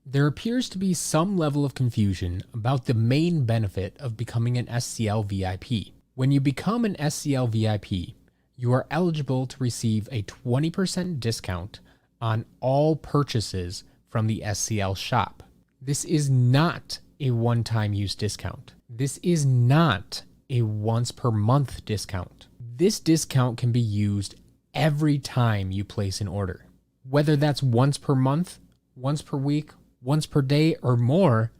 There appears to be some level of confusion about the main benefit of becoming an SCL VIP. When you become an SCL VIP, you are eligible to receive a 20% discount on all purchases from the SCL shop. This is not a one-time use discount. This is not a once per month discount. This discount can be used every time you place an order. Whether that's once per month, once per week, once per day, or more,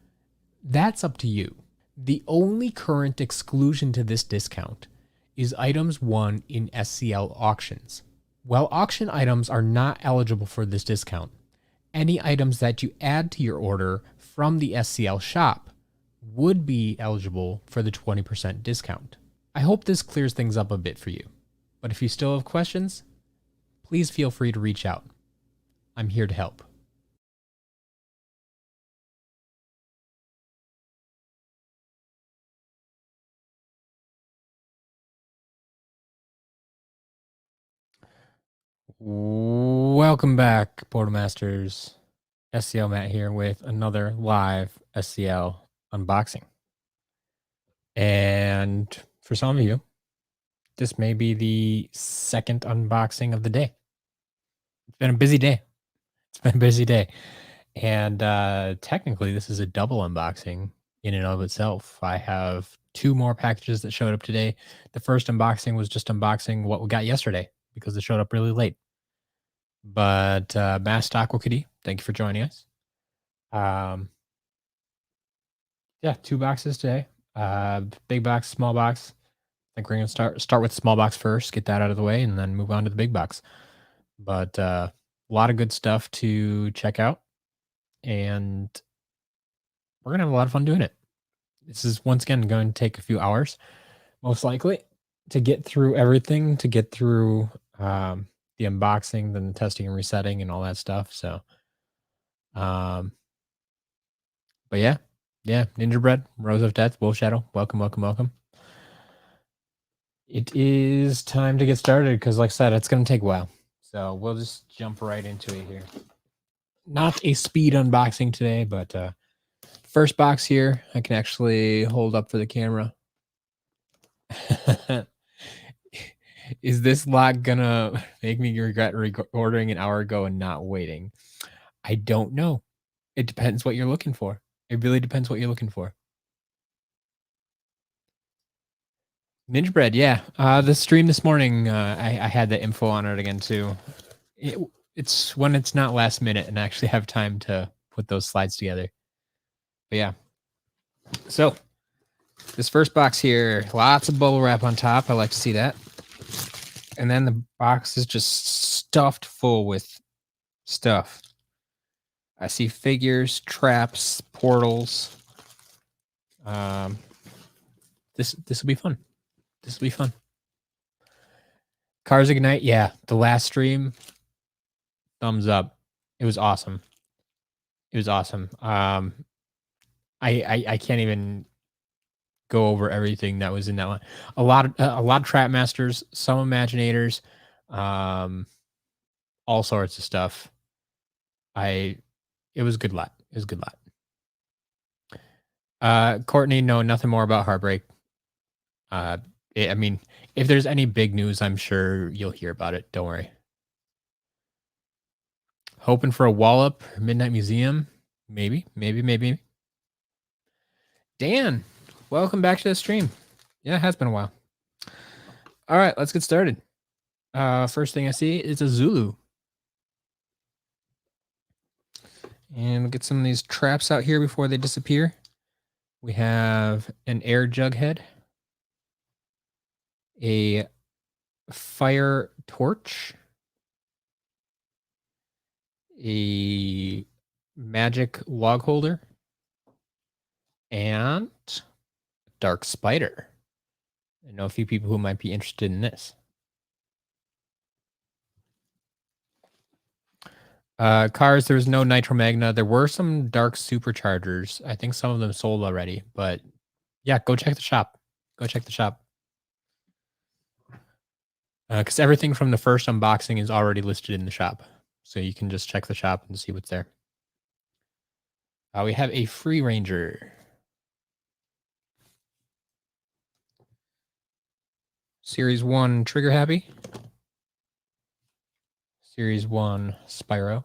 that's up to you. The only current exclusion to this discount is items won in SCL auctions. While auction items are not eligible for this discount, any items that you add to your order from the SCL shop would be eligible for the 20% discount. I hope this clears things up a bit for you, but if you still have questions, please feel free to reach out. I'm here to help. Welcome back, Portal Masters. SCL Matt here with another live SCL unboxing. And for some of you, this may be the second unboxing of the day. It's been a busy day. And technically, this is a double unboxing in and of itself. I have 2 more packages that showed up today. The first unboxing was just unboxing what we got yesterday because it showed up really late. But Mass Aqua Kitty, thank you for joining us. Yeah, 2 boxes today. Big box, small box. I think we're gonna start with small box first, get that out of the way, and then move on to the big box. But a lot of good stuff to check out, and we're gonna have a lot of fun doing it. This is once again going to take a few hours, most likely, to get through everything, to get through the unboxing, then the testing and resetting, and all that stuff. So, but yeah, Ninja Bread, Rose of Death, Wolf Shadow, welcome. It is time to get started because, like I said, it's going to take a while. So we'll just jump right into it here. Not a speed unboxing today, but first box here, I can actually hold up for the camera. Is this lock gonna make me regret ordering an hour ago and not waiting? I don't know. It depends what you're looking for. It really depends what you're looking for. Ninja Bread, yeah. The stream this morning, I had the info on it again too. It's when it's not last minute and I actually have time to put those slides together. But yeah. So this first box here, lots of bubble wrap on top. I like to see that. And then the box is just stuffed full with stuff. I see figures, traps, portals. This will be fun. This will be fun. Cars Ignite, yeah. The last stream, thumbs up. It was awesome. It was awesome. I can't even go over everything that was in that one. A lot of Trap Masters, some Imaginators, all sorts of stuff. It was a good lot. It was a good lot. Courtney, no, nothing more about Heartbreak. I mean, if there's any big news, I'm sure you'll hear about it. Don't worry. Hoping for a Wallop Midnight Museum. Maybe. Dan, welcome back to the stream. Yeah, it has been a while. All right, let's get started. First thing I see is a Zulu. And we'll get some of these traps out here before they disappear. We have an air jughead, a fire torch, a magic log holder, and a dark spider. I know a few people who might be interested in this. Cars, there was no Nitro Magna. There were some dark superchargers. I think some of them sold already, but yeah, go check the shop. Because everything from the first unboxing is already listed in the shop. So you can just check the shop and see what's there. We have a Free Ranger. Series 1 Trigger Happy. Series 1 Spyro.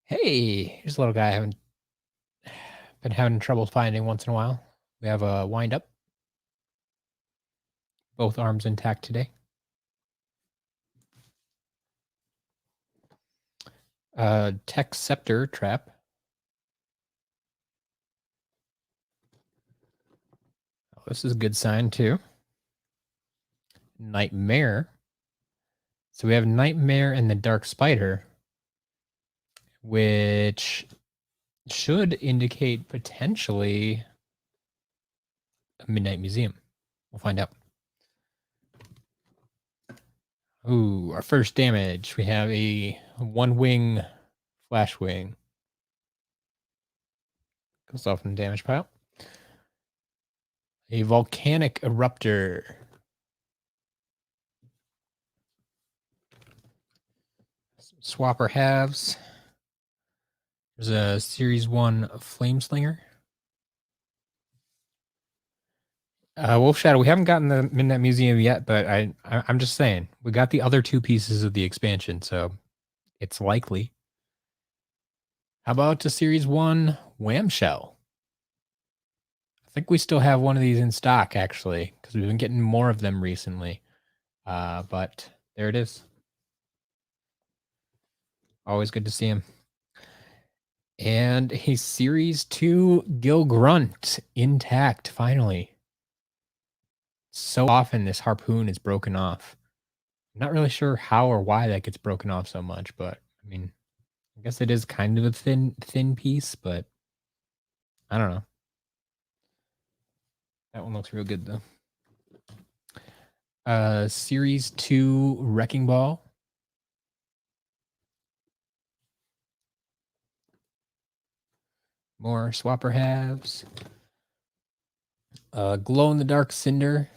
Hey, here's a little guy I haven't been having trouble finding once in a while. We have a Wind Up. Both arms intact today. Tech Scepter Trap. Oh, this is a good sign too. Nightmare. So we have Nightmare and the Dark Spider, which should indicate potentially a Midnight Museum. We'll find out. Ooh, our first damage. We have a one wing flash wing. Goes off in the damage pile. A volcanic eruptor. Swapper halves. There's a Series 1 Flame Slinger. Wolf Shadow, we haven't gotten the Midnight Museum yet, but I'm just saying, we got the other two pieces of the expansion, so it's likely. How about the Series 1 Wham Shell? I think we still have one of these in stock, actually, because we've been getting more of them recently. But there it is. Always good to see him. And a Series 2 Gil Grunt intact, finally. So often this harpoon is broken off. I'm not really sure how or why that gets broken off so much, but I mean, I guess it is kind of a thin piece, but I don't know. That one looks real good though. Series 2 Wrecking Ball. More Swapper halves. Glow in the Dark Cinder.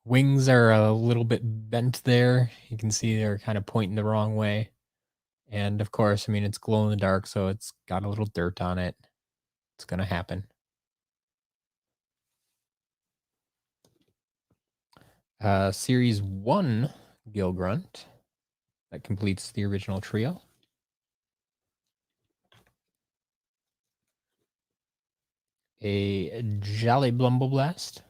Wings are a little bit bent there. You can see they're kind of pointing the wrong way. And of course, I mean, it's glow in the dark, so it's got a little dirt on it. It's going to happen. Series 1 Gil Grunt. That completes the original trio. A Jolly Blumble Blast.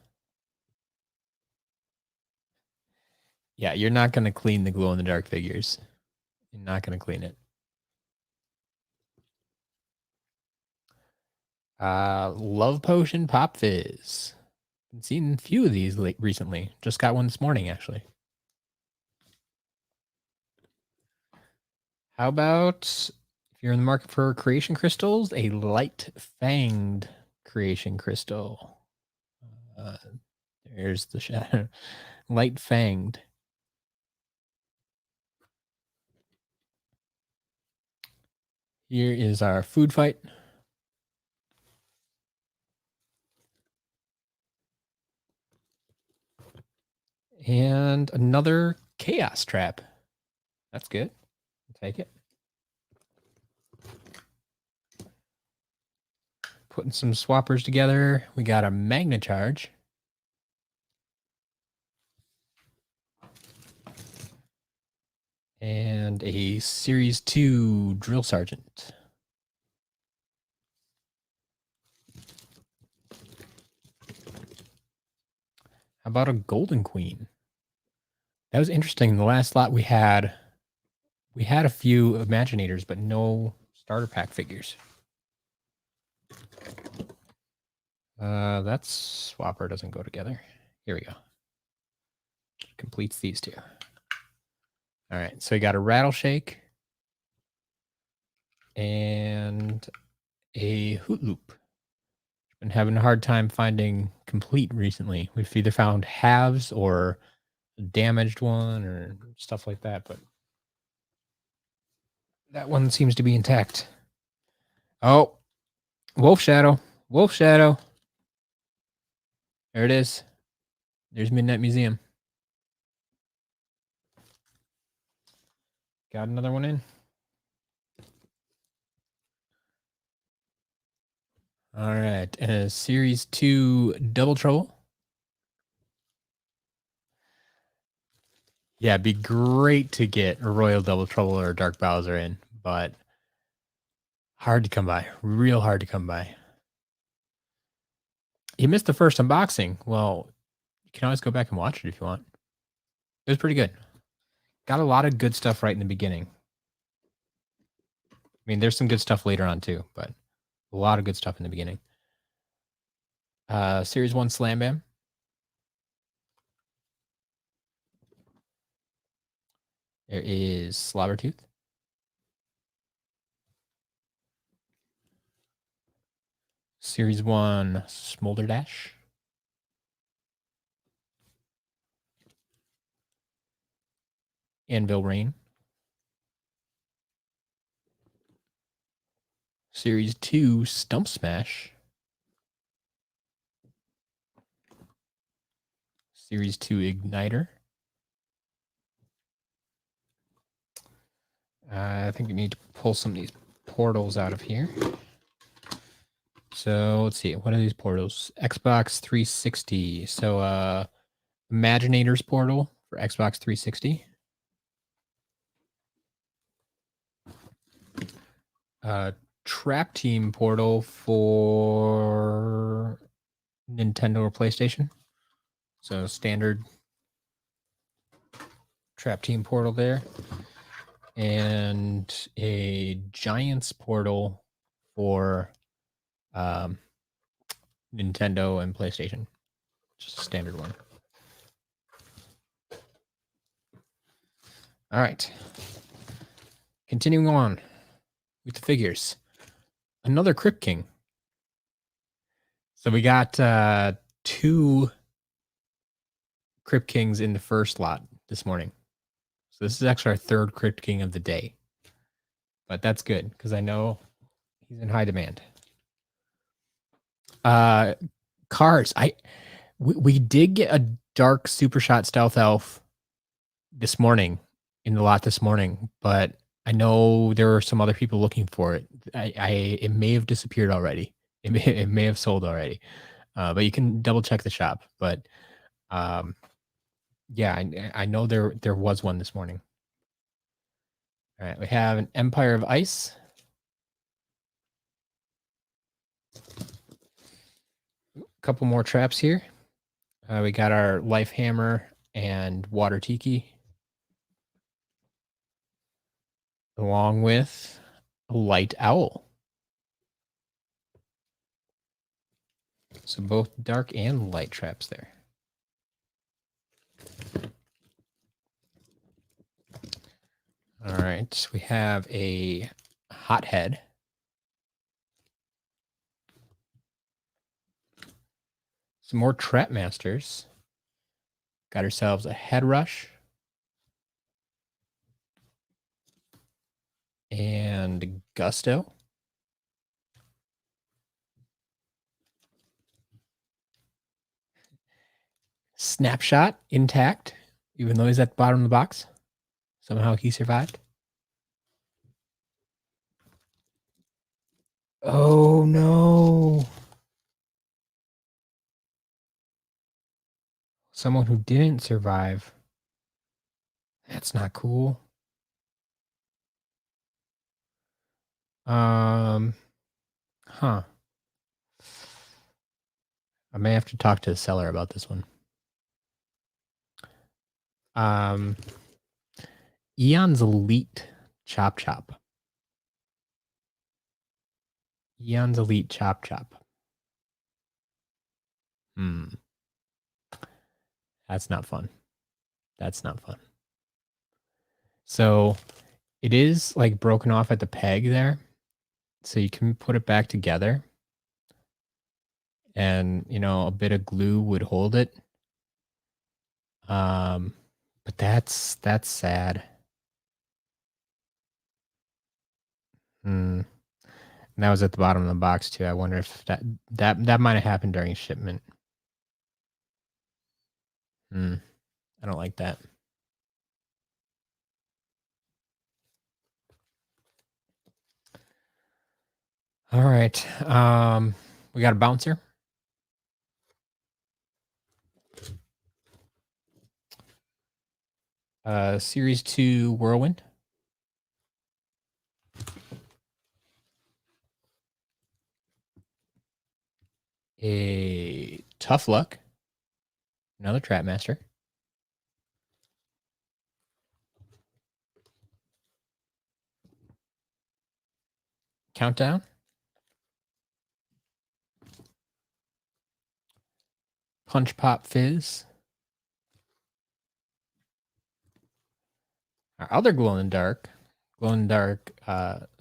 Yeah, you're not going to clean the glow in the dark figures. You're not going to clean it. Love Potion Pop Fizz. Been seeing a few of these recently. Just got one this morning, actually. How about, if you're in the market for creation crystals, a light fanged creation crystal. There's the shadow. Light fanged. Here is our food fight. And another chaos trap. That's good. I'll take it. Putting some swappers together. We got a Magna Charge. And a Series 2 Drill Sergeant. How about a Golden Queen? That was interesting. The last lot we had a few Imaginators, but no starter pack figures. That swapper doesn't go together. Here we go. Completes these two. All right, so we got a Rattle Shake and a Hoot Loop. Been having a hard time finding complete recently. We've either found halves or a damaged one or stuff like that, but that one seems to be intact. Oh, Wolf Shadow. Wolf Shadow. There it is. There's Midnight Museum. Got another one in. All right. Series 2 Double Trouble. Yeah, it'd be great to get a Royal Double Trouble or a Dark Bowser in, but hard to come by. Real hard to come by. You missed the first unboxing. Well, you can always go back and watch it if you want. It was pretty good. Got a lot of good stuff right in the beginning. I mean, there's some good stuff later on too, but a lot of good stuff in the beginning. Series 1 Slam Bam. There is Slobbertooth. Series 1 Smolder Dash. Anvil Rain. Series 2 Stump Smash. Series 2 Igniter. I think we need to pull some of these portals out of here. So let's see. What are these portals? Xbox 360. So Imaginators portal for Xbox 360. Trap Team portal for Nintendo or PlayStation. So standard Trap Team portal there. And a Giants portal for Nintendo and PlayStation. Just a standard one. All right. Continuing on with the figures. Another Crypt King. So we got 2 Crypt Kings in the first lot this morning. So this is actually our 3rd Crypt King of the day. But that's good because I know he's in high demand. Cars. We did get a dark Super Shot Stealth Elf this morning in the lot this morning, but I know there were some other people looking for it. It may have disappeared already. It may have sold already. But you can double check the shop. But yeah, I know there was one this morning. All right, we have an Empire of Ice. A couple more traps here. We got our Life Hammer and Water Tiki, along with a Light Owl. So both dark and light traps there. All right, we have a Hothead. Some more Trap Masters. Got ourselves a Head Rush. And Gusto. Snapshot intact, even though he's at the bottom of the box. Somehow he survived. Oh no. Someone who didn't survive. That's not cool. Huh. I may have to talk to the seller about this one. Eon's Elite Chop Chop. Eon's Elite Chop Chop. That's not fun. That's not fun. So it is like broken off at the peg there. So you can put it back together. And, you know, a bit of glue would hold it. But that's sad. And that was at the bottom of the box too. I wonder if that might have happened during shipment. I don't like that. All right. We got a bouncer. Series 2 Whirlwind. A Tough Luck. Another Trap Master. Countdown. Punch Pop Fizz. Our other glow in the dark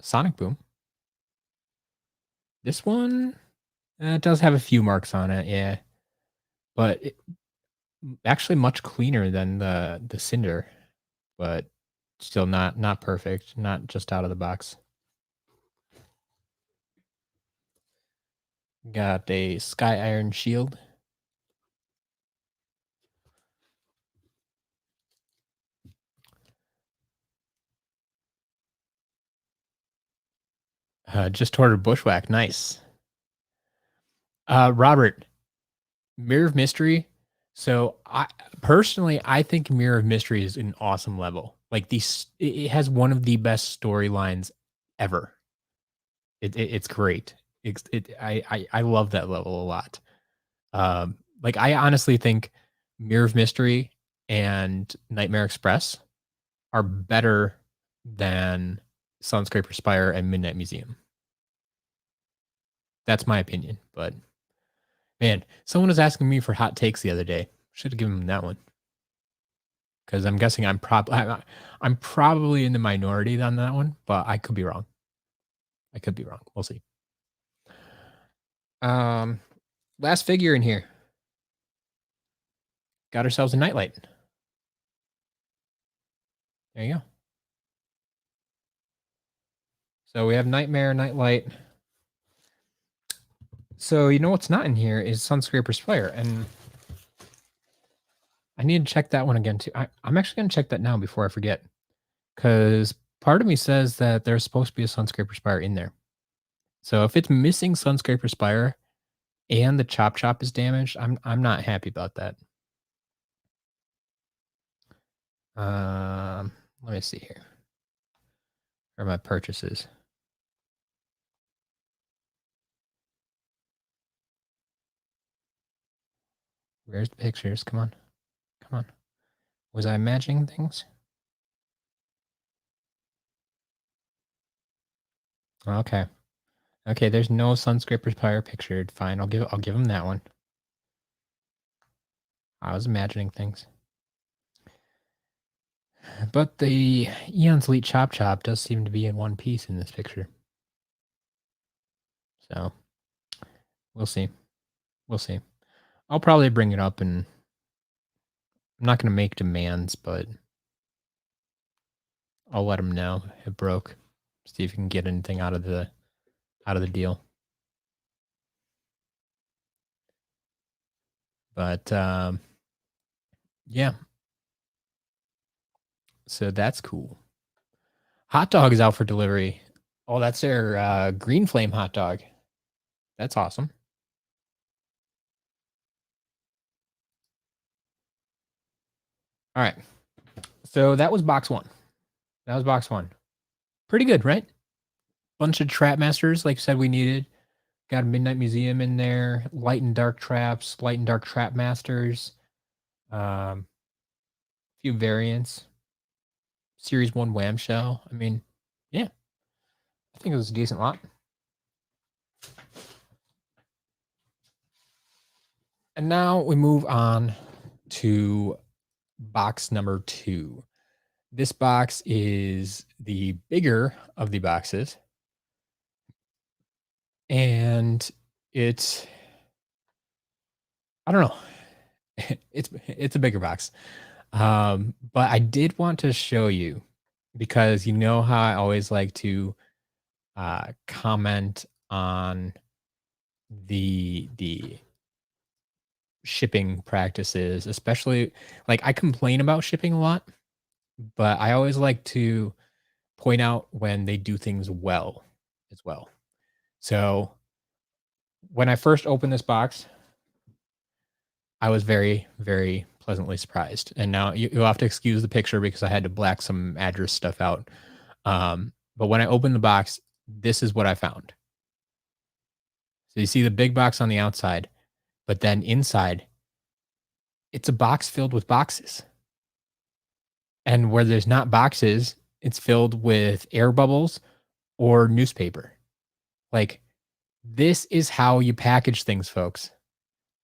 Sonic Boom. This one it does have a few marks on it, yeah, but actually much cleaner than the Cinder, but still not perfect, not just out of the box. Got a Sky Iron Shield. Just ordered Bushwhack. Nice. Robert, Mirror of Mystery. So I personally, I think Mirror of Mystery is an awesome level. Like it has one of the best storylines ever. It's great. I love that level a lot. Like I honestly think Mirror of Mystery and Nightmare Express are better than Sunscraper Spire and Midnight Museum. That's my opinion, but man, someone was asking me for hot takes the other day. Should have given them that one because I'm guessing I'm probably in the minority on that one, but I could be wrong. I could be wrong. We'll see. Last figure in here. Got ourselves a Nightlight. There you go. So we have Nightmare, Nightlight. So you know what's not in here is Sunscraper Spire, and I need to check that one again too. I'm actually going to check that now before I forget, because part of me says that there's supposed to be a Sunscraper Spire in there. So if it's missing Sunscraper Spire and the Chop Chop is damaged, I'm not happy about that. Let me see here. Where are my purchases? Where's the pictures? Come on. Come on. Was I imagining things? Okay. Okay, there's no Sunscraper Spire pictured. Fine, I'll give him that one. I was imagining things. But the Eon's Elite Chop Chop does seem to be in one piece in this picture. So we'll see. We'll see. I'll probably bring it up, and I'm not going to make demands, but I'll let him know it broke. See if you can get anything out of the deal. But yeah. So that's cool. Hot dog is out for delivery. Oh, that's their green flame hot dog. That's awesome. All right. So that was box one. That was box one. Pretty good, right? Bunch of trap masters, like I said, we needed. Got a Midnight Museum in there, light and dark traps, light and dark trap masters. Few variants. Series 1 Wham Shell. I mean, yeah. I think it was a decent lot. And now we move on to box number 2. This box is the bigger of the boxes. And it's, I don't know. It's a bigger box. But I did want to show you, because you know how I always like to comment on the shipping practices, especially like I complain about shipping a lot, but I always like to point out when they do things well as well. So when I first opened this box, I was very, very pleasantly surprised. And now you'll have to excuse the picture because I had to black some address stuff out. But when I opened the box, this is what I found. So you see the big box on the outside, but then inside, it's a box filled with boxes. And where there's not boxes, it's filled with air bubbles or newspaper. Like, this is how you package things, folks.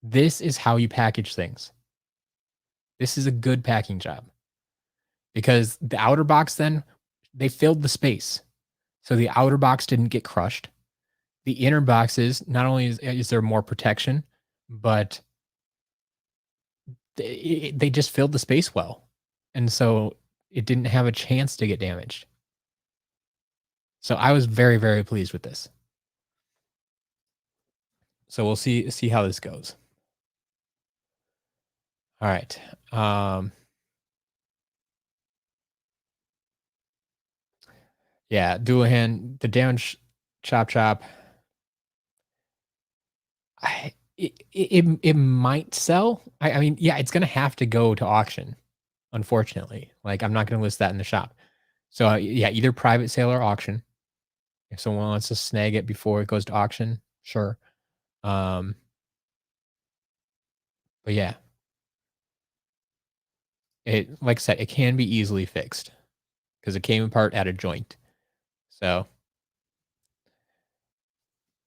This is how you package things. This is a good packing job because the outer box, then they filled the space. So the outer box didn't get crushed. The inner boxes, not only is there more protection, but they just filled the space well. And so it didn't have a chance to get damaged. So I was very, very pleased with this. So we'll see how this goes. All right. Yeah, Dualahan, the damage chop. It might sell. I mean, yeah, it's gonna have to go to auction, unfortunately. Like, I'm not gonna list that in the shop. So yeah, either private sale or auction. If someone wants to snag it before it goes to auction, sure. But yeah, it, like I said, it can be easily fixed because it came apart at a joint. So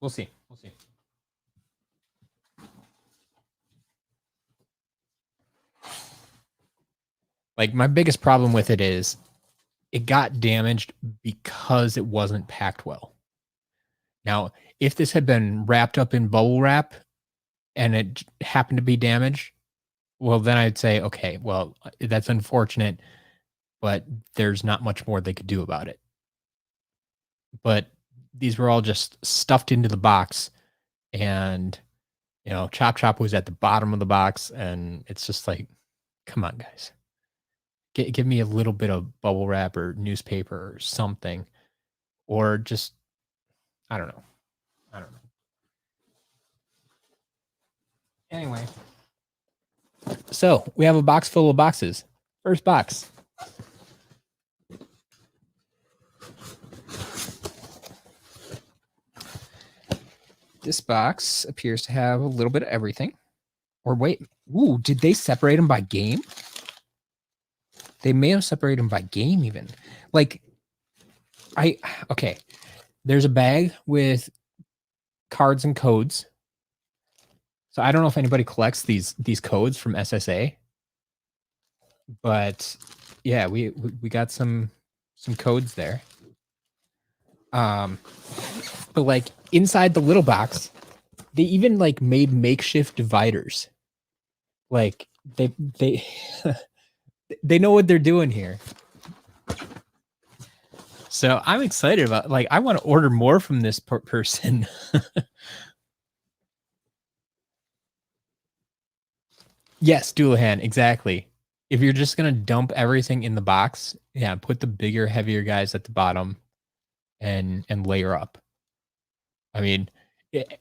we'll see. We'll see. Like, my biggest problem with it is it got damaged because it wasn't packed well. Now, if this had been wrapped up in bubble wrap and it happened to be damaged, well, then I'd say, okay, well, that's unfortunate, but there's not much more they could do about it. But these were all just stuffed into the box, and Chop was at the bottom of the box, and it's just like, come on, guys, give me a little bit of bubble wrap or newspaper or something, or just, I don't know. Anyway, so we have a box full of boxes. First box. This box appears to have a little bit of everything. Or wait, ooh, did they separate them by game? They may have separated them by game even. Like, okay. There's a bag with cards and codes. So I don't know if anybody collects these codes from SSA. But yeah, we got some codes there. But like inside the little box, they even like made makeshift dividers. Like they they know what they're doing here. So I'm excited about, like, I want to order more from this person. Yes, Dualahan, exactly. If you're just gonna dump everything in the box, yeah, put the bigger, heavier guys at the bottom and layer up. I mean,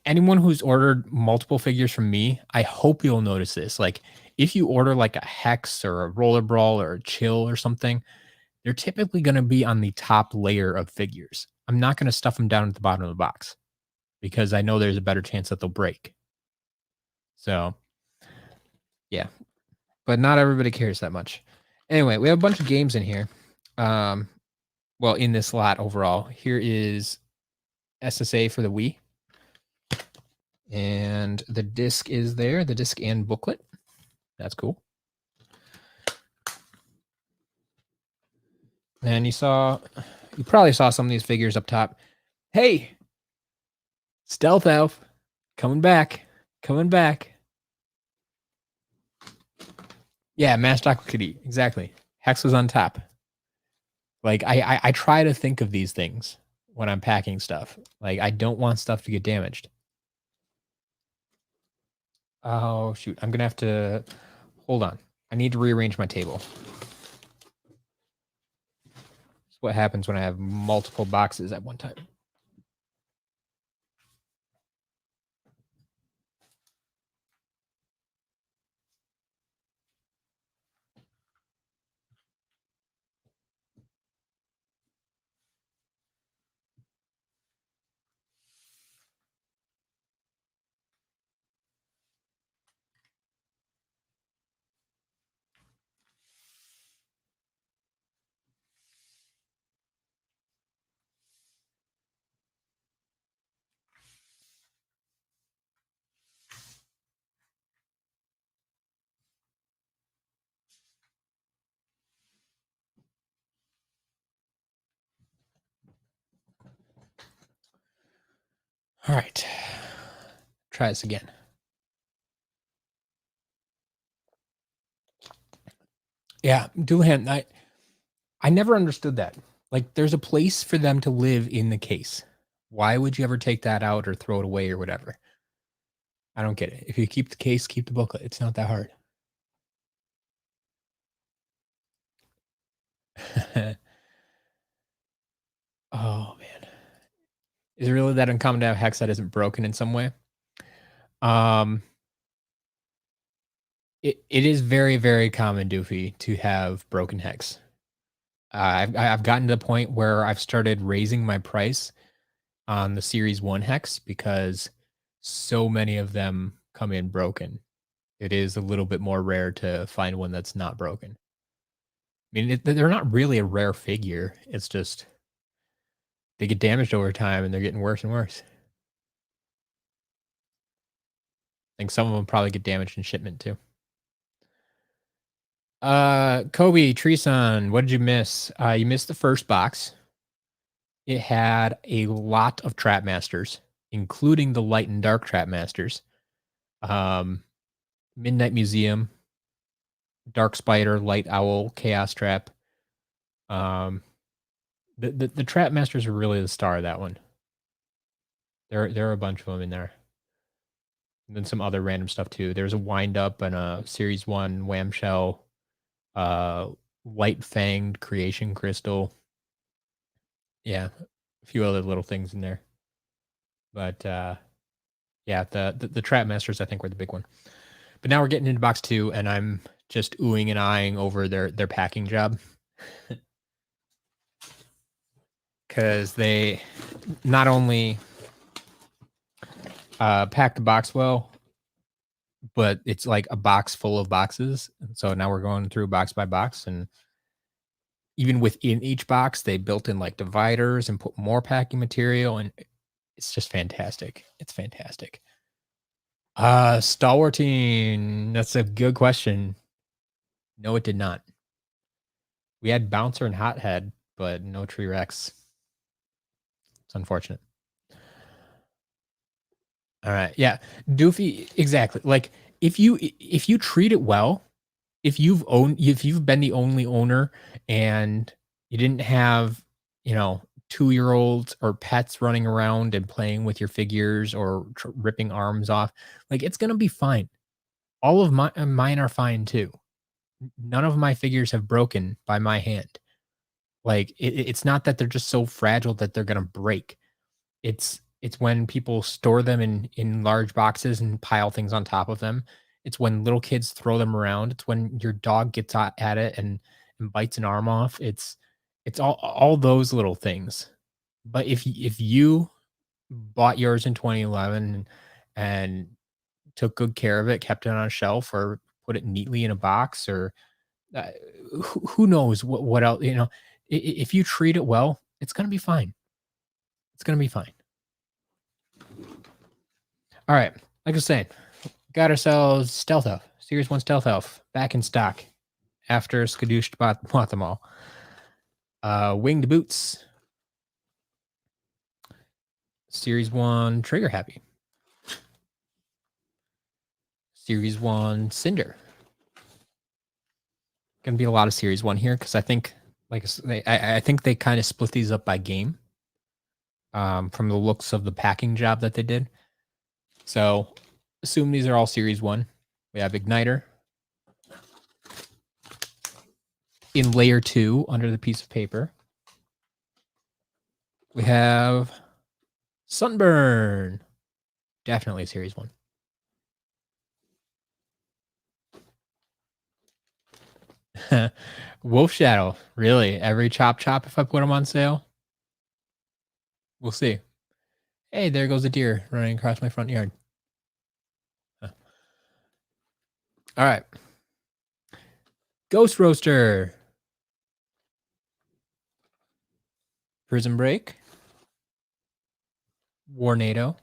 anyone who's ordered multiple figures from me, I hope you'll notice this. Like, if you order like a Hex or a Roller Brawl or a Chill or something, they're typically going to be on the top layer of figures. I'm not going to stuff them down at the bottom of the box because I know there's a better chance that they'll break. So, yeah, but not everybody cares that much. Anyway, we have a bunch of games in here. Well, in this lot overall, here is SSA for the Wii. And the disc is there, the disc and booklet. That's cool. And you probably saw some of these figures up top. Hey, Stealth Elf, coming back. Yeah, Mashed Aqua Kitty, exactly. Hex was on top. Like, I try to think of these things when I'm packing stuff. Like, I don't want stuff to get damaged. Oh, shoot. I'm going to have to... Hold on. I need to rearrange my table. That's what happens when I have multiple boxes at one time. All right. Try this again. Yeah, dual hand. I never understood that. Like, there's a place for them to live in the case. Why would you ever take that out or throw it away or whatever? I don't get it. If you keep the case, keep the booklet. It's not that hard. Oh man, is it really that uncommon to have hex that isn't broken in some way? Um, it is very very common, Doofy, to have broken hex. I've gotten to the point where I've started raising my price on the Series 1 hex because so many of them come in broken. It is a little bit more rare to find one that's not broken. I mean, they're not really a rare figure. It's just they get damaged over time and they're getting worse and worse. I think some of them probably get damaged in shipment too. Kobe, Treeson, what did you miss? You missed the first box. It had a lot of Trap Masters, including the Light and Dark Trap Masters. Midnight Museum, Dark Spider, Light Owl, Chaos Trap. The Trap Masters are really the star of that one. There are a bunch of them in there. And then some other random stuff too. There's a Wind Up and a Series 1 Wham Shell, Light Fanged Creation Crystal. Yeah, a few other little things in there. But yeah, the Trap Masters I think were the big one. But now we're getting into box 2 and I'm just oohing and eyeing over their packing job. Cuz they not only pack the box well, but it's like a box full of boxes. And so now we're going through box by box, and even within each box, they built in like dividers and put more packing material, and it's just fantastic. It's fantastic. Stalwarting. That's a good question. No, it did not. We had Bouncer and Hothead, but no Tree Rex. It's unfortunate. All right. Yeah. Doofy, exactly. Like if you treat it well, if you've been the only owner and you didn't have, 2-year-olds or pets running around and playing with your figures or ripping arms off, like it's gonna be fine. All of mine are fine too. None of my figures have broken by my hand. Like it's not that they're just so fragile that they're gonna break. It's when people store them in large boxes and pile things on top of them. It's when little kids throw them around. It's when your dog gets at it and bites an arm off. It's all those little things. But if you bought yours in 2011 and took good care of it, kept it on a shelf or put it neatly in a box or uh, who knows what else, if you treat it well, it's going to be fine. It's going to be fine. All right. Like I was saying, got ourselves Stealth Elf, Series 1 Stealth Elf, back in stock after Skadoosh bought them all. Winged Boots, Series 1 Trigger Happy, Series 1 Cinder. Gonna be a lot of Series 1 here because I think, I think they kind of split these up by game from the looks of the packing job that they did. So assume these are all Series 1. We have Igniter in layer 2 under the piece of paper. We have Sunburn, definitely Series 1. Wolf Shadow, really? Every chop if I put them on sale? We'll see. Hey, there goes a deer running across my front yard. Huh. All right. Ghost Roaster, Prison Break, Warnado,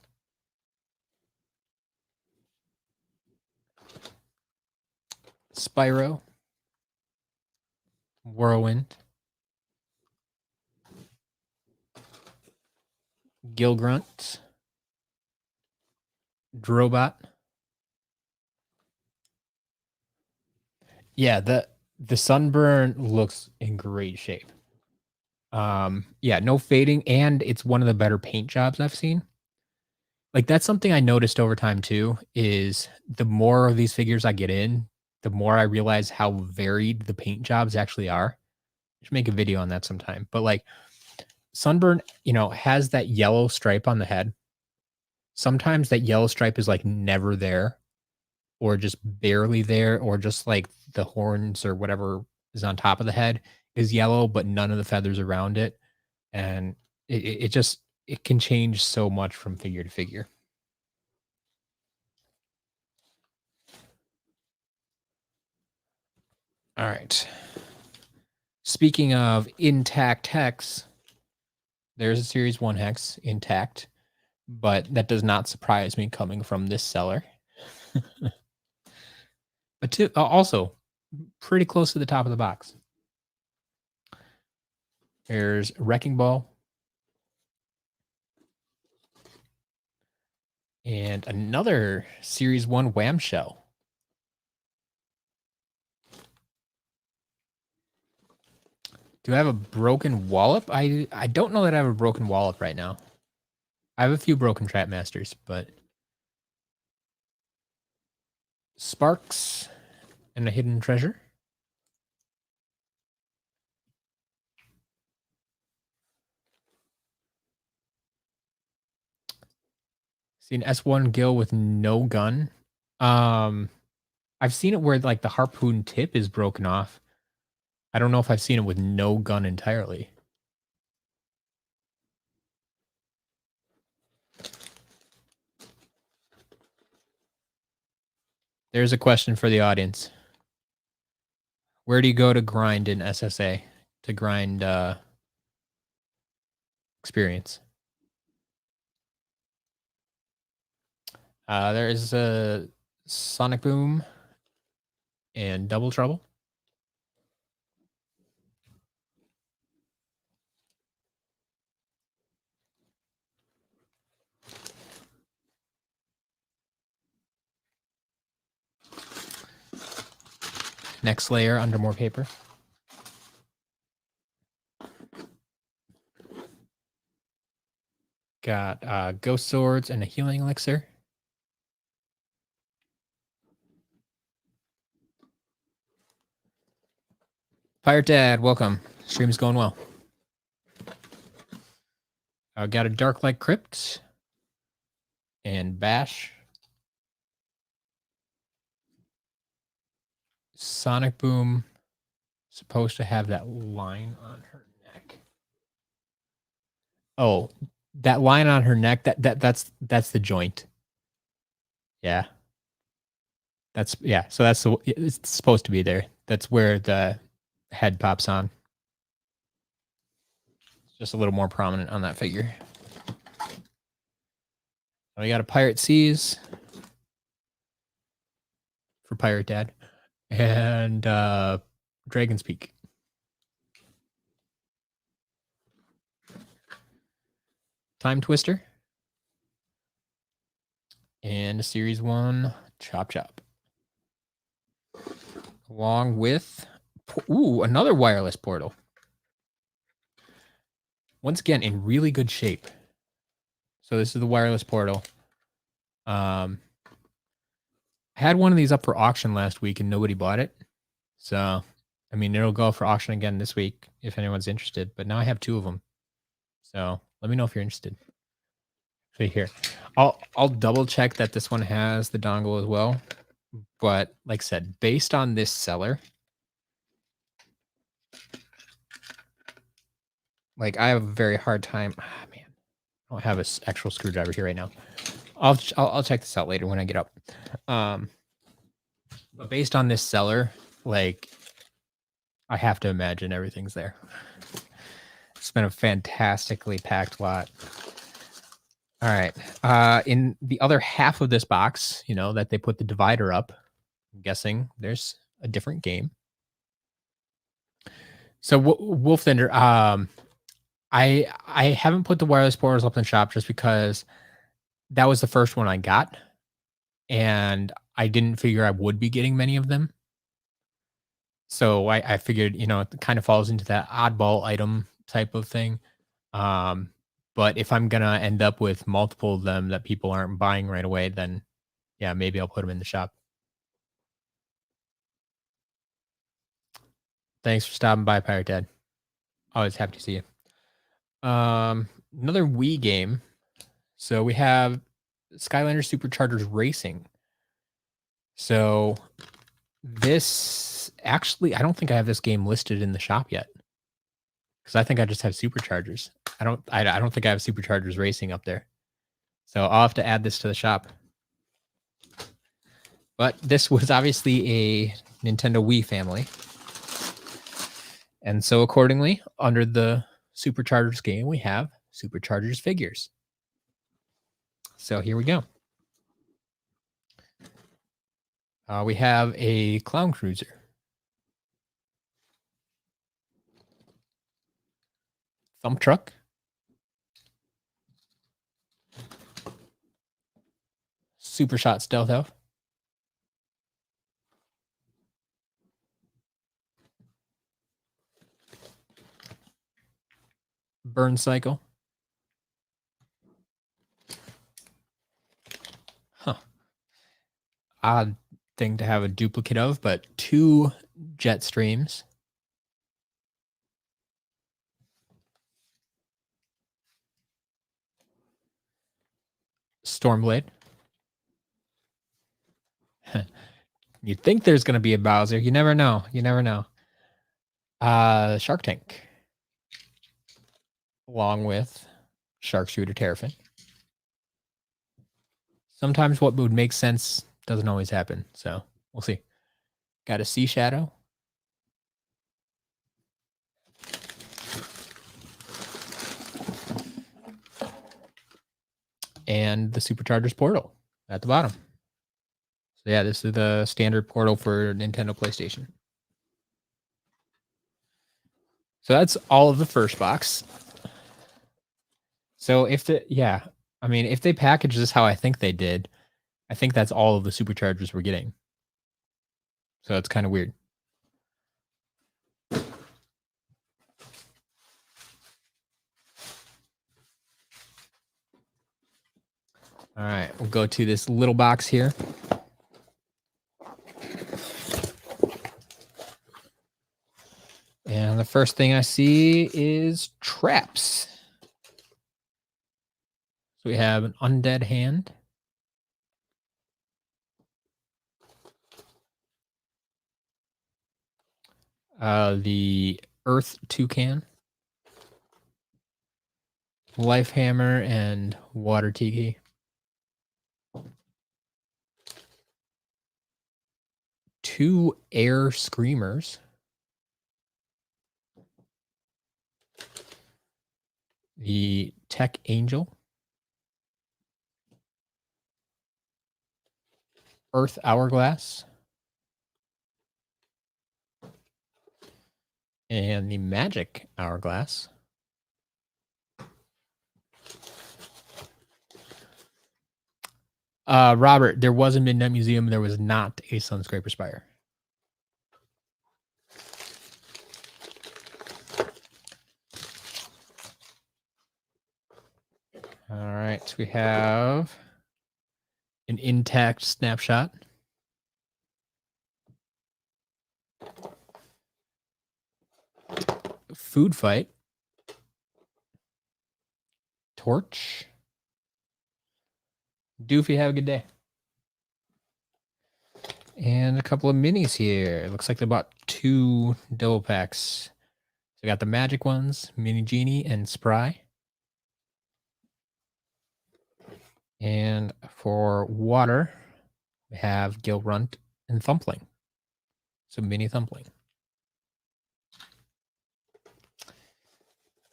Spyro, Whirlwind, Gilgrunt, Drobot. Yeah, the Sunburn looks in great shape. Yeah, no fading, and it's one of the better paint jobs I've seen. Like, that's something I noticed over time too, is the more of these figures I get in, the more I realize how varied the paint jobs actually are. I should make a video on that sometime. But like Sunburn, has that yellow stripe on the head. Sometimes that yellow stripe is like never there or just barely there, or just like the horns or whatever is on top of the head is yellow, but none of the feathers around it. And it just it can change so much from figure to figure. All right. Speaking of intact hex, there's a Series 1 hex intact, but that does not surprise me coming from this seller. But also pretty close to the top of the box. There's Wrecking Ball and another Series 1 Wham Shell. Do I have a broken wallop? I don't know that I have a broken wallop right now. I have a few broken Trap Masters, but Sparks and a Hidden Treasure. See an S1 Gill with no gun. I've seen it where like the harpoon tip is broken off. I don't know if I've seen it with no gun entirely. There's a question for the audience. Where do you go to grind in SSA to grind experience? There is a Sonic Boom and Double Trouble. Next layer under more paper. Got Ghost Swords and a Healing Elixir. Pirate Dad, welcome. Stream's going well. Got a Dark Light Crypt and Bash. Sonic Boom, supposed to have that line on her neck. Oh, that line on her neck, that's the joint. Yeah. So that's it's supposed to be there. That's where the head pops on. It's just a little more prominent on that figure. We got a Pirate Seas for Pirate Dad and Dragon's Peak. Time Twister and a Series 1 Chop Chop. Along with another wireless portal. Once again, in really good shape. So this is the wireless portal. I had one of these up for auction last week and nobody bought it. So, I mean, it'll go for auction again this week if anyone's interested. But now I have 2 of them. So let me know if you're interested. Right here. I'll double check that this one has the dongle as well. But like I said, based on this seller, like I have a very hard time. Man, I don't have an actual screwdriver here right now. I'll check this out later when I get up. But based on this seller, like I have to imagine everything's there. It's been a fantastically packed lot. All right. In the other half of this box, that they put the divider up, I'm guessing there's a different game. So Wolf Thunder, I haven't put the wireless portals up in the shop just because that was the first one I got. and I didn't figure I would be getting many of them. So I figured, it kind of falls into that oddball item type of thing. Um, but if I'm gonna end up with multiple of them that people aren't buying right away, then yeah, maybe I'll put them in the shop. Thanks for stopping by, Pirate Dad. Always happy to see you. Another Wii game. So we have Skylanders Superchargers Racing. So this actually, I don't think I have this game listed in the shop yet because I think I just have Superchargers. I don't think I have Superchargers Racing up there. So I'll have to add this to the shop. But this was obviously a Nintendo Wii family. And so accordingly, under the Superchargers game, we have Superchargers Figures. So here we go. We have a Clown Cruiser. Thump Truck. Super Shot Stealth Elf. Burn Cycle. Huh. Odd thing to have a duplicate of, but 2 Jet Streams. Stormblade. You'd think there's going to be a Bowser. You never know. You never know. Shark Tank. Along with Sharkshooter Terrafin. Sometimes what would make sense doesn't always happen. So we'll see. Got a Sea Shadow. And the Superchargers portal at the bottom. So yeah, this is the standard portal for Nintendo PlayStation. So that's all of the first box. So if they package this how I think they did, I think that's all of the Superchargers we're getting. So it's kind of weird. All right, we'll go to this little box here. And the first thing I see is traps. So we have an Undead Hand. The Earth Toucan. Life Hammer and Water Tiki. Two Air Screamers. The Tech Angel. Earth Hourglass. And the Magic Hourglass. Robert, there was a Midnight Museum. There was not a Sunscraper Spire. All right, we have an intact snapshot. Food Fight. Torch. Doofy, have a good day. And a couple of minis here. It looks like they bought 2 double packs. So we got the magic ones, Mini Genie and Spry. And for water, we have Gil Runt and Thumpling. So mini Thumpling.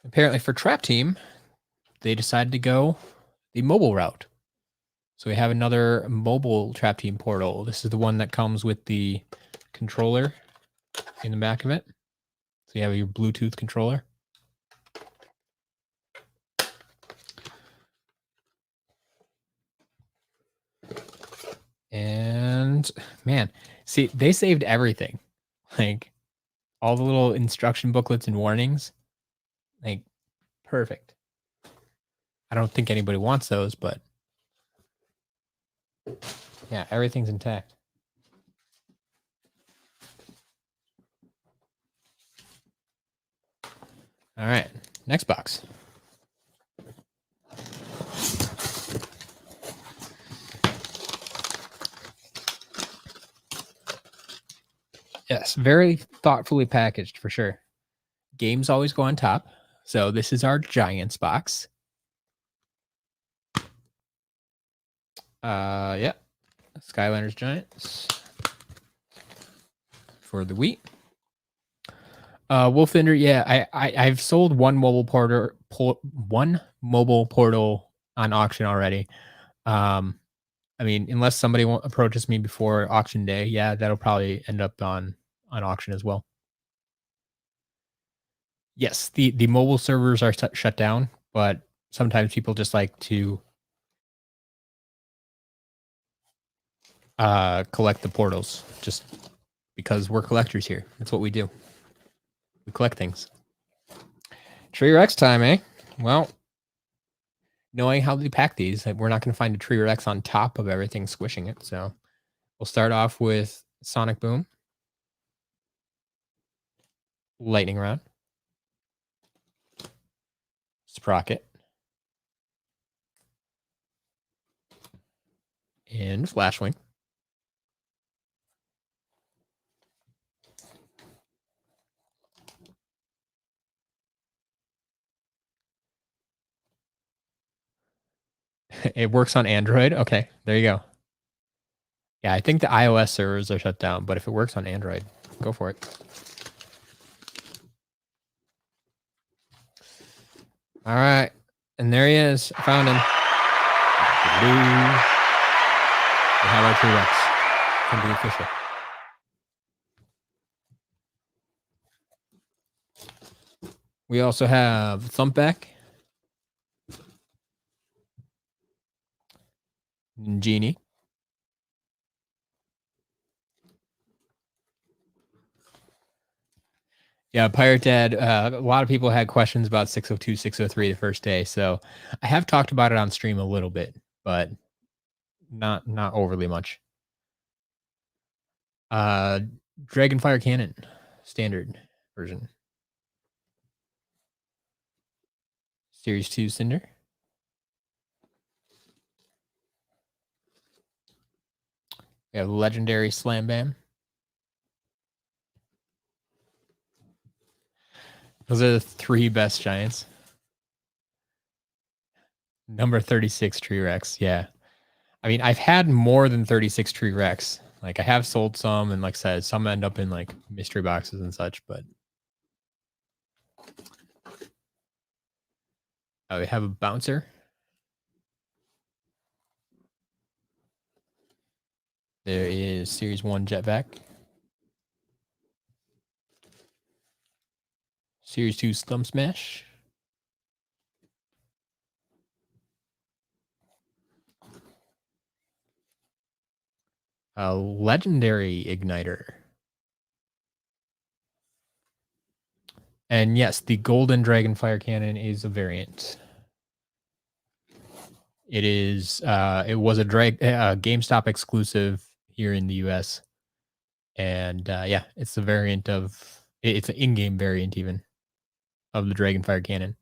Apparently for Trap Team, they decided to go the mobile route. So we have another mobile Trap Team portal. This is the one that comes with the controller in the back of it. So you have your Bluetooth controller. And man, see, they saved everything. Like all the little instruction booklets and warnings. Like perfect. I don't think anybody wants those, but yeah, everything's intact. All right, next box. Yes, very thoughtfully packaged for sure. Games always go on top. So this is our Giants box. Yeah. Skylanders Giants for the Wii. Wolfender, yeah, I've sold one mobile portal on auction already. I mean, unless somebody approaches me before auction day, yeah, that'll probably end up on auction as well. Yes, the mobile servers are shut down, but sometimes people just like to collect the portals just because we're collectors here. That's what we do. We collect things. Tree Rex time, eh? Well, knowing how they pack these, we're not going to find a Tree Rex on top of everything squishing it. So we'll start off with Sonic Boom, Lightning Round, Sprocket, and Flashwing. It works on Android. Okay, there you go. Yeah, I think the iOS servers are shut down, but if it works on Android, go for it. All right, and there he is. I found him. We have our Tree Rex. Can be official. We also have Thumpback, Genie, yeah, Pirate Dad. A lot of people had questions about 602, 603 the first day, so I have talked about it on stream a little bit, but not overly much. Dragonfire Cannon, standard version. Series 2 Cinder. We have Legendary Slam Bam. Those are the three best Giants. Number 36 Tree Rex. Yeah. I mean, I've had more than 36 Tree Rex. Like, I have sold some, and like I said, some end up in like mystery boxes and such, but we have a Bouncer. There is Series 1 Jetpack. Series 2 Slump Smash. A Legendary Igniter. And yes, the Golden Dragonfire Cannon is a variant. It is. It was a GameStop exclusive here in the US, and yeah, it's a variant of. It's an in-game variant even of the Dragonfire Cannon.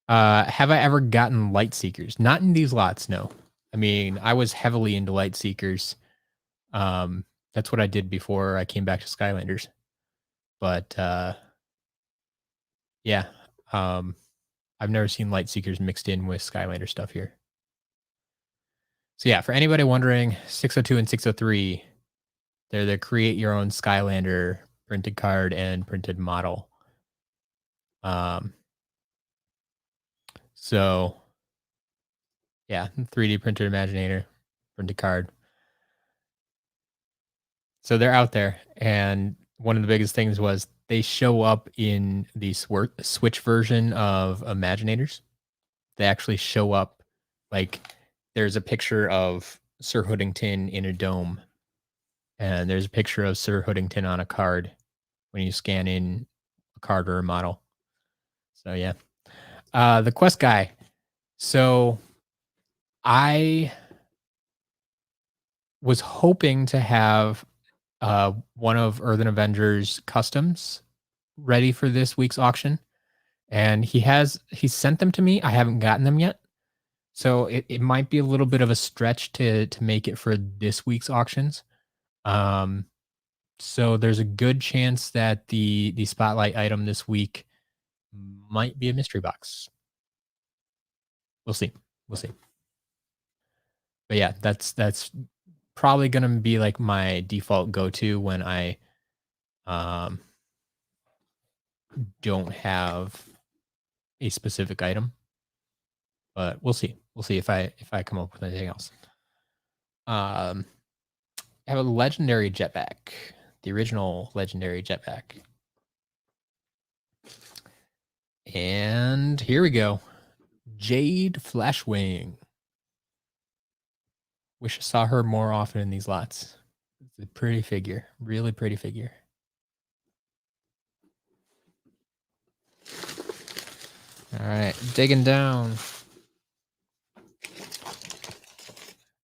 Have I ever gotten Light Seekers? Not in these lots, no. I mean, I was heavily into Light Seekers. That's what I did before I came back to Skylanders. But yeah, I've never seen Light Seekers mixed in with Skylander stuff here. So yeah, for anybody wondering, 602 and 603, they're the create your own Skylander printed card and printed model. So yeah, 3D printed Imaginator, printed card. So they're out there, and one of the biggest things was they show up in the Switch version of Imaginators. They actually show up like there's a picture of Sir Hoodington in a dome, and there's a picture of Sir Hoodington on a card when you scan in a card or a model. So yeah. The quest guy. So I was hoping to have one of Earthen Avengers customs ready for this week's auction, and he sent them to me. I haven't gotten them yet. So it might be a little bit of a stretch to make it for this week's auctions. So there's a good chance that the spotlight item this week might be a mystery box. We'll see. We'll see. But yeah, that's probably gonna be like my default go-to when I don't have a specific item. But we'll see. We'll see if I come up with anything else. I have a legendary jetpack, the original legendary jetpack. And here we go. Jade Flashwing. Wish I saw her more often in these lots. It's a pretty figure. Really pretty figure. All right, digging down.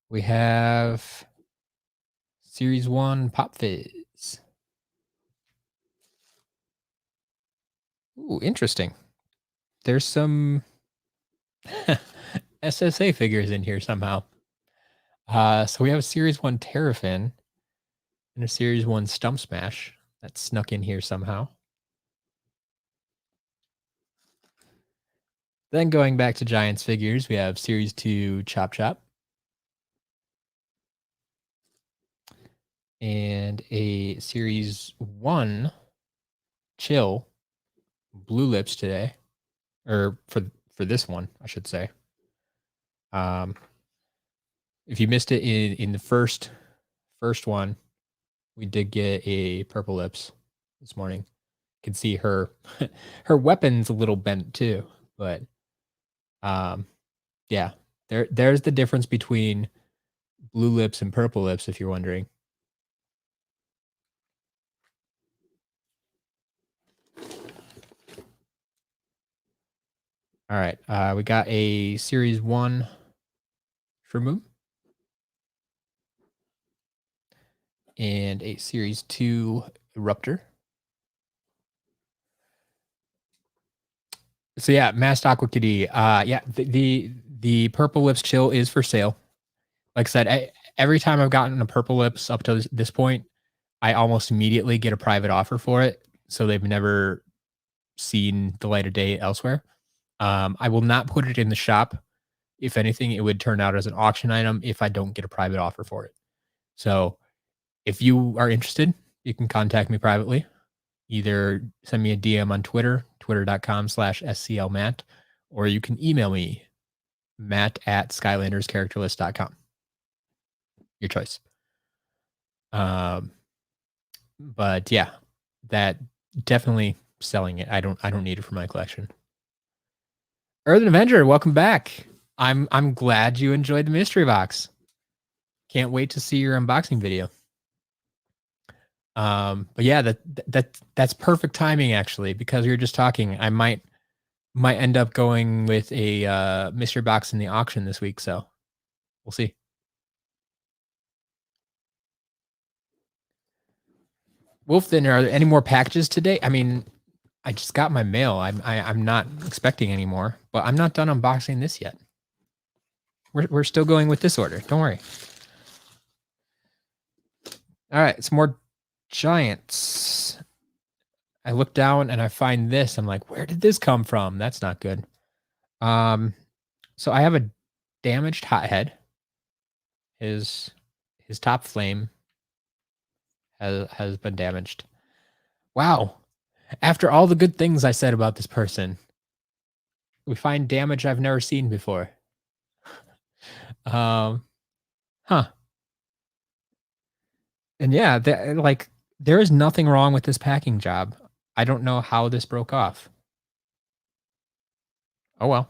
We have Series 1 Pop Fizz. Ooh, interesting. There's some SSA figures in here somehow. So we have a Series 1 Terrafin and a Series 1 Stump Smash that snuck in here somehow. Then going back to Giants figures, we have Series 2 Chop Chop. And a Series 1 Chill Blue Lips today. Or for this one, I should say. If you missed it in the first one, we did get a Purple Lips this morning. You can see her her weapon's a little bent too, but yeah, there's the difference between Blue Lips and Purple Lips, if you're wondering. All right, we got a Series 1 Shroom and a Series 2 Eruptor. So yeah, Masked Aqua Kitty. Yeah, the Purple Lips Chill is for sale. Like I said, every time I've gotten a Purple Lips up to this point, I almost immediately get a private offer for it. So they've never seen the light of day elsewhere. I will not put it in the shop. If anything, it would turn out as an auction item if I don't get a private offer for it. So if you are interested, you can contact me privately. Either send me a DM on Twitter, twitter.com/SCLMatt, or you can email me, matt@skylanderscharacterlist.com. Your choice. But yeah, that definitely selling it. I don't need it for my collection. Earthen Avenger, welcome back. I'm glad you enjoyed the mystery box. Can't wait to see your unboxing video. But yeah, that's perfect timing actually, because we were just talking. I might end up going with a mystery box in the auction this week, so we'll see. Wolfden, are there any more packages today? I mean, I just got my mail. I'm not expecting any more, but I'm not done unboxing this yet. We're still going with this order. Don't worry. All right, some more Giants. I look down and I find this. I'm like, where did this come from? That's not good. So I have a damaged hothead. His top flame has been damaged. Wow. After all the good things I said about this person, we find damage I've never seen before. Huh. And yeah, there is nothing wrong with this packing job. I don't know how this broke off. Oh well.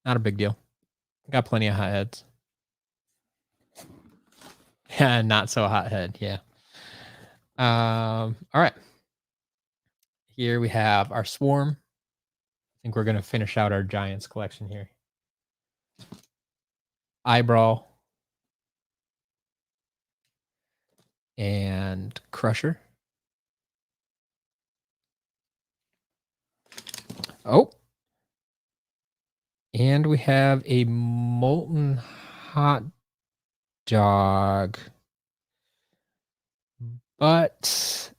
Not a big deal. Got plenty of hotheads. Yeah, not so hothead. Yeah. All right. Here we have our swarm. I think we're gonna finish out our Giants collection here. Eyebrow and Crusher. Oh, and we have a molten hot dog, but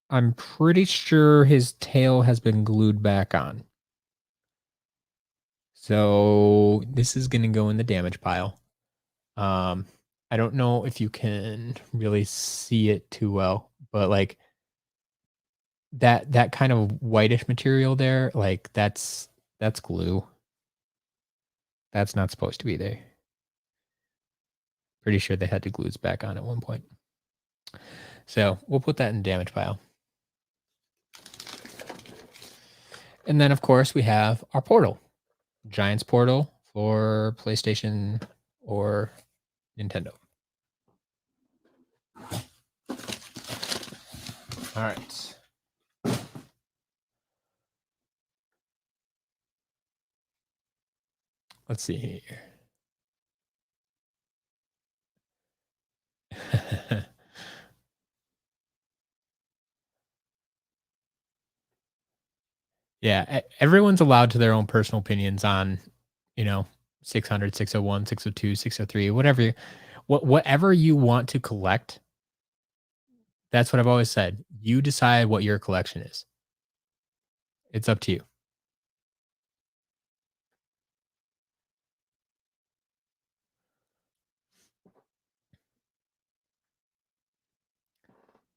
I'm pretty sure his tail has been glued back on. So this is going to go in the damage pile. I don't know if you can really see it too well, but like that kind of whitish material there, like that's glue. That's not supposed to be there. Pretty sure they had to glue it back on at one point. So we'll put that in damage pile. And then, of course, we have our portal. Giants portal for PlayStation or Nintendo. All right. Let's see here. Yeah, everyone's allowed to their own personal opinions on, 600, 601, 602, 603, whatever. Whatever you want to collect, that's what I've always said. You decide what your collection is. It's up to you.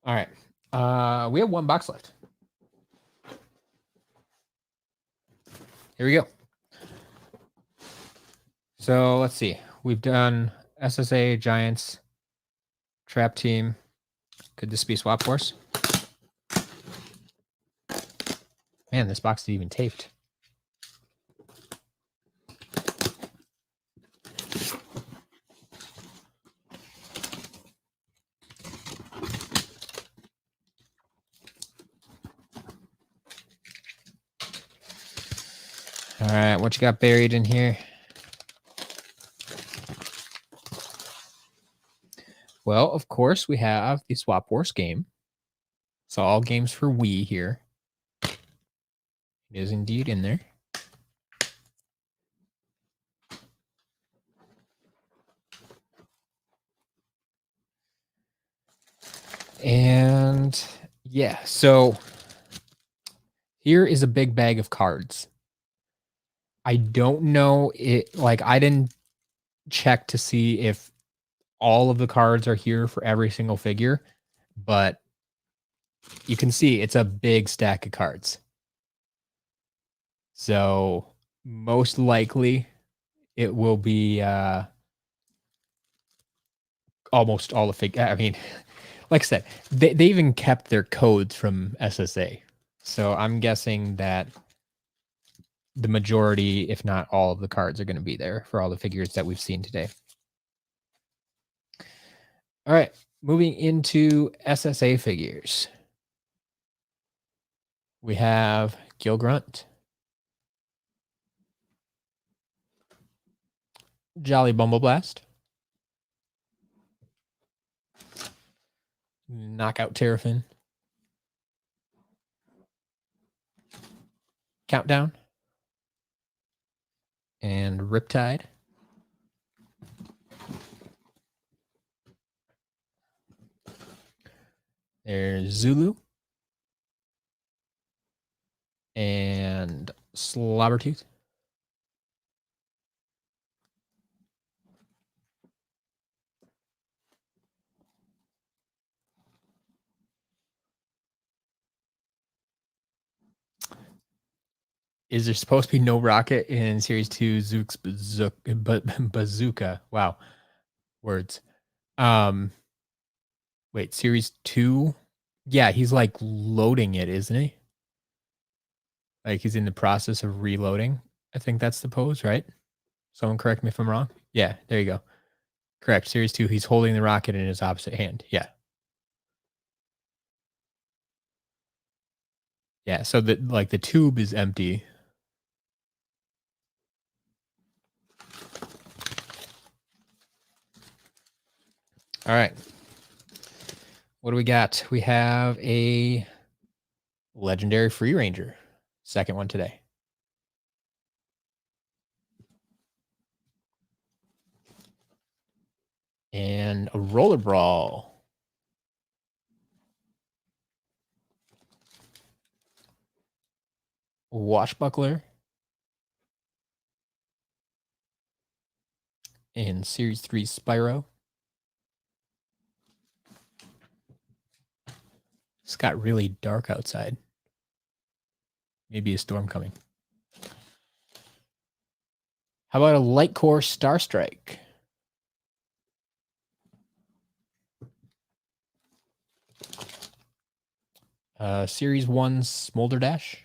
All right. We have one box left. Here we go. So let's see. We've done SSA, Giants, Trap Team. Could this be Swap Force? Man, this box is even taped. All right, what you got buried in here? Well, of course, we have the Swap Force game. So all games for Wii here. It is indeed in there. And yeah, so here is a big bag of cards. I don't know it, like I didn't check to see if all of the cards are here for every single figure, but you can see it's a big stack of cards. So most likely it will be almost all the figures. I mean, like I said, they even kept their codes from SSA. So I'm guessing that the majority, if not all of the cards are going to be there for all the figures that we've seen today. All right, moving into SSA figures. We have Gil Grunt, Jolly Bumbleblast, Knockout Terrafin, Countdown, and Riptide. There's Zulu and Slobbertooth. Is there supposed to be no rocket in Series 2 Zook's Bazooka? Wow. Words. Wait, Series 2? Yeah, he's like loading it, isn't he? Like he's in the process of reloading. I think that's the pose, right? Someone correct me if I'm wrong. Yeah, there you go. Correct. Series 2, he's holding the rocket in his opposite hand. Yeah. Yeah, so the tube is empty. All right. What do we got? We have a legendary Free Ranger. Second one today. And a Roller Brawl. Washbuckler. And Series 3 Spyro. It's got really dark outside. Maybe a storm coming. How about a Light Core Star Strike? Series 1 Smolder Dash.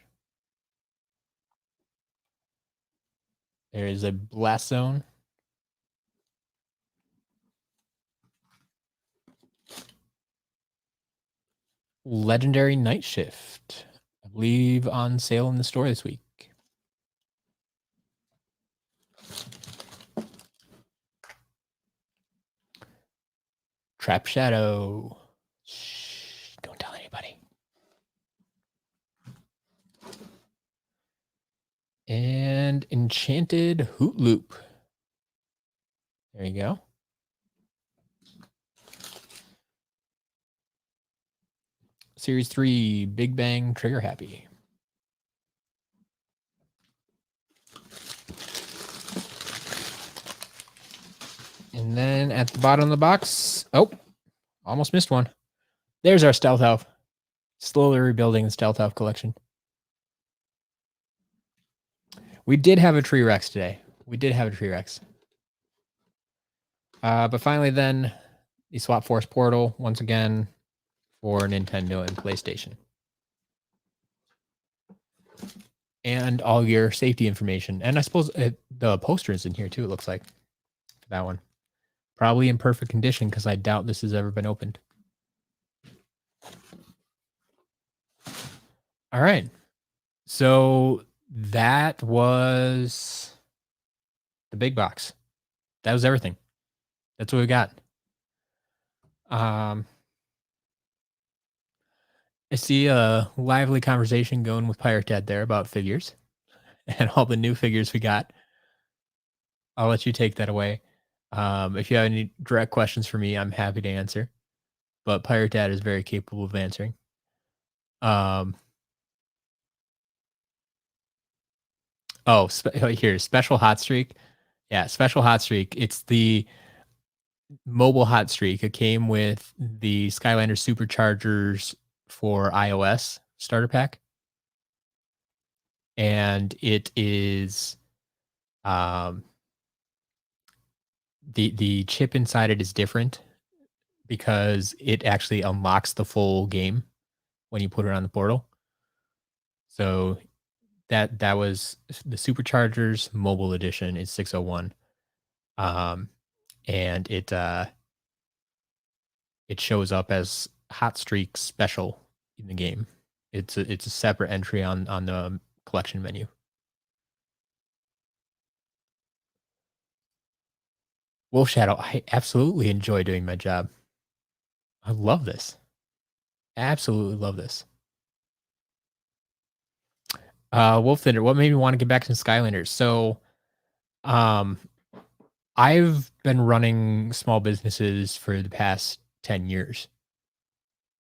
There is a Blast Zone. Legendary Night Shift. I believe on sale in the store this week. Trap Shadow. Shh, don't tell anybody. And Enchanted Hoot Loop. There you go. Series 3 Big Bang Trigger Happy. And then at the bottom of the box, oh, almost missed one. There's our Stealth Elf. Slowly rebuilding the Stealth Elf collection. We did have a Tree Rex today. But finally then, the Swap Force Portal, once again, for Nintendo and PlayStation. And all your safety information. And I suppose the poster is in here too, it looks like, for that one. Probably in perfect condition because I doubt this has ever been opened. All right. So that was the big box. That was everything. That's what we got. I see a lively conversation going with Pirate Dad there about figures and all the new figures we got. I'll let you take that away. If you have any direct questions for me, I'm happy to answer. But Pirate Dad is very capable of answering. Here, Special Hot Streak. Yeah, Special Hot Streak. It's the mobile hot streak. It came with the Skylanders Superchargers for iOS starter pack. And it is the chip inside it is different because it actually unlocks the full game when you put it on the portal. So that was the Superchargers mobile edition. It's 601. And it shows up as Hot Streak Special in the game. It's a separate entry on the collection menu. Wolf Shadow, I absolutely enjoy doing my job. I love this. Absolutely love this. Wolf Thunder, what made me want to get back to Skylanders? So, I've been running small businesses for the past 10 years.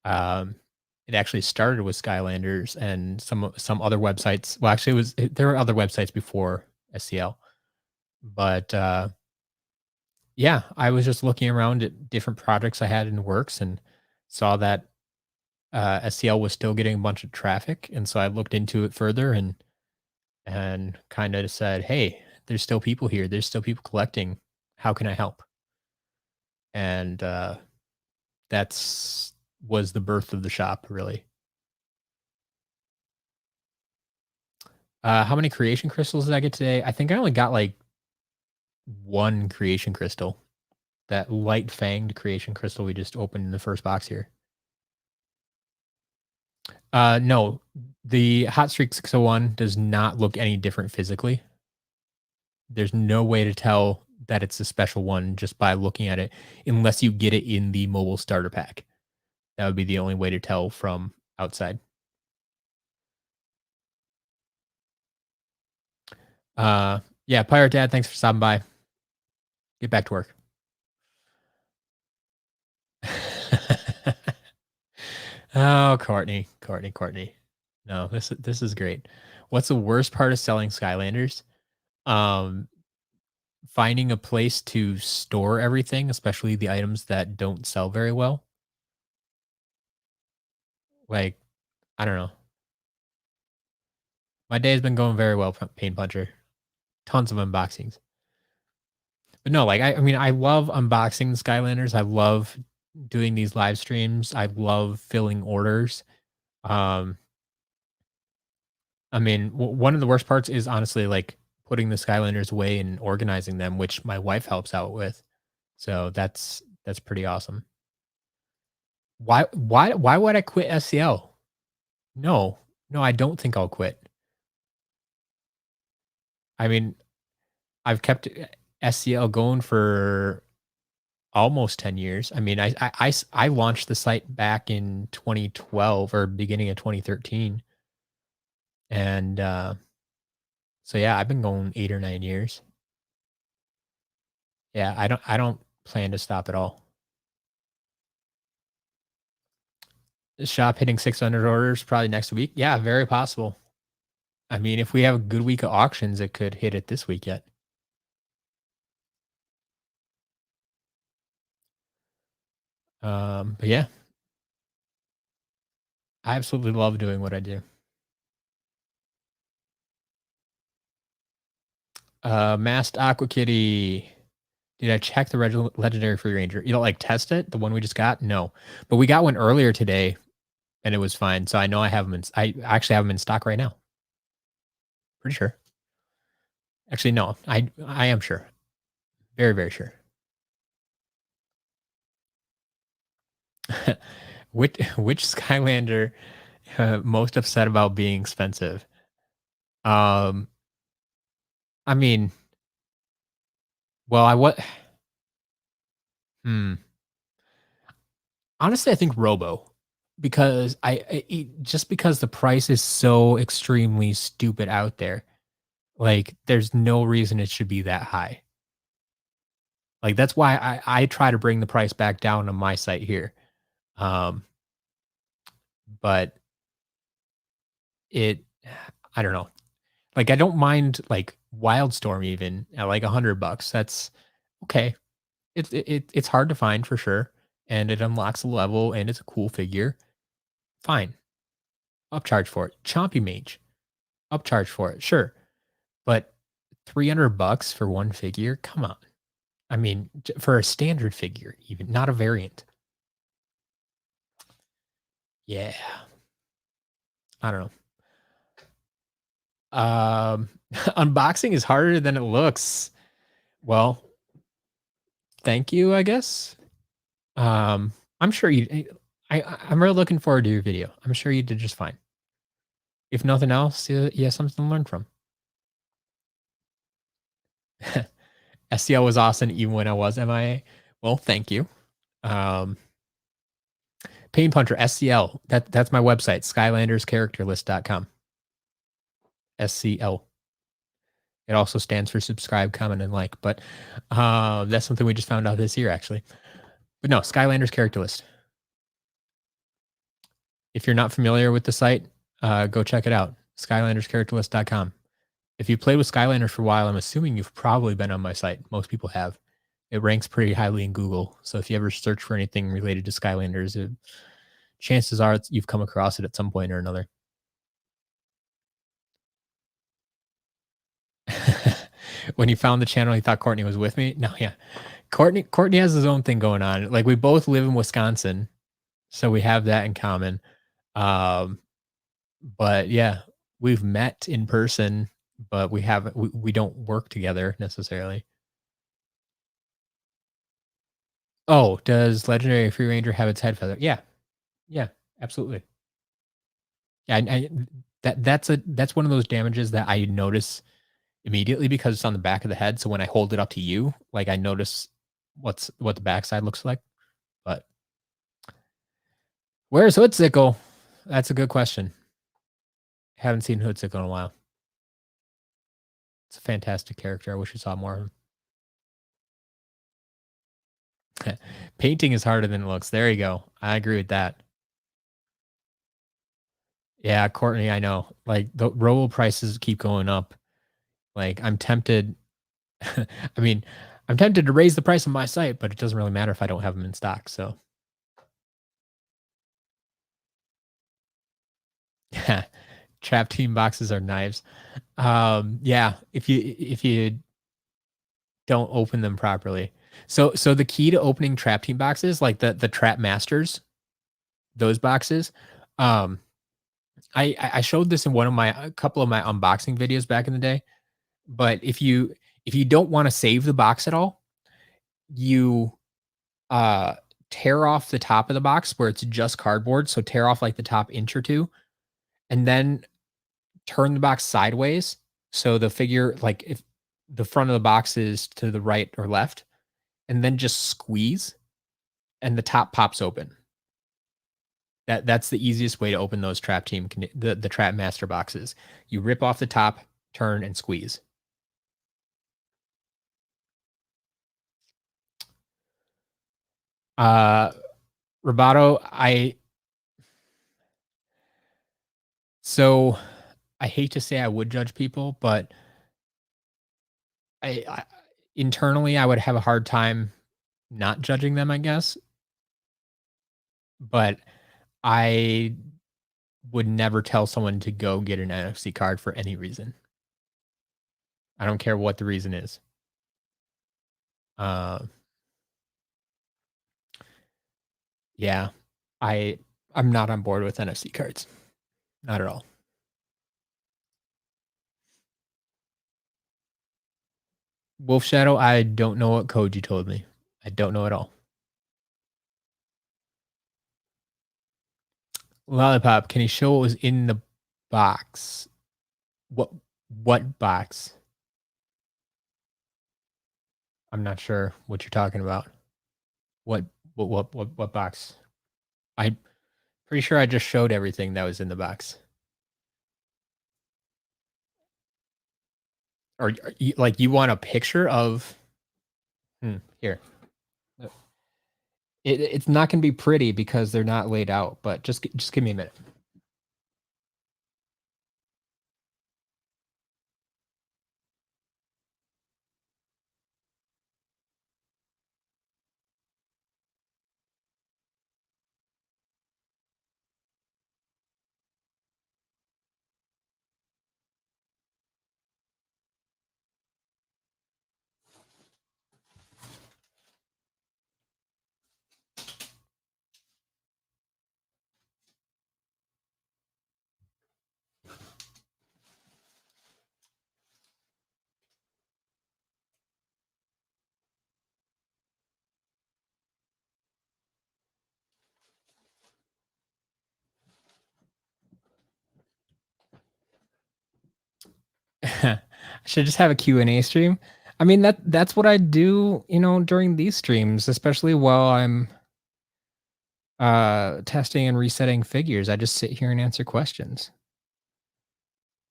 It actually started with Skylanders and some other websites. Well, actually, there were other websites before SCL, but yeah, I was just looking around at different projects I had in the works and saw that SCL was still getting a bunch of traffic, and so I looked into it further and kind of said, "Hey, there's still people here. There's still people collecting. How can I help?" And that's was the birth of the shop, really. How many creation crystals did I get today? I think I only got like one creation crystal. That light fanged creation crystal we just opened in the first box here. No, the Hot Streak 601 does not look any different physically. There's no way to tell that it's a special one just by looking at it, unless you get it in the mobile starter pack. That would be the only way to tell from outside. Yeah, Pirate Dad, thanks for stopping by. Get back to work. Oh, Courtney. No, this is great. What's the worst part of selling Skylanders? Um, Finding a place to store everything, especially the items that don't sell very well. Like, I don't know. My day has been going very well, Pain Puncher. Tons of unboxings. But no, like I mean, I love unboxing the Skylanders. I love doing these live streams. I love filling orders. Um, I mean, one of the worst parts is honestly like putting the Skylanders away and organizing them, which my wife helps out with. So that's pretty awesome. Why would I quit SCL? No. No, I don't think I'll quit. I mean, I've kept SCL going for almost 10 years. I mean, I launched the site back in 2012 or beginning of 2013. And so yeah, I've been going 8 or 9 years. Yeah, I don't plan to stop at all. The shop hitting 600 orders probably next week. Yeah, very possible. I mean, if we have a good week of auctions, it could hit it this week yet. But yeah, I absolutely love doing what I do. Masked Aqua Kitty. Did I check the legendary free ranger? You don't like test it? The one we just got? No, but we got one earlier today, and it was fine. So I know I have them in. I actually have them in stock right now. Pretty sure. Actually, no. I am sure. Very very sure. Which Skylander most upset about being expensive? Um, I mean, well, I what? Hmm. Honestly, I think Robo, because just because the price is so extremely stupid out there. Like, there's no reason it should be that high. Like, that's why I try to bring the price back down on my site here. Um, but it, I don't know. Like, I don't mind like Wildstorm even at like $100. That's okay. It's hard to find for sure, and it unlocks a level, and it's a cool figure. Fine, upcharge for it. Chompy Mage, upcharge for it. Sure, but $300 for one figure? Come on. I mean, for a standard figure, even not a variant. Yeah, I don't know. Unboxing is harder than it looks. Well, thank you, I guess. I'm sure you. I'm really looking forward to your video. I'm sure you did just fine. If nothing else, you have something to learn from. SCL was awesome even when I was MIA. Well, thank you. Um, Pain Puncher SCL. That's my website. SkylandersCharacterList.com. SCL. It also stands for subscribe, comment, and like. But that's something we just found out this year, actually. But no, Skylanders Character List. If you're not familiar with the site, go check it out. SkylandersCharacterList.com. If you played with Skylanders for a while, I'm assuming you've probably been on my site. Most people have. It ranks pretty highly in Google. So if you ever search for anything related to Skylanders, chances are you've come across it at some point or another. When he found the channel, he thought Courtney was with me. No, yeah. Courtney has his own thing going on. Like, we both live in Wisconsin, so we have that in common. But yeah, we've met in person, but we haven't we don't work together necessarily. Oh, does Legendary Free Ranger have its head feather? Yeah. Yeah, absolutely. Yeah, that's one of those damages that I notice immediately because it's on the back of the head, so when I hold it up to you, like, I notice what the backside looks like, but where's Hoodsickle? That's a good question. Haven't seen Hoodsickle in a while. It's a fantastic character, I wish we saw more of him. Painting is harder than it looks. There you go. I agree with that. Yeah, Courtney, I know. Like, the roll prices keep going up. Like, I'm tempted I mean, I'm tempted to raise the price on my site, but it doesn't really matter if I don't have them in stock, so trap team boxes are knives. Yeah, if you don't open them properly. So the key to opening trap team boxes, like the trap masters, those boxes, um, I showed this in one of my a couple of my unboxing videos back in the day. But if you don't want to save the box at all, you uh tear off the top of the box where it's just cardboard. So tear off like the top inch or two, and then turn the box sideways. So the figure, like if the front of the box is to the right or left, and then just squeeze and the top pops open. That's the easiest way to open those the trap master boxes. You rip off the top, turn and squeeze. Uh Roboto, so I hate to say I would judge people, but I internally I would have a hard time not judging them, I guess. But I would never tell someone to go get an NFC card for any reason. I don't care what the reason is. Uh, yeah, I I'm not on board with NFC cards. Not at all. Wolf Shadow, I don't know what code you told me. I don't know at all. Lollipop, can you show what was in the box? What what box? I'm not sure what you're talking about. What what box? I'm pretty sure I just showed everything that was in the box. Or you, like you want a picture of here. It's not going to be pretty because they're not laid out, but just give me a minute. I should just have a Q and A stream. I mean that's what I do, during these streams, especially while I'm testing and resetting figures. I just sit here and answer questions.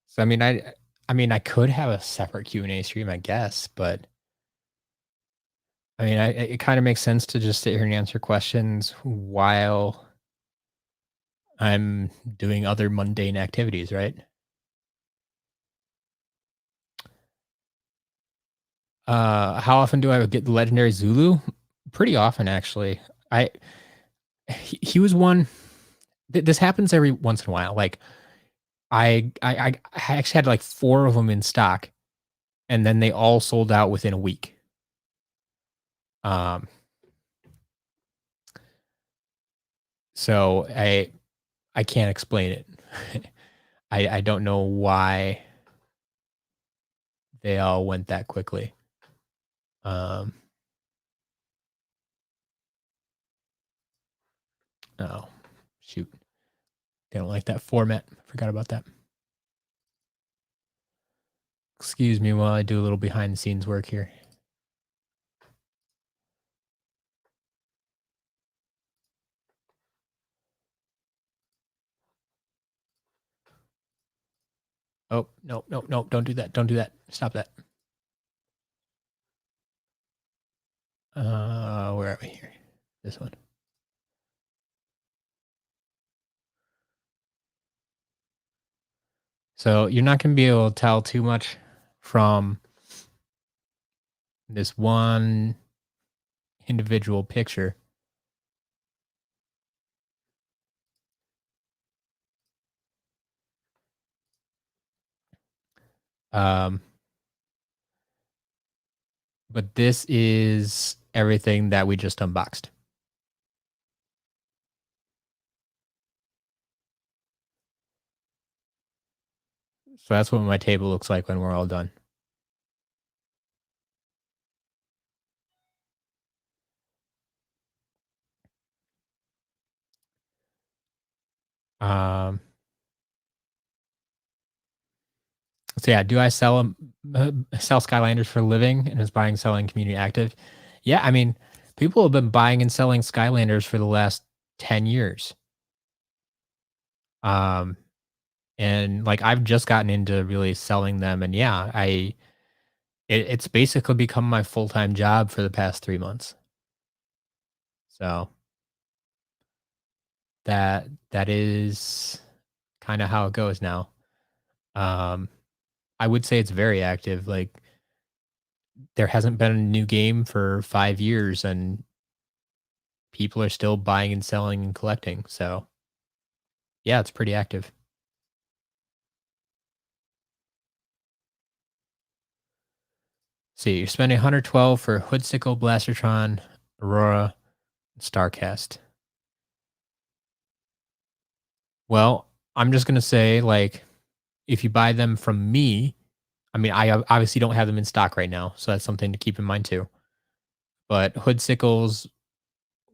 So I mean I could have a separate Q&A stream, I guess, but I mean it kind of makes sense to just sit here and answer questions while I'm doing other mundane activities, right? How often do I get the legendary Zulu? Pretty often, actually. I he was one. This happens every once in a while. Like I actually had like four of them in stock, and then they all sold out within a week. Um, so I can't explain it. I don't know why they all went that quickly. Um, Oh, shoot. They don't like that format. Forgot about that. Excuse me while I do a little behind the scenes work here. Oh, no, no, no, don't do that. Don't do that. Stop that. Where are we here? This one. So you're not going to be able to tell too much from this one individual picture. But this is everything that we just unboxed. So that's what my table looks like when we're all done. So yeah, do I sell Skylanders for a living and is buying, selling, community active? Yeah, I mean, people have been buying and selling Skylanders for the last 10 years. And like I've just gotten into really selling them, and yeah, it's basically become my full-time job for the past 3 months. So that is kind of how it goes now. Um, I would say it's very active. Like there hasn't been a new game for 5 years and people are still buying and selling and collecting. So, yeah, it's pretty active. See, you're spending 112 for Hoodsicle, Blastertron, Aurora, Starcast. Well, I'm just gonna say, like, if you buy them from me, I mean, I obviously don't have them in stock right now, so that's something to keep in mind too. But Hoodsicle's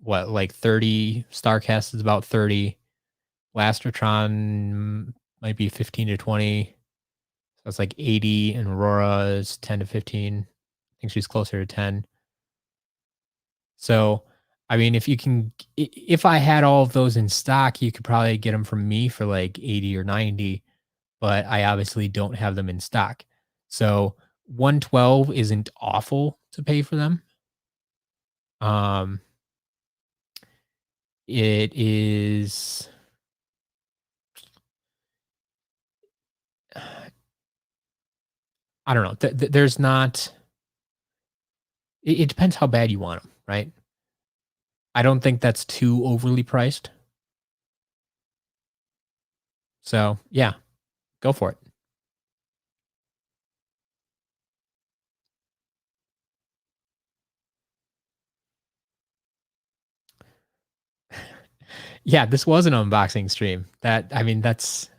what, like 30, Starcast is about 30, Blastertron might be 15 to 20. So it's like 80, and Aurora is 10 to 15. I think she's closer to 10. So, I mean, if I had all of those in stock, you could probably get them from me for like 80 or 90, but I obviously don't have them in stock. So 112 isn't awful to pay for them. Um, it is, I don't know. There's not, it depends how bad you want them, right? I don't think that's too overly priced. So yeah, go for it. Yeah, this was an unboxing stream. I mean, that's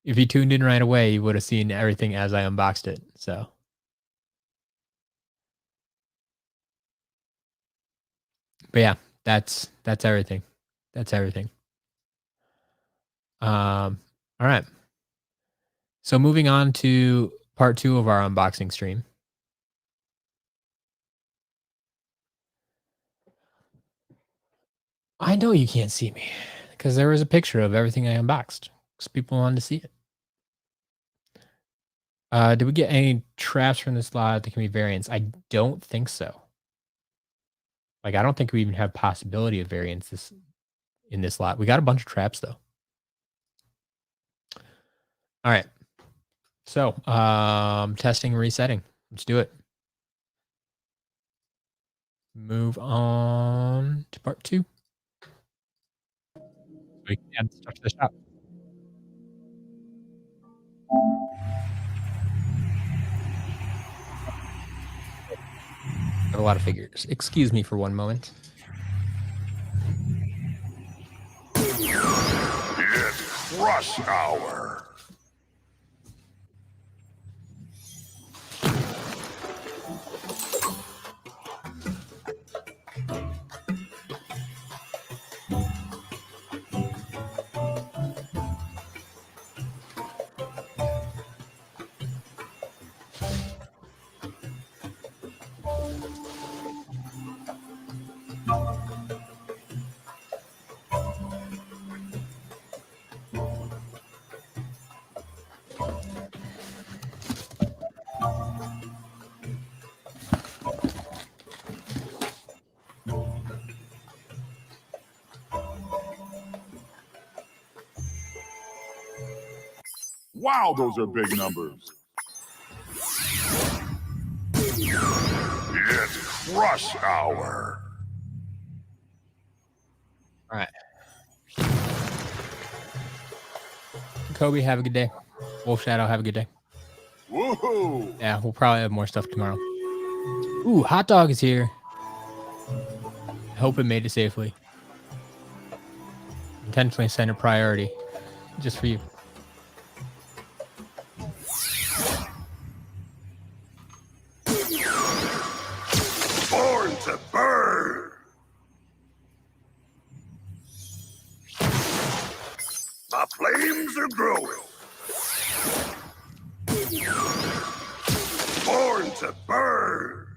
if you tuned in right away, you would have seen everything as I unboxed it. So, but yeah, that's everything. That's everything. All right. So moving on to part 2 of our unboxing stream. I know you can't see me because there was a picture of everything I unboxed because people wanted to see it. Did we get any traps from this lot that can be variants? I don't think so. Like, I don't think we even have possibility of variants in this lot. We got a bunch of traps though. All right. So, testing and resetting. Let's do it. Move on to part 2. We can add stuff to the shop. I have a lot of figures. Excuse me for one moment. It's rush hour. Wow, those are big numbers. It's rush hour. All right. Kobe, have a good day. Wolf Shadow, have a good day. Woohoo! Yeah, we'll probably have more stuff tomorrow. Ooh, Hot Dog is here. I hope it made it safely. Intentionally send a priority just for you. Born to burn. The flames are growing. Born to burn.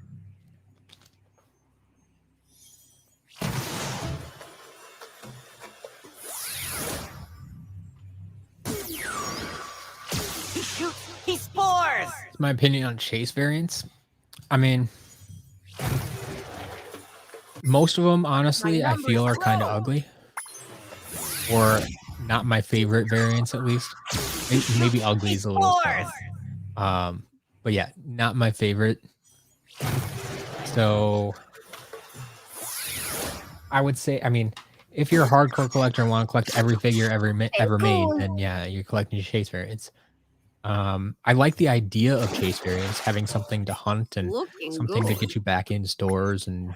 He spores! It's my opinion on chase variants. I mean, most of them, honestly, I feel are kind of ugly. Or not my favorite variants, at least. Maybe ugly is a little strong. But yeah, not my favorite. So I would say, I mean, if you're a hardcore collector and want to collect every figure ever made, then yeah, you're collecting chase variants. I like the idea of chase variants, having something to hunt and something to get you back in stores and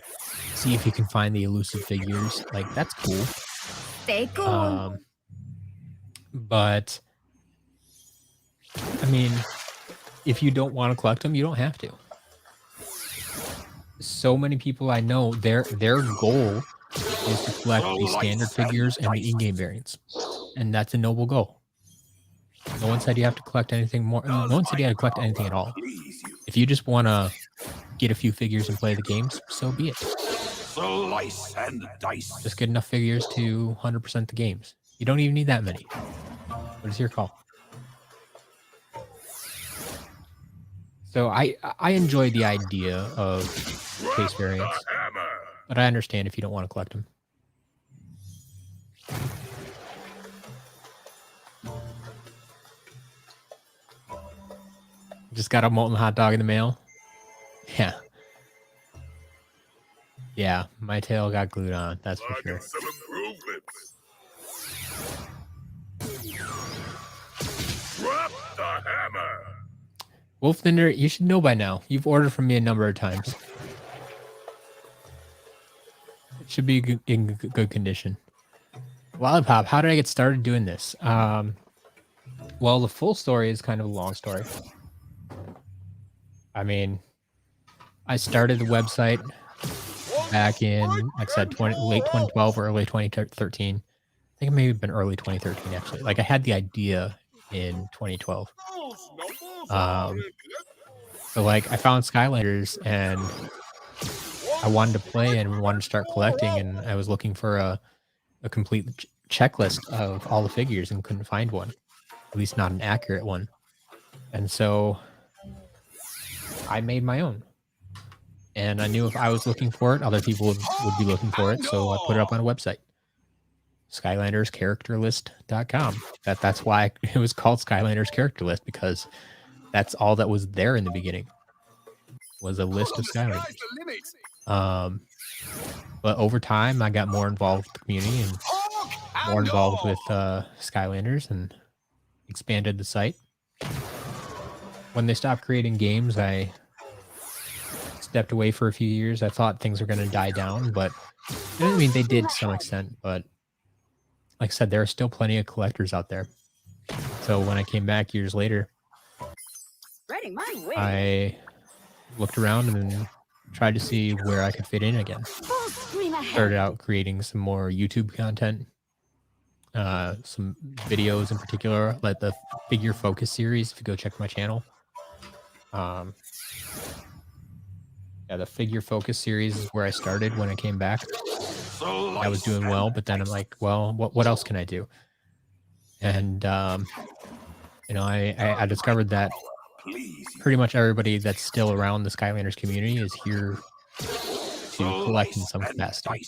see if you can find the elusive figures. Like, that's cool. Stay cool. But I mean, if you don't want to collect them, you don't have to. So many people I know, their goal is to collect the standard figures and the in-game variants, and that's a noble goal. No one said you have to collect anything more. No one said you had to collect anything at all. If you just want to get a few figures and play the games, so be it. Slice and dice. Just get enough figures to 100% the games. You don't even need that many. But it's your call. So I enjoy the idea of chase variants, but I understand if you don't want to collect them. Just got a molten hot dog in the mail. Yeah. Yeah, my tail got glued on, that's for sure. Some improvements. Drop the hammer. Wolf Thunder, you should know by now. You've ordered from me a number of times. It should be in good condition. Lollipop, how did I get started doing this? Well, the full story is kind of a long story. I mean, I started the website back in, like I said, late 2012 or early 2013. I think it may have been early 2013, actually. Like, I had the idea in 2012. So, like, I found Skylanders, and I wanted to play and wanted to start collecting, and I was looking for a complete checklist of all the figures and couldn't find one, at least not an accurate one. And so I made my own. And I knew if I was looking for it, other people would be looking for it. So I put it up on a website, SkylandersCharacterList.com. That's why it was called Skylanders Character List, because that's all that was there in the beginning, was a list of Skylanders. But over time, I got more involved with the community and more involved with Skylanders and expanded the site. When they stopped creating games, I stepped away for a few years. I thought things were going to die down, but I mean, they did to some extent. But like I said, there are still plenty of collectors out there. So when I came back years later, I looked around and tried to see where I could fit in again. Started out creating some more YouTube content, some videos in particular, like the Figure Focus series. If you go check my channel, yeah, the Figure Focus series is where I started when I came back. I was doing well, but then I'm like, well, what else can I do? And you know, I discovered that pretty much everybody that's still around the Skylanders community is here to collect in some capacity.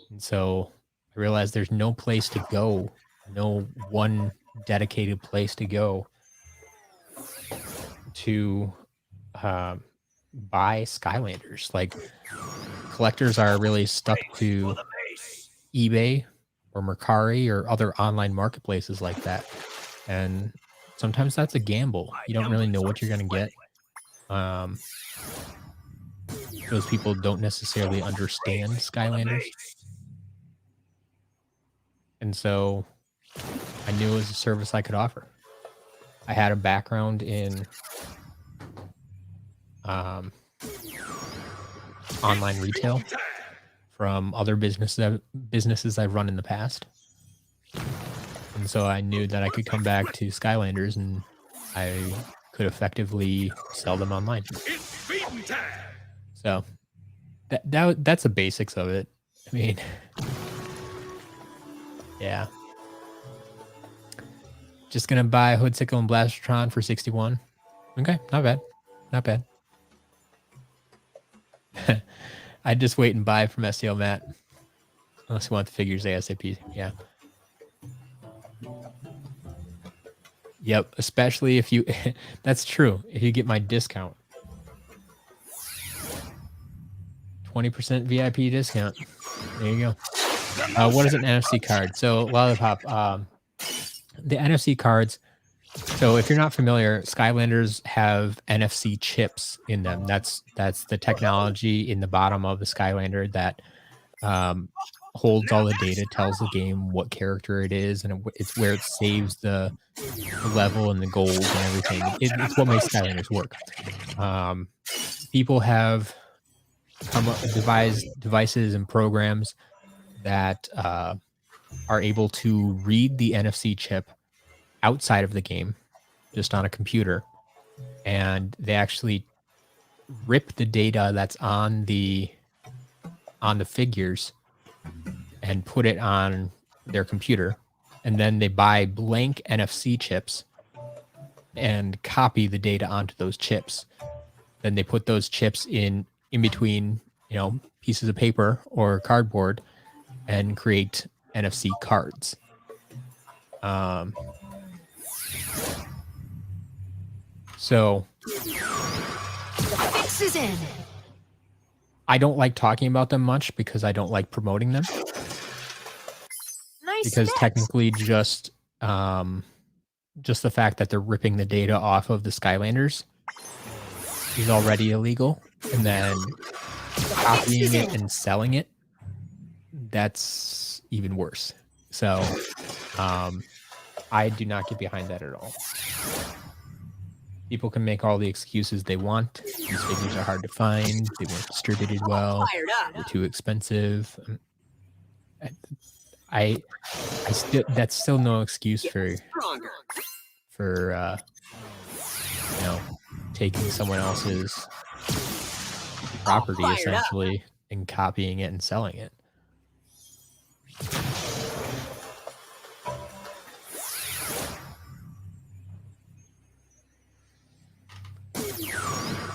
And so I realized there's no place to go, no one dedicated place to go to buy Skylanders. Like, collectors are really stuck to eBay or Mercari or other online marketplaces like that. And sometimes that's a gamble. You don't really know what you're going to get. Those people don't necessarily understand Skylanders. And so I knew it was a service I could offer. I had a background in online retail from other businesses I've run in the past. And so I knew that I could come back to Skylanders and I could effectively sell them online. So that's the basics of it. I mean, yeah. Just gonna buy Hoodsickle and Blastertron for 61. Okay, not bad. Not bad. I'd just wait and buy from SCL Matt. Unless you want the figures ASAP. Yeah. Yep, especially if you... That's true. If you get my discount. 20% VIP discount. There you go. What is an NFC card? So, Lollipop, the NFC cards... So if you're not familiar, Skylanders have NFC chips in them. That's the technology in the bottom of the Skylander that holds all the data, tells the game what character it is, and it's where it saves the level and the gold and everything. It's what makes Skylanders work. People have come up with devices and programs that are able to read the NFC chip outside of the game, just on a computer, and they actually rip the data that's on the figures and put it on their computer, and then they buy blank NFC chips and copy the data onto those chips. Then they put those chips in between, pieces of paper or cardboard and create NFC cards. So The fix is in. I don't like talking about them much because I don't like promoting them. Nice Because fix. technically just the fact that they're ripping the data off of the Skylanders is already illegal. And then copying it and selling it, that's even worse. So I do not get behind that at all. People can make all the excuses they want. These figures are hard to find. They weren't distributed well. They're too expensive. I still, that's still no excuse for taking someone else's property essentially and copying it and selling it.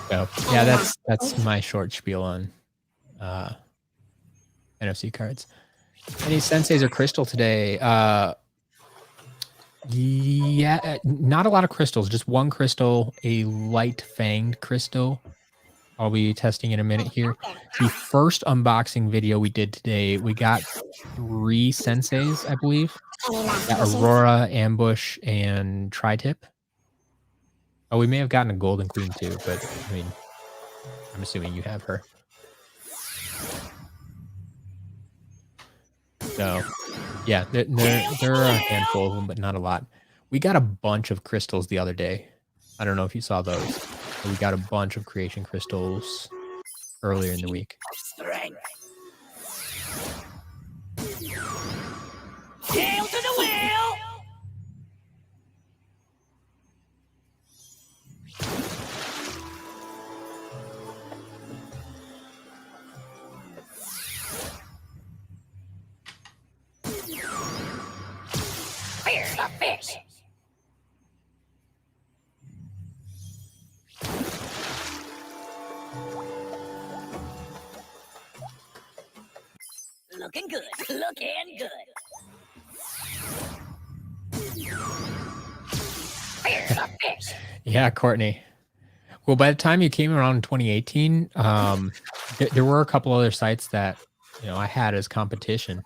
So yeah, that's my short spiel on NFC cards. Any senseis or crystal today? Yeah, not a lot of crystals, just one crystal, a light fanged crystal. I'll be testing in a minute here. The first unboxing video we did today, we got 3 senseis, I believe. Aurora, Ambush, and Tri-Tip. Oh, we may have gotten a Golden Queen too, but I mean, I'm assuming you have her. So, yeah, there are a handful of them, but not a lot. We got a bunch of crystals the other day. I don't know if you saw those. But we got a bunch of creation crystals earlier in the week. Hail to the wheel! Here's the fish. Looking good. Looking good. The fish. Yeah, Courtney. Well, by the time you came around in 2018, there were a couple other sites that I had as competition,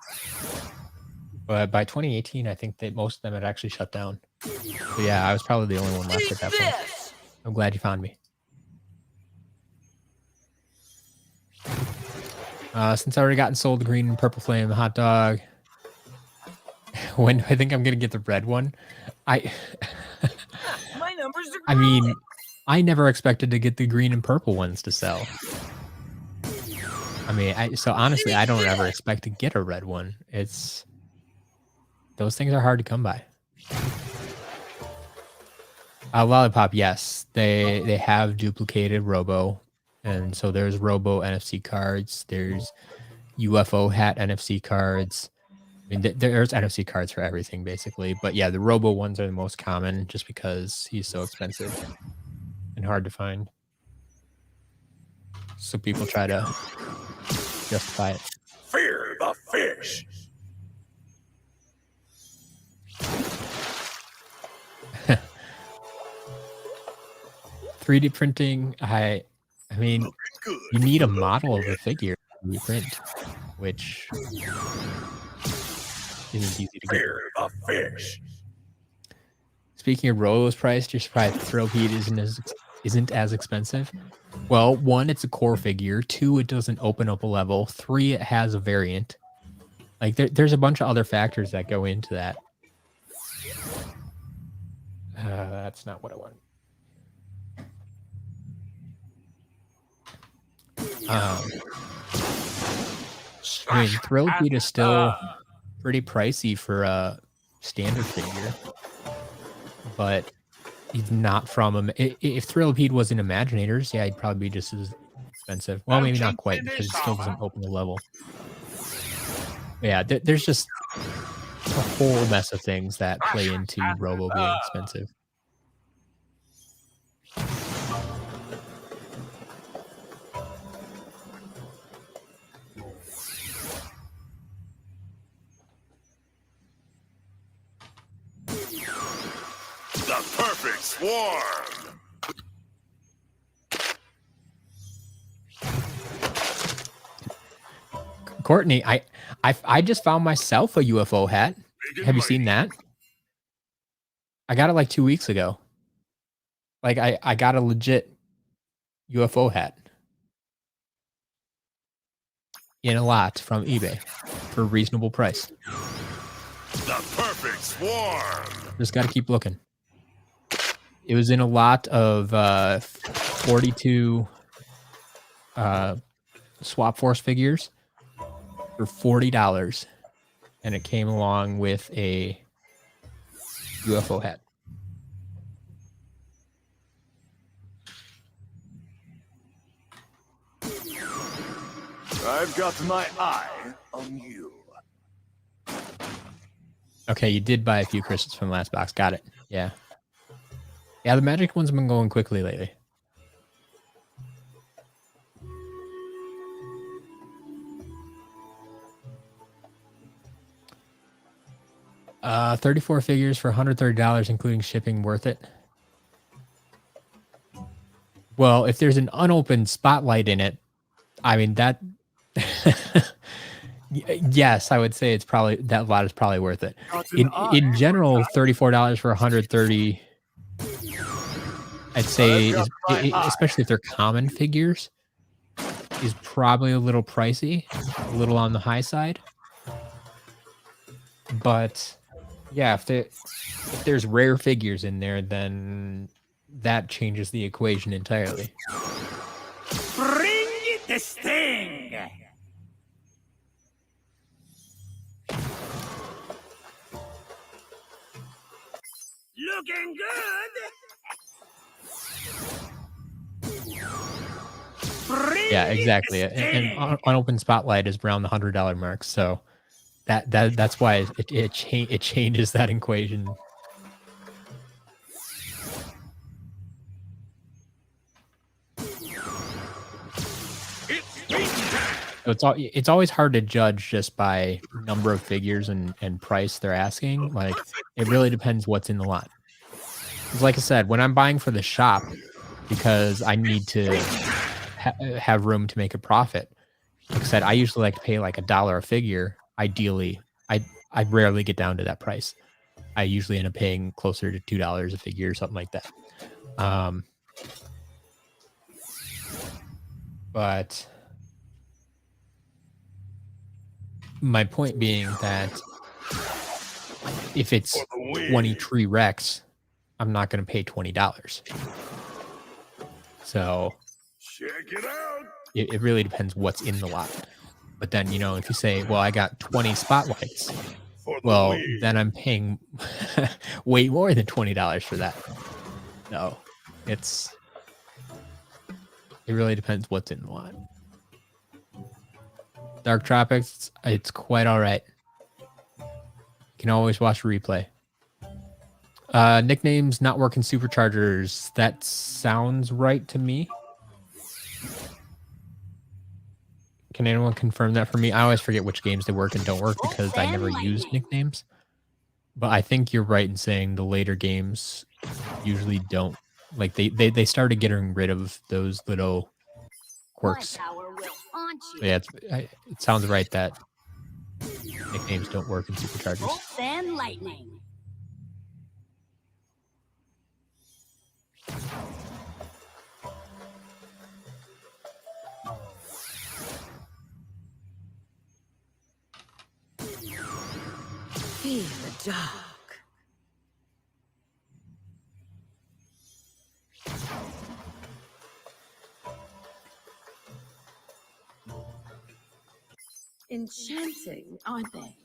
but by 2018, I think that most of them had actually shut down. So yeah, I was probably the only one left at that point. I'm glad you found me. Since I already gotten sold the green and purple flame hot dog, when I think I'm gonna get the red one, My numbers are I mean, I never expected to get the green and purple ones to sell. I mean, so honestly, I don't ever expect to get a red one. Those things are hard to come by. Lollipop, yes, they have duplicated Robo, and so there's Robo NFC cards. There's UFO hat NFC cards. I mean, there's NFC cards for everything basically, but yeah, the Robo ones are the most common just because he's so expensive and hard to find. So people try to justify it. Fear the fish. 3D printing, I mean, Good. you need a model of a figure to print, which isn't easy to get. Fear the fish. Speaking of Robo's price, you're surprised Thrill Heat isn't as expensive. Well, 1, it's a core figure. 2, it doesn't open up a level. 3, it has a variant. Like there's a bunch of other factors that go into that. That's not what I want. I mean, Thrill Heat is still pretty pricey for a standard figure, but he's not from him. If Thrill Heat was in Imaginators, yeah, he'd probably be just as expensive. Well, maybe not quite because it still doesn't open the level. But yeah, there's just a whole mess of things that play into Robo being expensive. The perfect swarm. Courtney, I just found myself a UFO hat. Have you seen that? I got it like 2 weeks ago. Like I got a legit UFO hat in a lot from eBay for a reasonable price. The perfect swarm. Just got to keep looking. It was in a lot of 42 Swap Force figures for $40, and it came along with a UFO hat. I've got my eye on you. Okay, you did buy a few crystals from the last box. Got it. Yeah. Yeah, the magic ones have been going quickly lately. Uh, 34 figures for $130, including shipping. Worth it? Well, if there's an unopened spotlight in it, I mean that. Yes, I would say it's probably that lot is probably worth it. In general, $34 for 130. I'd say, especially if they're common figures, is probably a little pricey, a little on the high side. But yeah, if there's rare figures in there, then that changes the equation entirely. Bring the sting. Looking good. Yeah, exactly. And unopened spotlight is around the $100 mark, so that's why it changes that equation. So it's always hard to judge just by number of figures and price they're asking. Like, it really depends what's in the lot. 'Cause like I said, when I'm buying for the shop, because I need to have room to make a profit. Like I said, I usually like to pay like $1 a figure. Ideally, I rarely get down to that price. I usually end up paying closer to $2 a figure or something like that. But my point being that if it's 20 tree Rex, I'm not going to pay $20. So Check it out. it really depends what's in the lot. But then, you know, if you say, well, I got 20 spotlights, well, then I'm paying way more than $20 for that. No, it really depends what's in the lot. Dark Tropics, it's quite all right. You can always watch a replay. Nicknames not working Superchargers. That sounds right to me. Can anyone confirm that for me? I always forget which games they work and don't work because I never use nicknames. But I think you're right in saying the later games usually don't. Like they started getting rid of those little quirks. So yeah, it sounds right that nicknames don't work in Superchargers. And lightning. Fear the dark. Enchanting, aren't they?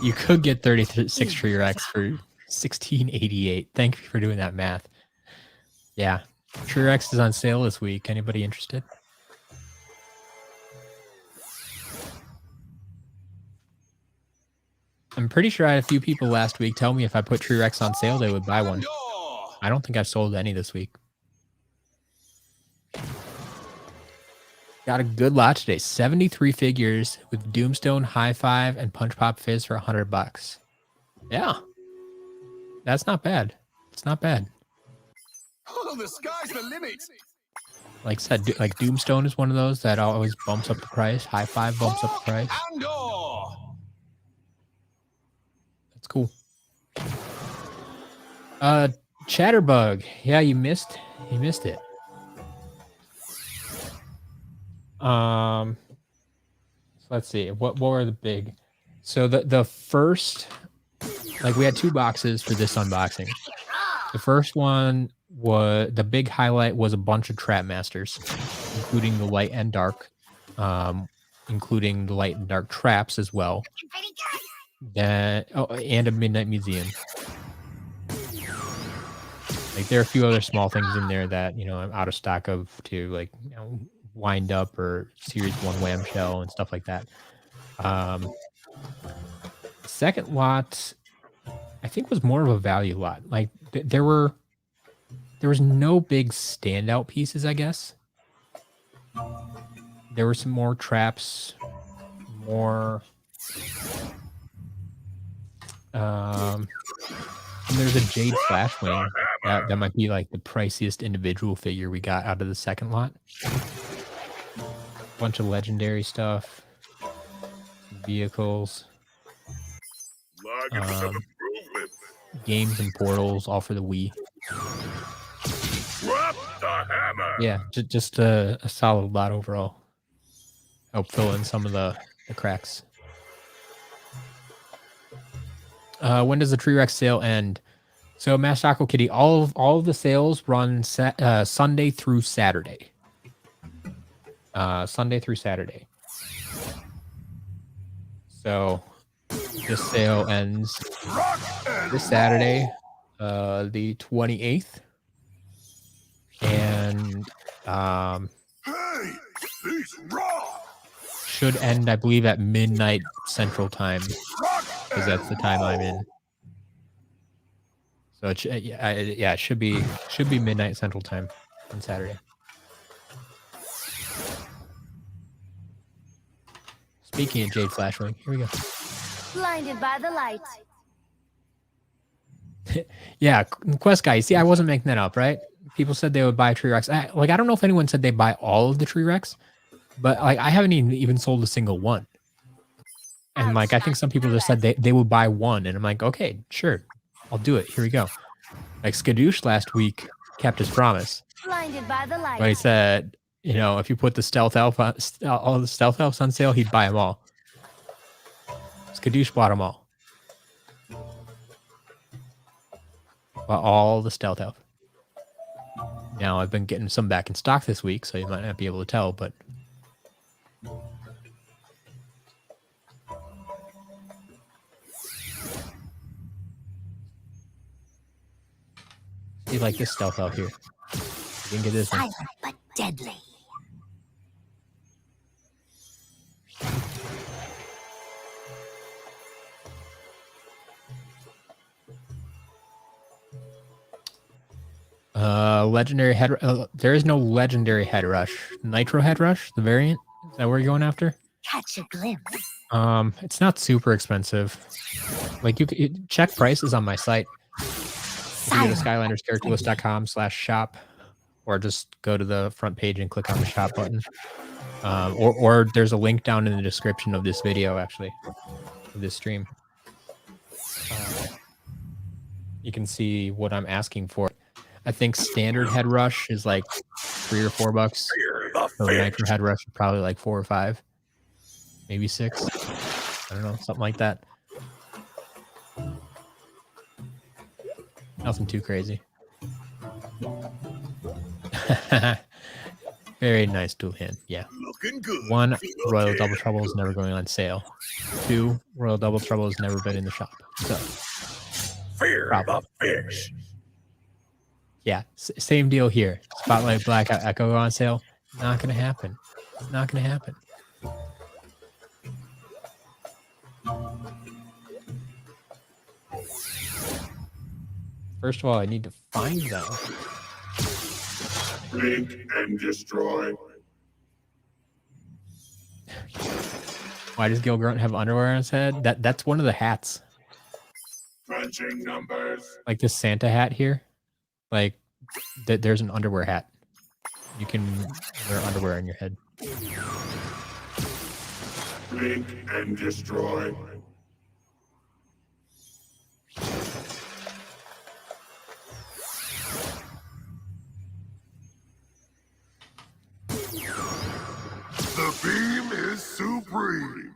You could get 36 Tree Rex for 1688. Thank you for doing that math. Yeah. Tree Rex is on sale this week. Anybody interested? I'm pretty sure I had a few people last week tell me if I put Tree Rex on sale, they would buy one. I don't think I've sold any this week. Got a good lot today. 73 figures with Doomstone, High Five, and Punch Pop Fizz for $100. Yeah. That's not bad. It's not bad. Oh, the sky's the limit. Like I said, like Doomstone is one of those that always bumps up the price. High Five bumps up the price. That's cool. Chatterbug. Yeah, you missed it. So let's see. What were the big? So the first, like we had 2 boxes for this unboxing. The first one was the big highlight was a bunch of Trap Masters, including the light and dark, including the light and dark traps as well. And a Midnight Museum. Like there are a few other small things in there that, you know, I'm out of stock of too, like, you know, Wind Up or Series 1 Wham Shell and stuff like that. Second lot, I think, was more of a value lot. Like there was no big standout pieces, I guess. There were some more traps, more. And there's a Jade Flashwing that might be like the priciest individual figure we got out of the second lot. Bunch of legendary stuff, vehicles, games and portals, all for the Wii. Drop the hammer. Yeah, just a solid lot overall. Help fill in some of the cracks. When does the Tree Rex sale end? So Master Aqua Kitty, all of the sales run Sunday through Saturday. Sunday through Saturday. So this sale ends this Saturday, the 28th, and should end, I believe, at midnight Central Time, because that's the time I'm in. So it should be midnight Central Time on Saturday. Speaking of Jade Flashwing, here we go. Blinded by the light. Yeah, Quest guy. See, I wasn't making that up, right? People said they would buy Tree Rex. I don't know if anyone said they buy all of the Tree Rex, but like I haven't even sold a single one. And like I think some people just said they would buy one, and I'm like, okay, sure, I'll do it. Here we go. Like Skadoosh last week kept his promise. Blinded by the light. But he said, you know, if you put the stealth elf all the stealth elves on sale, he'd buy them all. Skadoosh bought them all. Bought all the stealth elf. Now I've been getting some back in stock this week, so you might not be able to tell, but you like this stealth elf here. You can get this one. Silent but deadly. Legendary head. There is no legendary head rush. Nitro head rush, the variant. Is that what you're going after? Catch a glimpse. It's not super expensive. Like you check prices on my site. If you go to SkylandersCharacterList.com/shop, or just go to the front page and click on the shop button. Or there's a link down in the description of this video, actually, of this stream. You can see what I'm asking for. I think standard head rush is like $3 or $4. So nitro head rush is probably like 4 or 5, maybe 6. I don't know, something like that. Nothing too crazy. Very nice dual hand. Yeah. Looking good. 1 Royal Double Trouble is never going on sale. 2 Royal Double Trouble has never been in the shop. So Fear the fish. yeah, same deal here. Spotlight Blackout Echo go on sale. Not gonna happen. It's not gonna happen. First of all, I need to find them. Blink and destroy. Why does Gil Grunt have underwear on his head? That's one of the hats. Crunching numbers. Like this Santa hat here. Like there's an underwear hat. You can wear underwear on your head. Blink and destroy. The beam is supreme.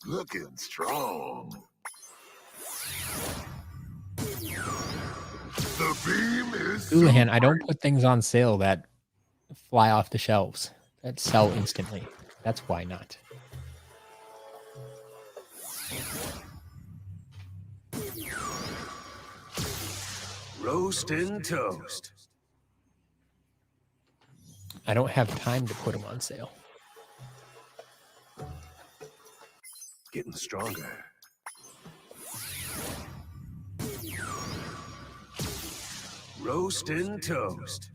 Looking strong. The beam is Houlihan, I don't put things on sale that fly off the shelves, that sell instantly. That's why not. Roast and toast. I don't have time to put them on sale. Getting stronger. Roast and toast.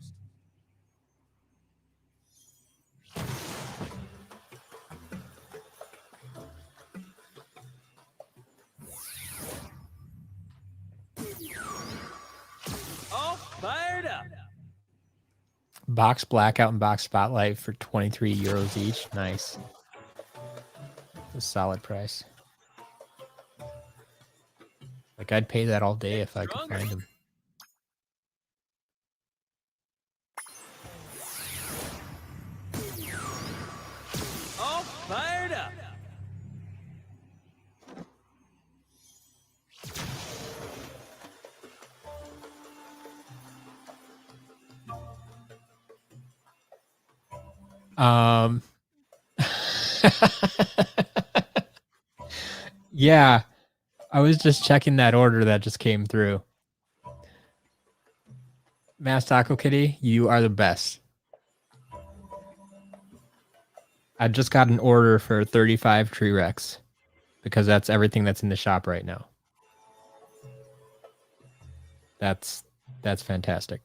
All fired up. Box Blackout and Box Spotlight for 23 euros each. Nice. A solid price. Like I'd pay that all day if I could find them. All fired up. Yeah, I was just checking that order that just came through. Mass Taco Kitty, you are the best. I just got an order for 35 Tree Rex because that's everything that's in the shop right now. That's fantastic.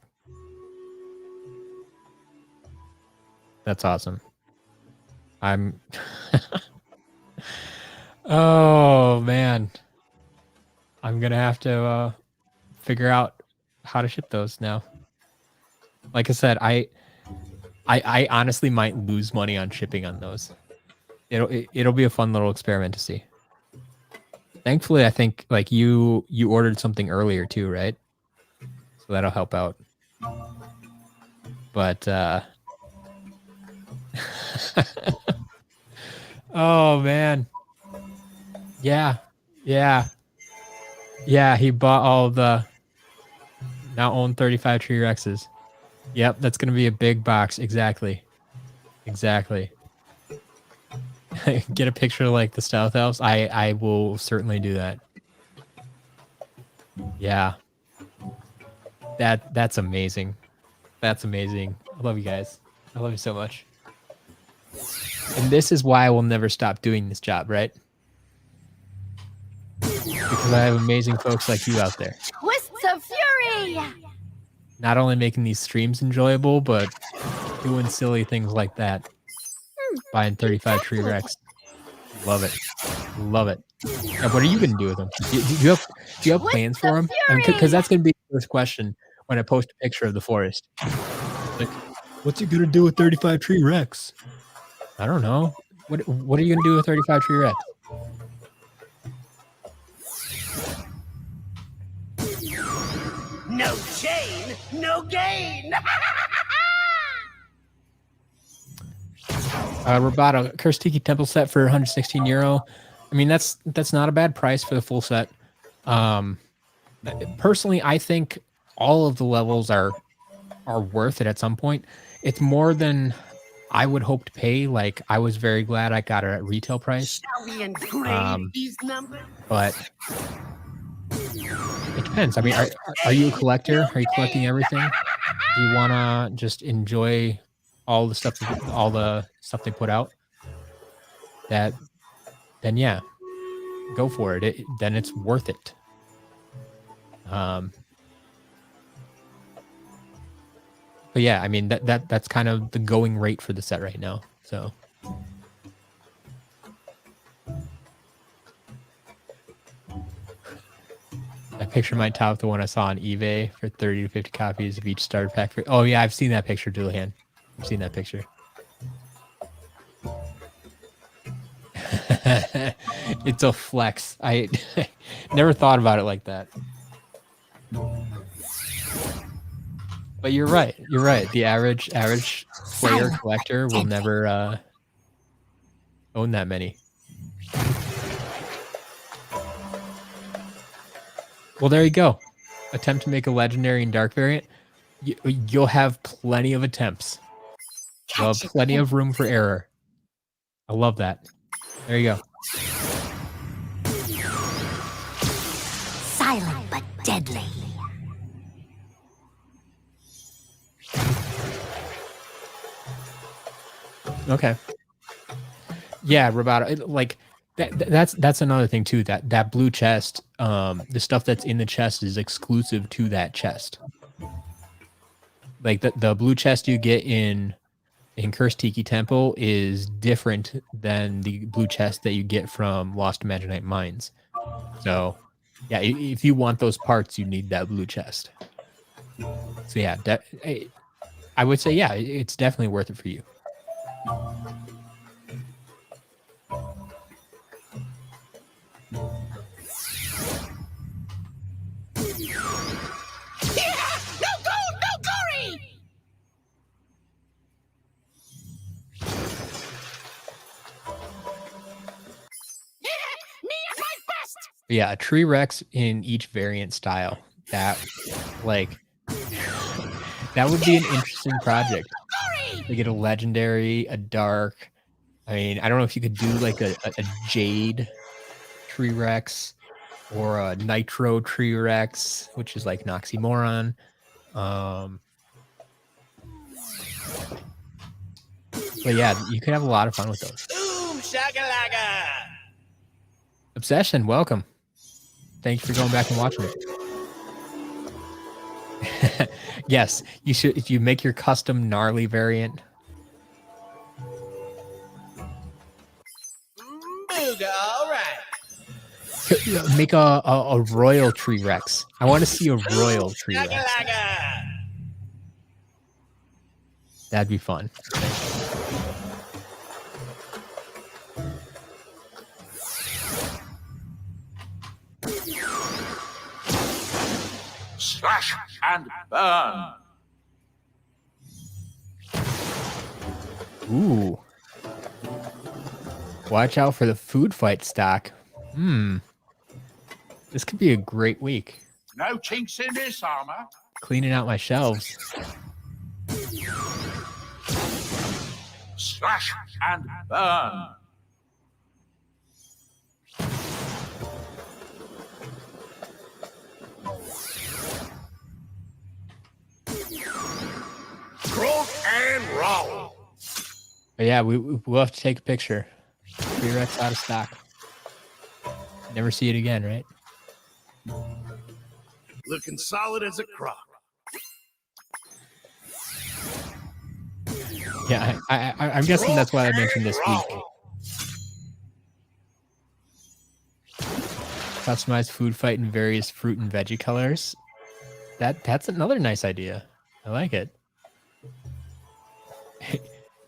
That's awesome. I'm Oh man, I'm gonna have to figure out how to ship those now. Like I said, I honestly might lose money on shipping on those. It'll be a fun little experiment to see. Thankfully, I think like you ordered something earlier too, right? So that'll help out. But oh man. Yeah. He bought all the now own 35 Tree Rexes. Yep, that's gonna be a big box. Exactly. Get a picture of like the stealth elves. I will certainly do that. Yeah. That's amazing. That's amazing. I love you guys. I love you so much. And this is why I will never stop doing this job, right? Because I have amazing folks like you out there. Twists of fury. Not only making these streams enjoyable, but doing silly things like that. Buying 35 Tree Rex. Love it. Now, what are you going to do with them? Do you have plans for them? Because that's going to be the first question when I post a picture of the forest. Like, what's he going to do with 35 Tree Rex? I don't know. What are you going to do with 35 Tree Rex? No chain, no gain. Roboto, Cursed Tiki Temple set for 116 euro. I mean, that's not a bad price for the full set. Personally, I think all of the levels are worth it at some point. It's more than I would hope to pay. Like, I was very glad I got it at retail price. Shall we engrave these numbers? But it depends. I mean, are you a collector? Are you collecting everything? Do you want to just enjoy all the stuff they put out? Then yeah, go for it. Then it's worth it. But yeah, I mean that's kind of the going rate for the set right now. So that picture might top the one I saw on eBay for 30 to 50 copies of each starter pack. Oh yeah, I've seen that picture, Julian. I've seen that picture. It's a flex. I never thought about it like that. But you're right. The average player collector will never own that many. Well, there you go. Attempt to make a legendary and dark variant. You'll have plenty of attempts. You'll have plenty of room for error. I love that. There you go. Silent but deadly. Okay. Yeah, Roboto. Like that's another thing too. That blue chest, the stuff that's in the chest is exclusive to that chest. Like the blue chest you get in Cursed Tiki Temple is different than the blue chest that you get from Lost Imaginite Mines. So, yeah, if you want those parts, you need that blue chest. So yeah, I would say yeah, it's definitely worth it for you. Yeah, a Tree Rex in each variant style. That would be an interesting project. To get a legendary, a dark. I mean, I don't know if you could do like a Jade Tree Rex or a Nitro Tree Rex, which is like Noxymoron. But yeah, you could have a lot of fun with those. Boom shakalaka. Obsession, welcome. Thank you for going back and watching it. Yes, you should. If you make your custom gnarly variant. Booga, all right. Make a royal tree Rex. I want to see a royal tree Rex. Shagalaga! That'd be fun. Slash and burn. Ooh. Watch out for the food fight stock. This could be a great week. No chinks in this armor. Cleaning out my shelves. Slash and burn. Croak and roll. But yeah, we'll have to take a picture. Tree Rex out of stock. Never see it again, right? Looking solid as a crock. Yeah, I'm guessing that's why I mentioned this week. Customized food fight in various fruit and veggie colors. That's another nice idea. I like it.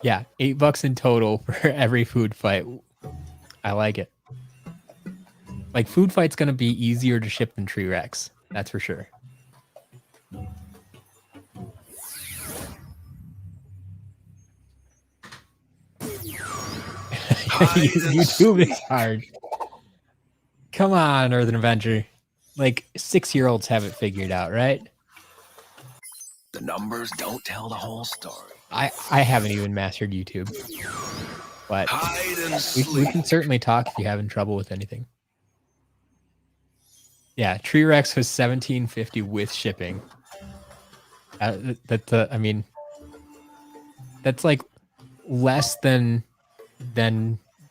Yeah, $8 in total for every food fight. I like it. Like, food fight's gonna be easier to ship than Tree Rex. That's for sure. YouTube is hard. Come on, Earth and Adventure. Like, 6-year-olds have it figured out, right? The numbers don't tell the whole story. I haven't even mastered YouTube. But Hide and we sleep. can certainly talk if you having trouble with anything. Yeah, Tree Rex was $17.50 with shipping. I mean, that's like less than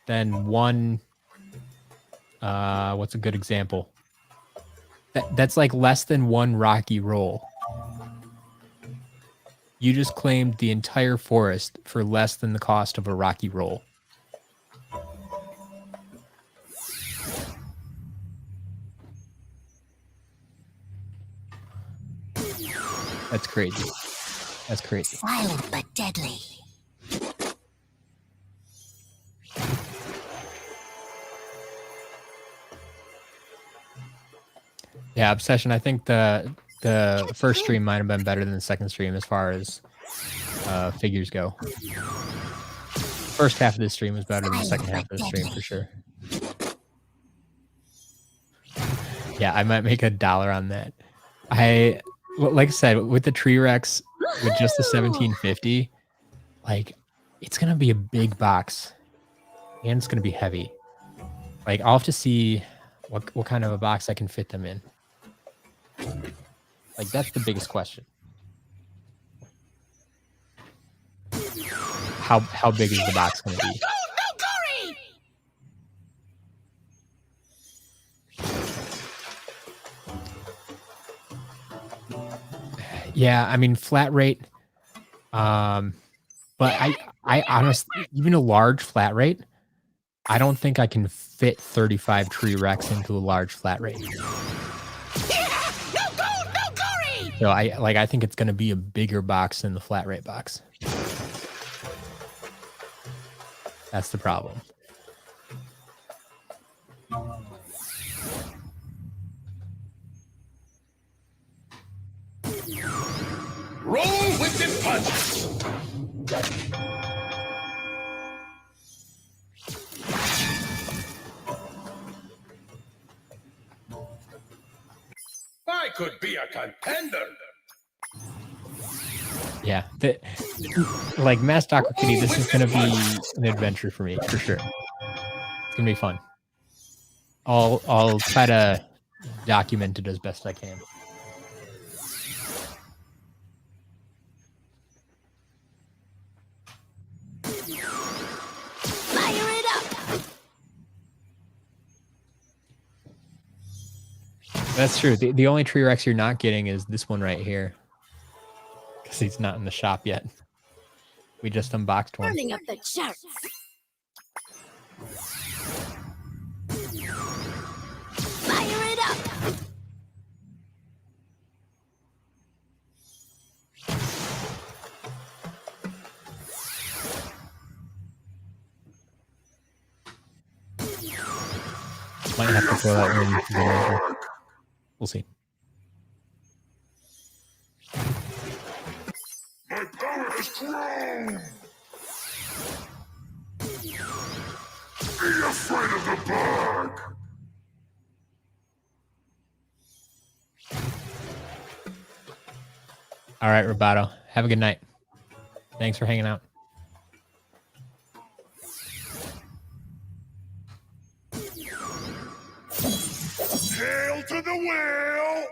one. What's a good example? That's like less than one Rocky roll. You just claimed the entire forest for less than the cost of a Rocky roll. That's crazy. That's crazy. Silent but deadly. Yeah, Obsession, I think the first stream might have been better than the second stream as far as figures go. First half of this stream was better than the second half of the stream for sure. Yeah, I might make $1 on that. Like I said, with the Tree Rex, with just the $17.50, like, it's gonna be a big box, and it's gonna be heavy. Like, I'll have to see what kind of a box I can fit them in. Like, that's the biggest question. How big is the box gonna be? Yeah, I mean, flat rate. But I honestly, even a large flat rate, I don't think I can fit 35 Tree Rex into a large flat rate. So I think it's going to be a bigger box than the flat rate box. That's the problem. Roll with the punch. I could be a contender. Yeah, like Mass Dr. Kitty, this is going to be an adventure for me, for sure. It's going to be fun. I'll try to document it as best I can. Fire it up! That's true. The only Tree Rex you're not getting is this one right here. Because he's not in the shop yet. We just unboxed one. Burning up the charts. Might have to throw that in the later. We'll see. My power has grown! Be afraid of the bug! All right, Roboto. Have a good night. Thanks for hanging out. Hail to the whale!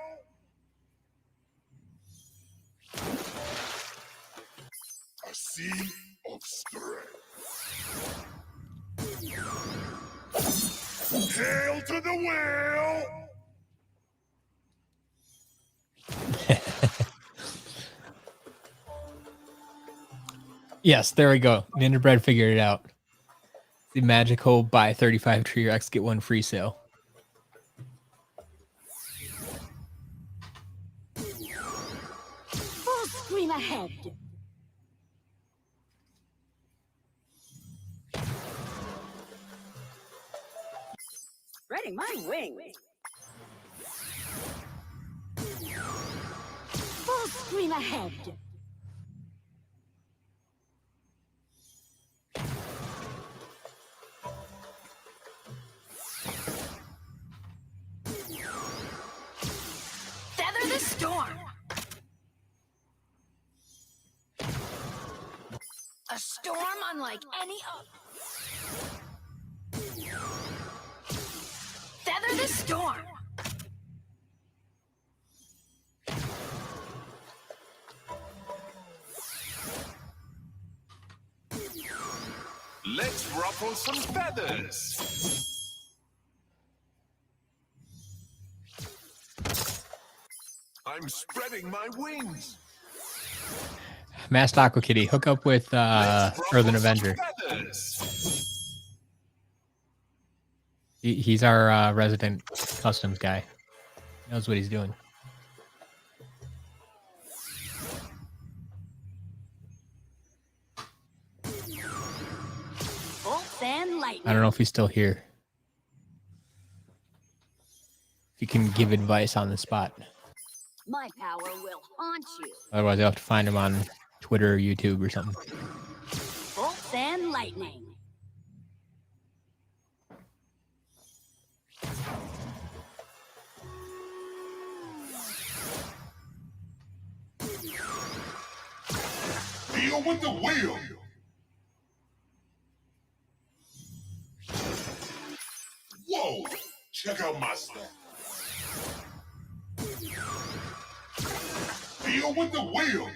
A sea of strength. Hail to the whale! Yes, there we go. Ninja Bread figured it out. The magical buy 35 Tree-Rex, get one free sale. Full scream ahead. Spreading my wings. Full scream ahead. Feather the storm. A storm unlike any other. Feather the storm. Let's ruffle some feathers. I'm spreading my wings. Masked Aqua Kitty, hook up with Earthen Avenger. He's our resident customs guy. He knows what he's doing. Bolts and lightning. I don't know if he's still here. If you can give advice on the spot. My power will haunt you. Otherwise, you'll have to find him on Twitter or YouTube or something. Bolts and lightning. Deal with the wheel. Whoa! Check out my stuff. Deal with the wheel.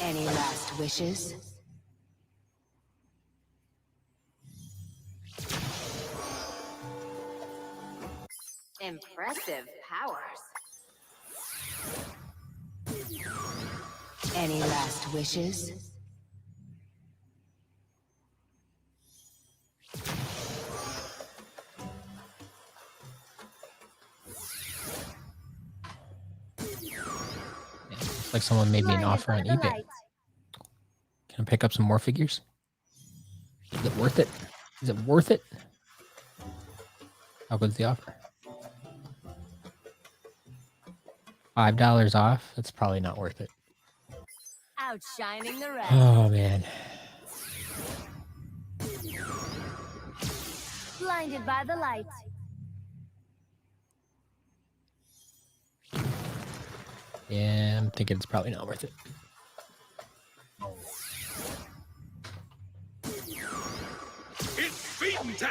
Any last wishes? Impressive powers. Any last wishes? Looks like someone made me an offer on eBay. Can I pick up some more figures? Is it worth it? Is it worth it? How good's the offer? $5 off? That's probably not worth it. Outshining the rest. Oh, man. Blinded by the light. Yeah, I'm thinking it's probably not worth it. It's feeding time.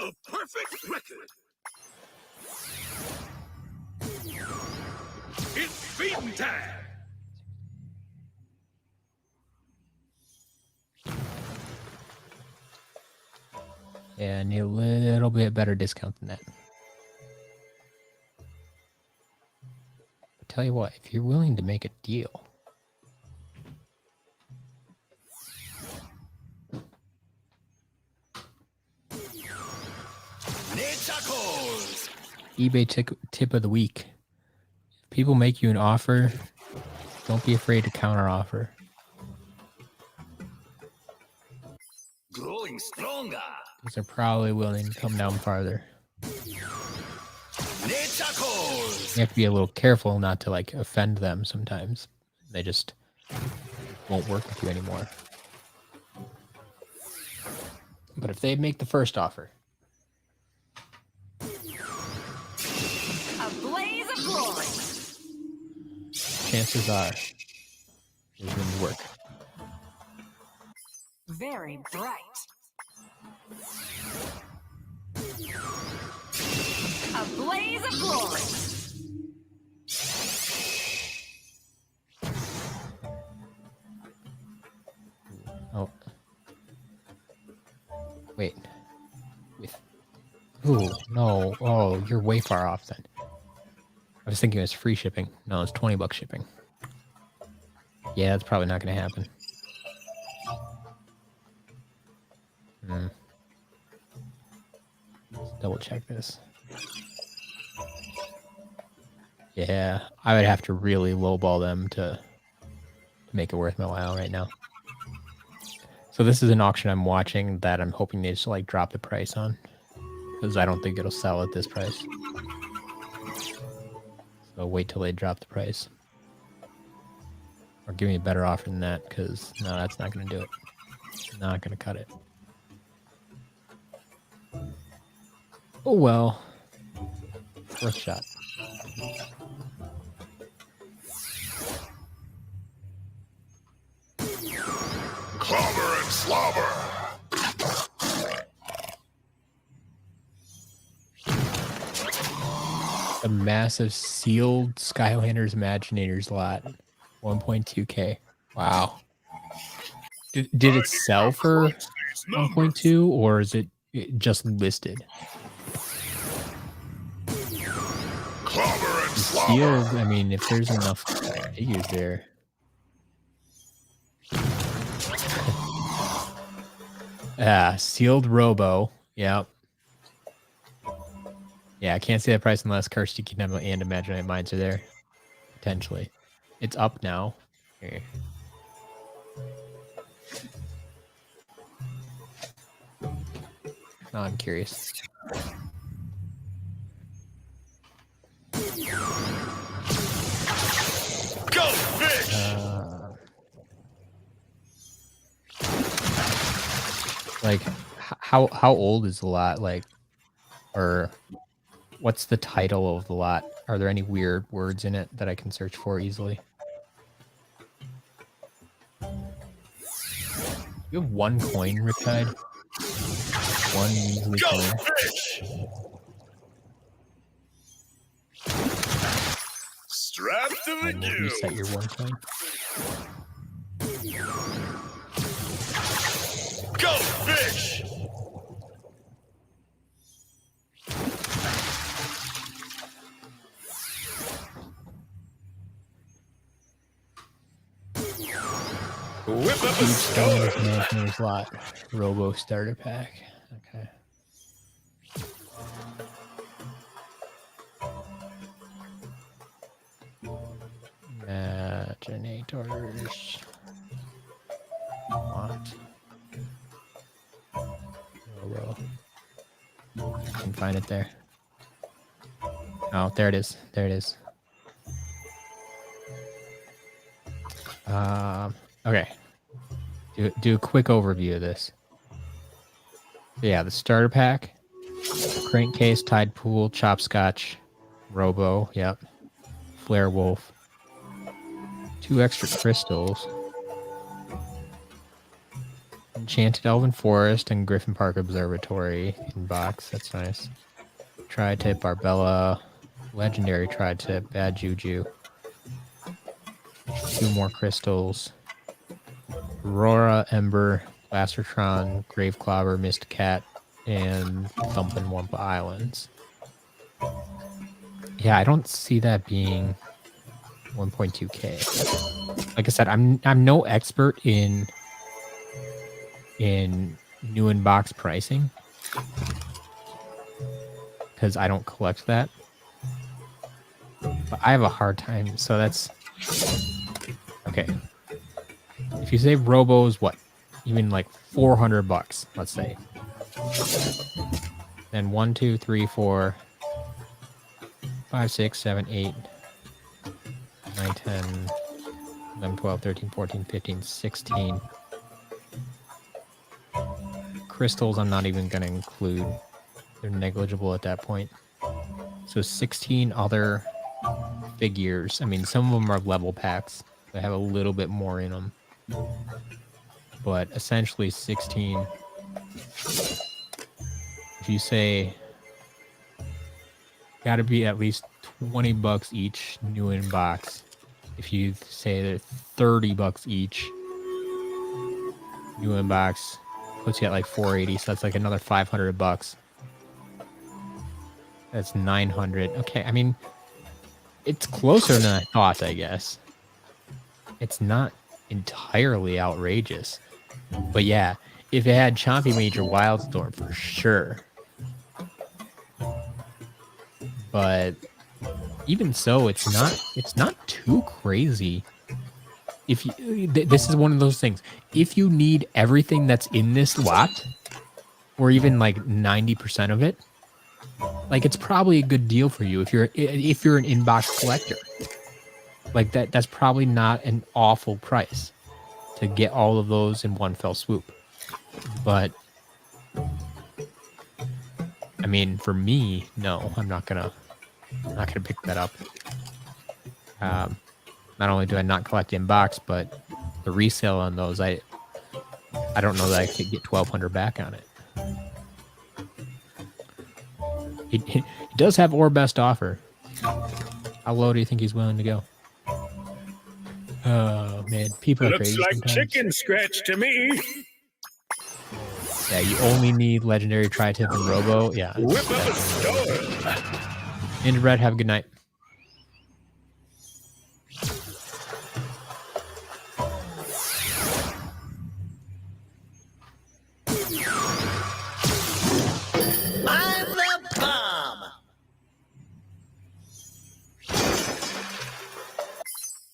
A perfect record. It's feeding time. Yeah, I need a little bit better discount than that. But tell you what, if you're willing to make a deal, eBay tip of the week. If people make you an offer, don't be afraid to counter offer. Growing stronger. Because they're probably willing to come down farther. You have to be a little careful not to like offend them sometimes. They just won't work with you anymore. But if they make the first offer, A blaze of glory. chances are there's going to work. Very bright. A blaze of glory. Oh. Wait. Ooh, no. Oh, you're way far off then. I was thinking it was free shipping. No, it's $20 shipping. Yeah, that's probably not going to happen. Let's double check this. Yeah, I would have to really lowball them to make it worth my while right now. So this is an auction I'm watching that I'm hoping they just like drop the price on, because I don't think it'll sell at this price. So wait till they drop the price. Or give me a better offer than that, because no, that's not going to do it. Not going to cut it. Oh well. Worth a shot. Clobber and slobber. A massive sealed Skylanders Imaginators lot. 1.2K. Wow. Did it sell for 1.2 or is it just listed? Clobber and slobber. Sealed, I mean, if there's enough figures there. Sealed Robo. Yep. Yeah, I can't see that price unless Kirsty Kingdom and Imaginary Minds are there. Potentially. It's up now. Here. Now I'm curious. Go fish. Like, how old is the lot? Like, or what's the title of the lot? Are there any weird words in it that I can search for easily? You have one coin, Riptide? One measly Go coin. fish. Strapped to the And we'll queue. reset your one coin. Go fish. Whip up a Huge star. Skylanders Imagineers lot. Robo starter pack. Okay. Imaginators. What? Robo. I can find it there. Oh, there it is. There it is. Okay. Do a quick overview of this. Yeah, the starter pack, crankcase, tide pool, chopscotch, robo, yep, flare wolf, 2 extra crystals, enchanted elven forest and Griffin Park Observatory in box. That's nice. Tri-tip Barbella, legendary tri-tip, bad juju, 2 more crystals. Aurora, Ember, Blastertron, Graveclobber, Mist Cat, and Thumpin' Wumpa Islands. Yeah, I don't see that being 1.2K. Like I said, I'm no expert in new in box pricing. because I don't collect that. But I have a hard time, so that's... Okay. If you say Robo is what? Even like $400, let's say. Then 1, 2, 3, 4, 5, 6, 7, 8, 9, 10, 11, 12, 13, 14, 15, 16. Crystals I'm not even going to include. They're negligible at that point. So 16 other figures. I mean, some of them are level packs. They have a little bit more in them. But essentially 16. If you say gotta be at least $20 each new in box. If you say that $30 each new in box puts you at like 480, so that's like another $500. That's 900. Okay, I mean, it's closer than I thought, I guess. It's not entirely outrageous. But yeah, if it had Chompy Major Wildstorm, for sure. But even so, it's not too crazy. If you, this is one of those things. If you need everything that's in this lot, or even like 90% of it, like it's probably a good deal for you if you're an inbox collector. Like that's probably not an awful price to get all of those in one fell swoop. But I mean, for me, no, I'm not gonna pick that up. Not only do I not collect inbox, but the resale on those, I don't know that I could get 1,200 back on it. He does have or best offer. How low do you think he's willing to go? Oh man, people are crazy. Looks like sometimes. chicken scratch to me. Yeah, you only need legendary tri-tip and robo. Yeah. Whip up a storm. Ninja Red, have a good night. I'm the bomb.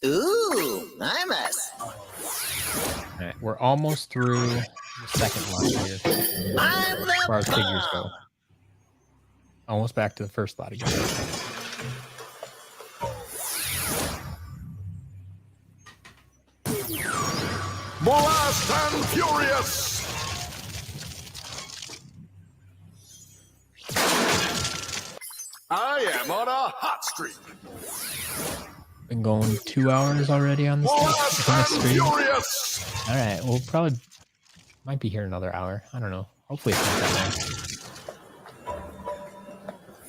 Ooh, I must. All right, we're almost through the second lot here. I'm the As far as figures bomb. go. Almost back to the first lot again. Blast and Furious! I am on a hot streak. Been going 2 hours already on this, Blast on and this stream. Furious! All right, we'll probably might be here another hour. I don't know. Hopefully it's not that long.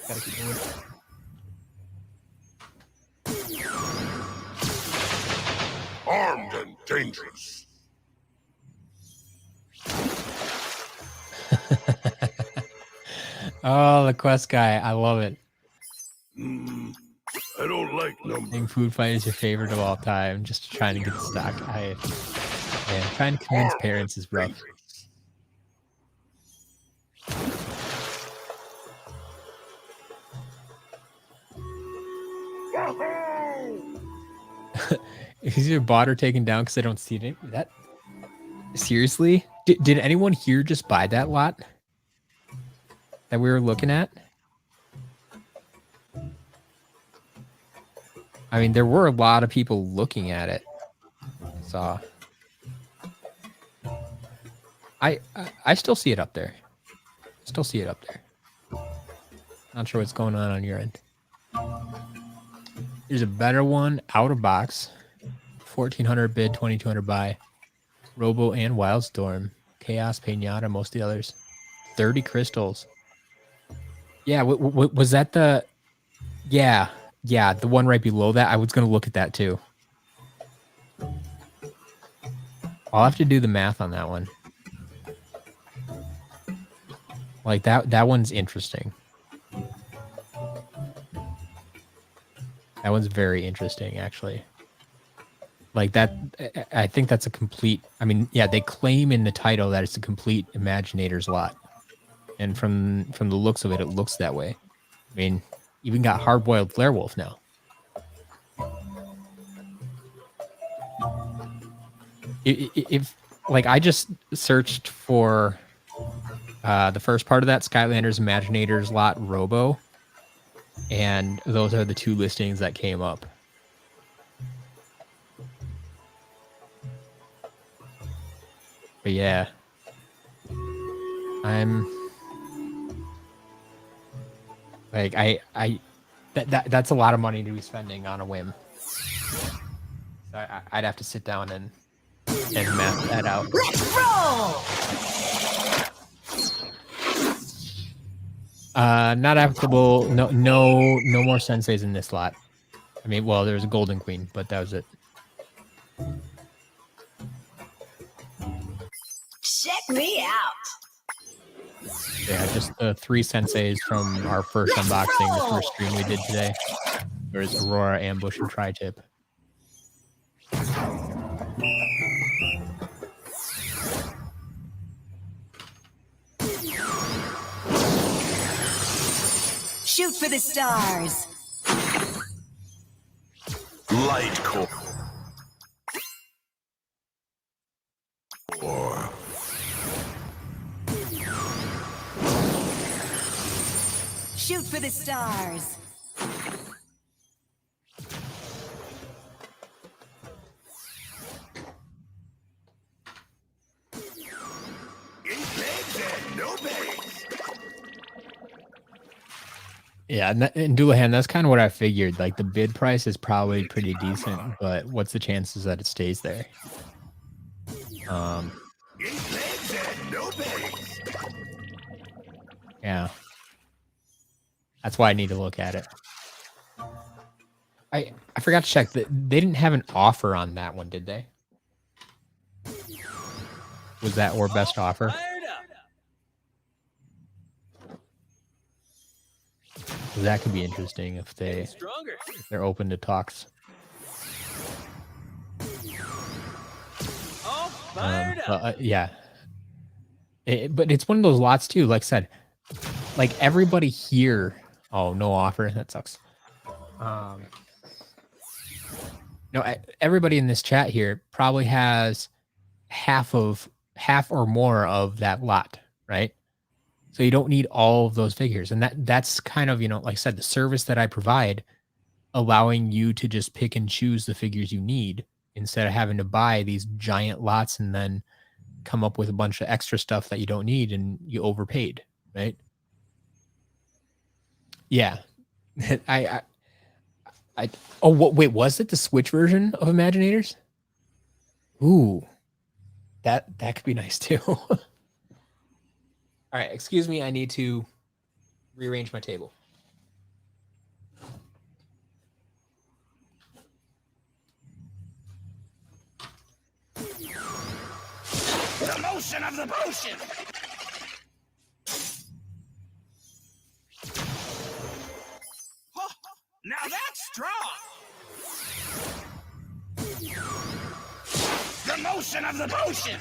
Gotta keep moving. Armed and dangerous. Oh, the quest guy. I love it. I don't like numbers. Think food fight is your favorite of all time. Just trying to get stock. Man, trying to convince parents is rough. Is your bot or taken down because I don't see it? That seriously? Did anyone here just buy that lot that we were looking at? I mean, there were a lot of people looking at it. So I still see it up there. Still see it up there. Not sure what's going on your end. Here's a better one out of box. 1,400 bid, 2,200 buy. Robo and Wildstorm. Chaos, Pinata, most of the others. 30 crystals. Yeah, was that the... Yeah, the one right below that. I was going to look at that too. I'll have to do the math on that one. Like, that one's interesting. That one's very interesting, actually. Like that, I think that's a complete, I mean, yeah, they claim in the title that it's a complete Imaginator's lot. And from the looks of it, it looks that way. I mean, even got hard-boiled Werewolf now. If like I just searched for the first part of that Skylanders Imaginators lot Robo, and those are the two listings that came up. But yeah, I'm like that's a lot of money to be spending on a whim. So I'd have to sit down and map that out. Let's roll! Not applicable. No more senseis in this lot. I mean, well, there's a Golden Queen, but that was it. Check me out. Yeah, just the 3 senseis from our first unboxing, the first stream we did today. There's Aurora, Ambush, and Tri-Tip. Shoot for the stars. Light core. Shoot for the stars. Yeah, and Doulahan, that's kind of what I figured. Like, the bid price is probably pretty decent, but what's the chances that it stays there? Yeah. That's why I need to look at it. I forgot to check that they didn't have an offer on that one, did they? Was that or best offer? That could be interesting if they're open to talks. Yeah. But it's one of those lots too. Like I said, like everybody here. Oh, no offer. That sucks. No, everybody in this chat here probably has half or more of that lot, right? So you don't need all of those figures. And that's kind of, like I said, the service that I provide, allowing you to just pick and choose the figures you need instead of having to buy these giant lots and then come up with a bunch of extra stuff that you don't need and you overpaid, right? Yeah. Wait, was it the Switch version of Imaginators? Ooh. That could be nice too. All right, excuse me, I need to rearrange my table. The motion of the potion. Now that's strong. The motion of the potion.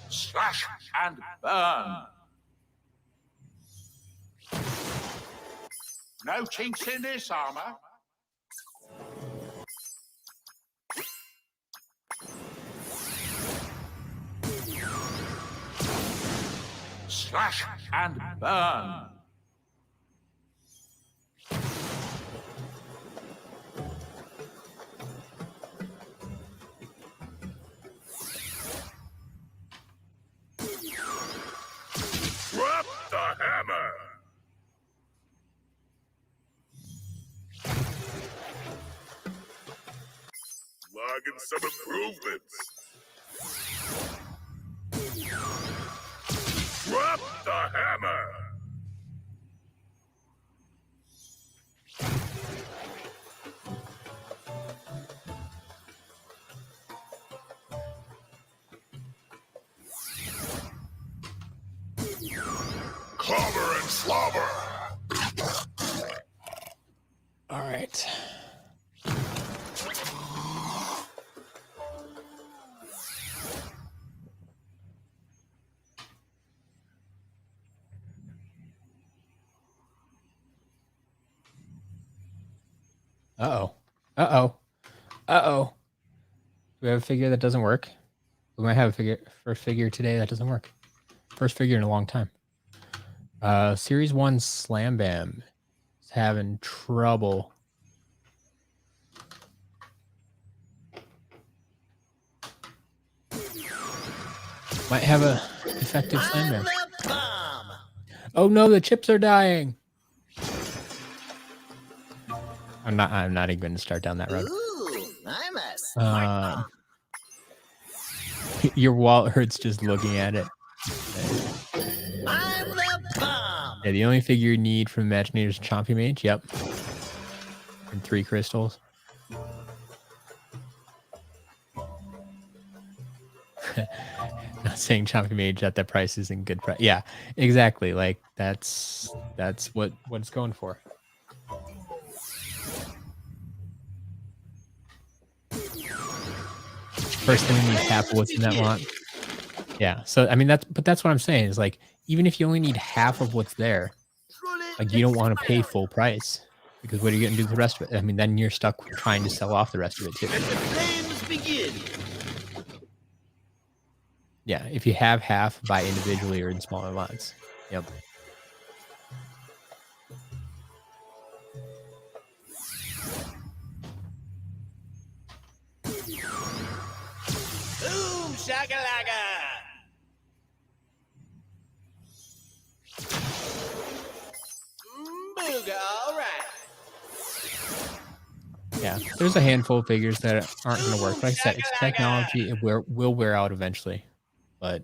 Slash and burn. No chinks in this armor. Slash and burn. Drop the hammer. Logging some improvements. Drop the hammer. Clobber and slobber. All right. Uh-oh. Uh-oh. Uh-oh. Do we have a figure that doesn't work? We might have a first figure today that doesn't work. First figure in a long time. Series 1 Slam Bam is having trouble. Might have a effective Slam Bam. Oh no, the chips are dying. I'm not even going to start down that road. Ooh, I'm a Your wallet hurts just looking at it. I'm the bomb. Yeah, the only figure you need from Imagineer is Chompy Mage. Yep. And 3 crystals. Not saying Chompy Mage at that price isn't good price. Yeah, exactly. Like that's what it's going for. First thing we need half of what's in that lot. Yeah. So I mean that's what I'm saying is like even if you only need half of what's there, like you don't want to pay full price because what are you going to do with the rest of it? I mean then you're stuck trying to sell off the rest of it too. Let the flames begin. Yeah, if you have half, buy individually or in smaller lots. Yep. Boom shakalaka. Booga, all right. Yeah, there's a handful of figures that aren't going to work. Like I said, it's technology. It will wear out eventually. But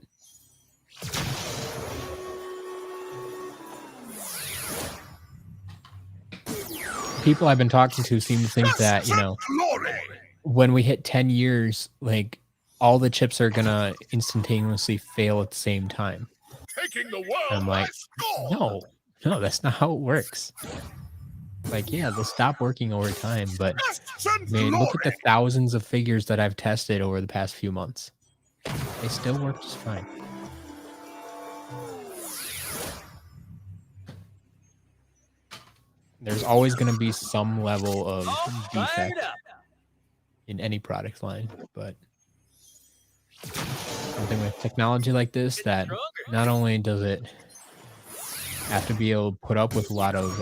people I've been talking to seem to think that, you know, when we hit 10 years, like all the chips are going to instantaneously fail at the same time. Taking the world. I'm like, no, that's not how it works. Like, yeah, they'll stop working over time, but I mean, look at the thousands of figures that I've tested over the past few months. They still work just fine. There's always going to be some level of defect in any product line, but something with technology like this that not only does it have to be able to put up with a lot of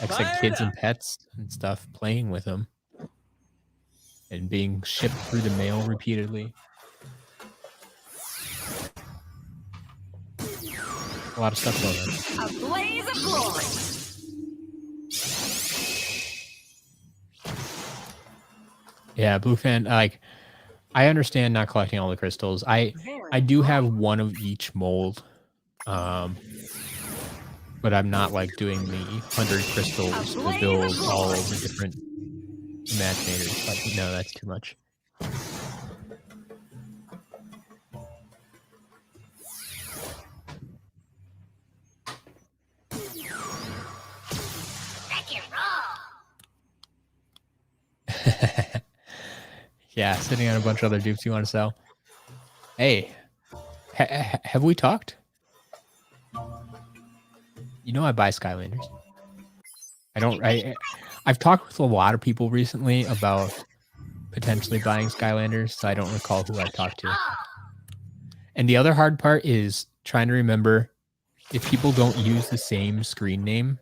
extra kids and pets and stuff playing with them and being shipped through the mail repeatedly. A lot of stuff going on. A blaze of glory. Yeah, Blue Fan, like, I understand not collecting all the crystals. I do have one of each mold, but I'm not like doing the 100 crystals to build all over different Imaginators. Like, no, that's too much. Yeah, sitting on a bunch of other dupes you want to sell. Hey, have we talked? You know I buy Skylanders. I've talked with a lot of people recently about potentially buying Skylanders, so I don't recall who I talked to. And the other hard part is trying to remember if people don't use the same screen name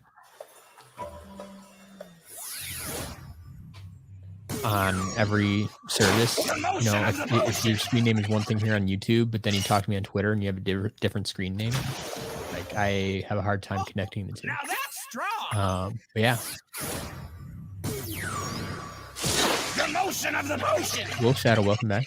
on every service. You know, if your screen name is one thing here on YouTube, but then you talk to me on Twitter and you have a different screen name, like I have a hard time connecting the two. Now that's strong. But yeah. The motion of the motion. Wolf Shadow, welcome back.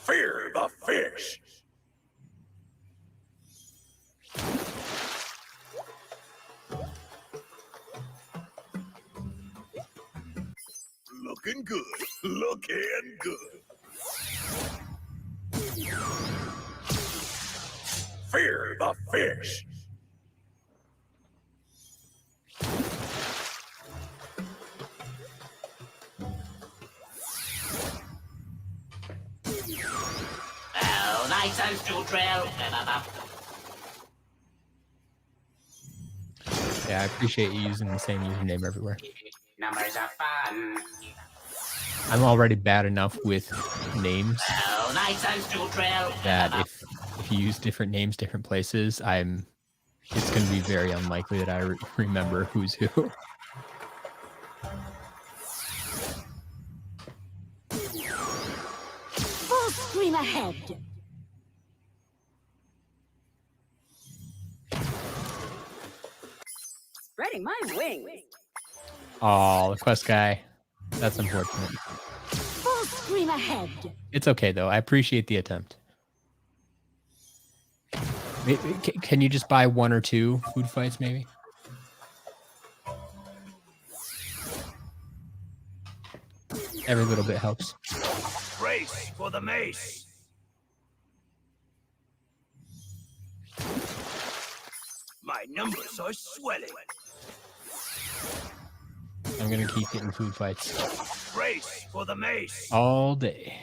Fear the fish. Looking good. Looking good. Fear the fish. license to drill. Yeah, I appreciate you using the same username everywhere. Numbers are fun. I'm already bad enough with names Oh, license to drill. that if you use different names, different places, it's going to be very unlikely that I remember who's who. Full scream ahead. Spreading my wings. Oh, the quest guy. That's unfortunate. Full scream ahead. It's okay, though. I appreciate the attempt. Can you just buy 1 or 2 food fights, maybe? Every little bit helps. Race for the mace. My numbers are swelling. I'm going to keep getting food fights Race for the mace. all day.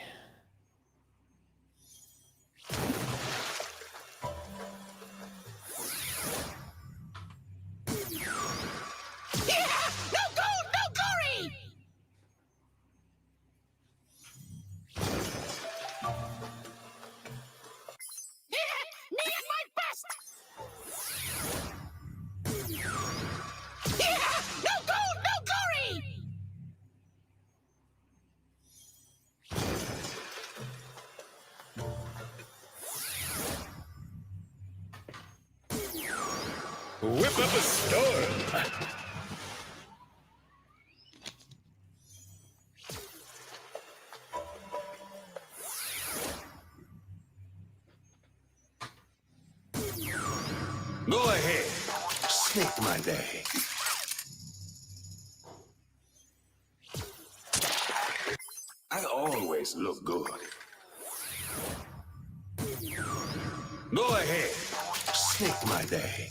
Whip up a storm. Go ahead. Snake my day. I always look good. Go ahead. Snake my day.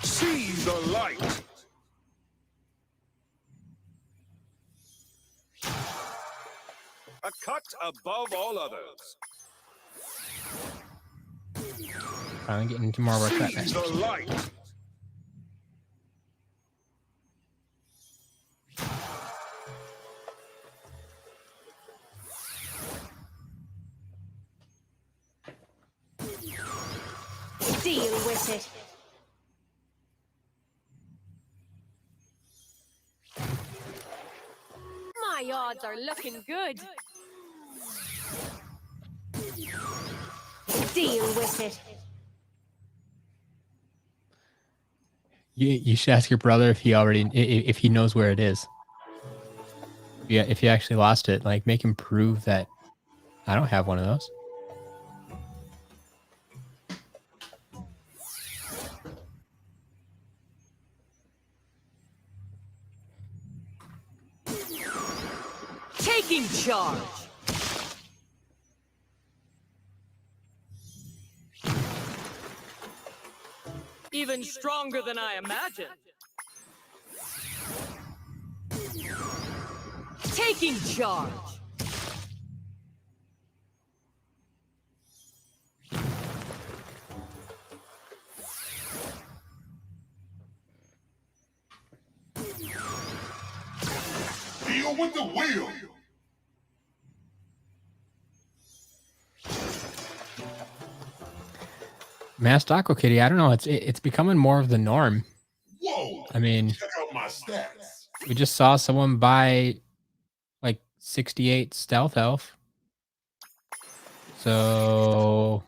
See the light. A cut above all others. Finally getting into more work that See next. the light. Deal with it. My odds are looking good. Deal with it. You should ask your brother if he knows where it is. Yeah, if you actually lost it, like make him prove that I don't have one of those. Taking charge. Even stronger than I imagined. Taking charge. Deal with the wheel. Masked Aqua Kitty, I don't know. It's becoming more of the norm. Whoa. I mean, Check out my stats. we just saw someone buy like 68 Stealth Elf. So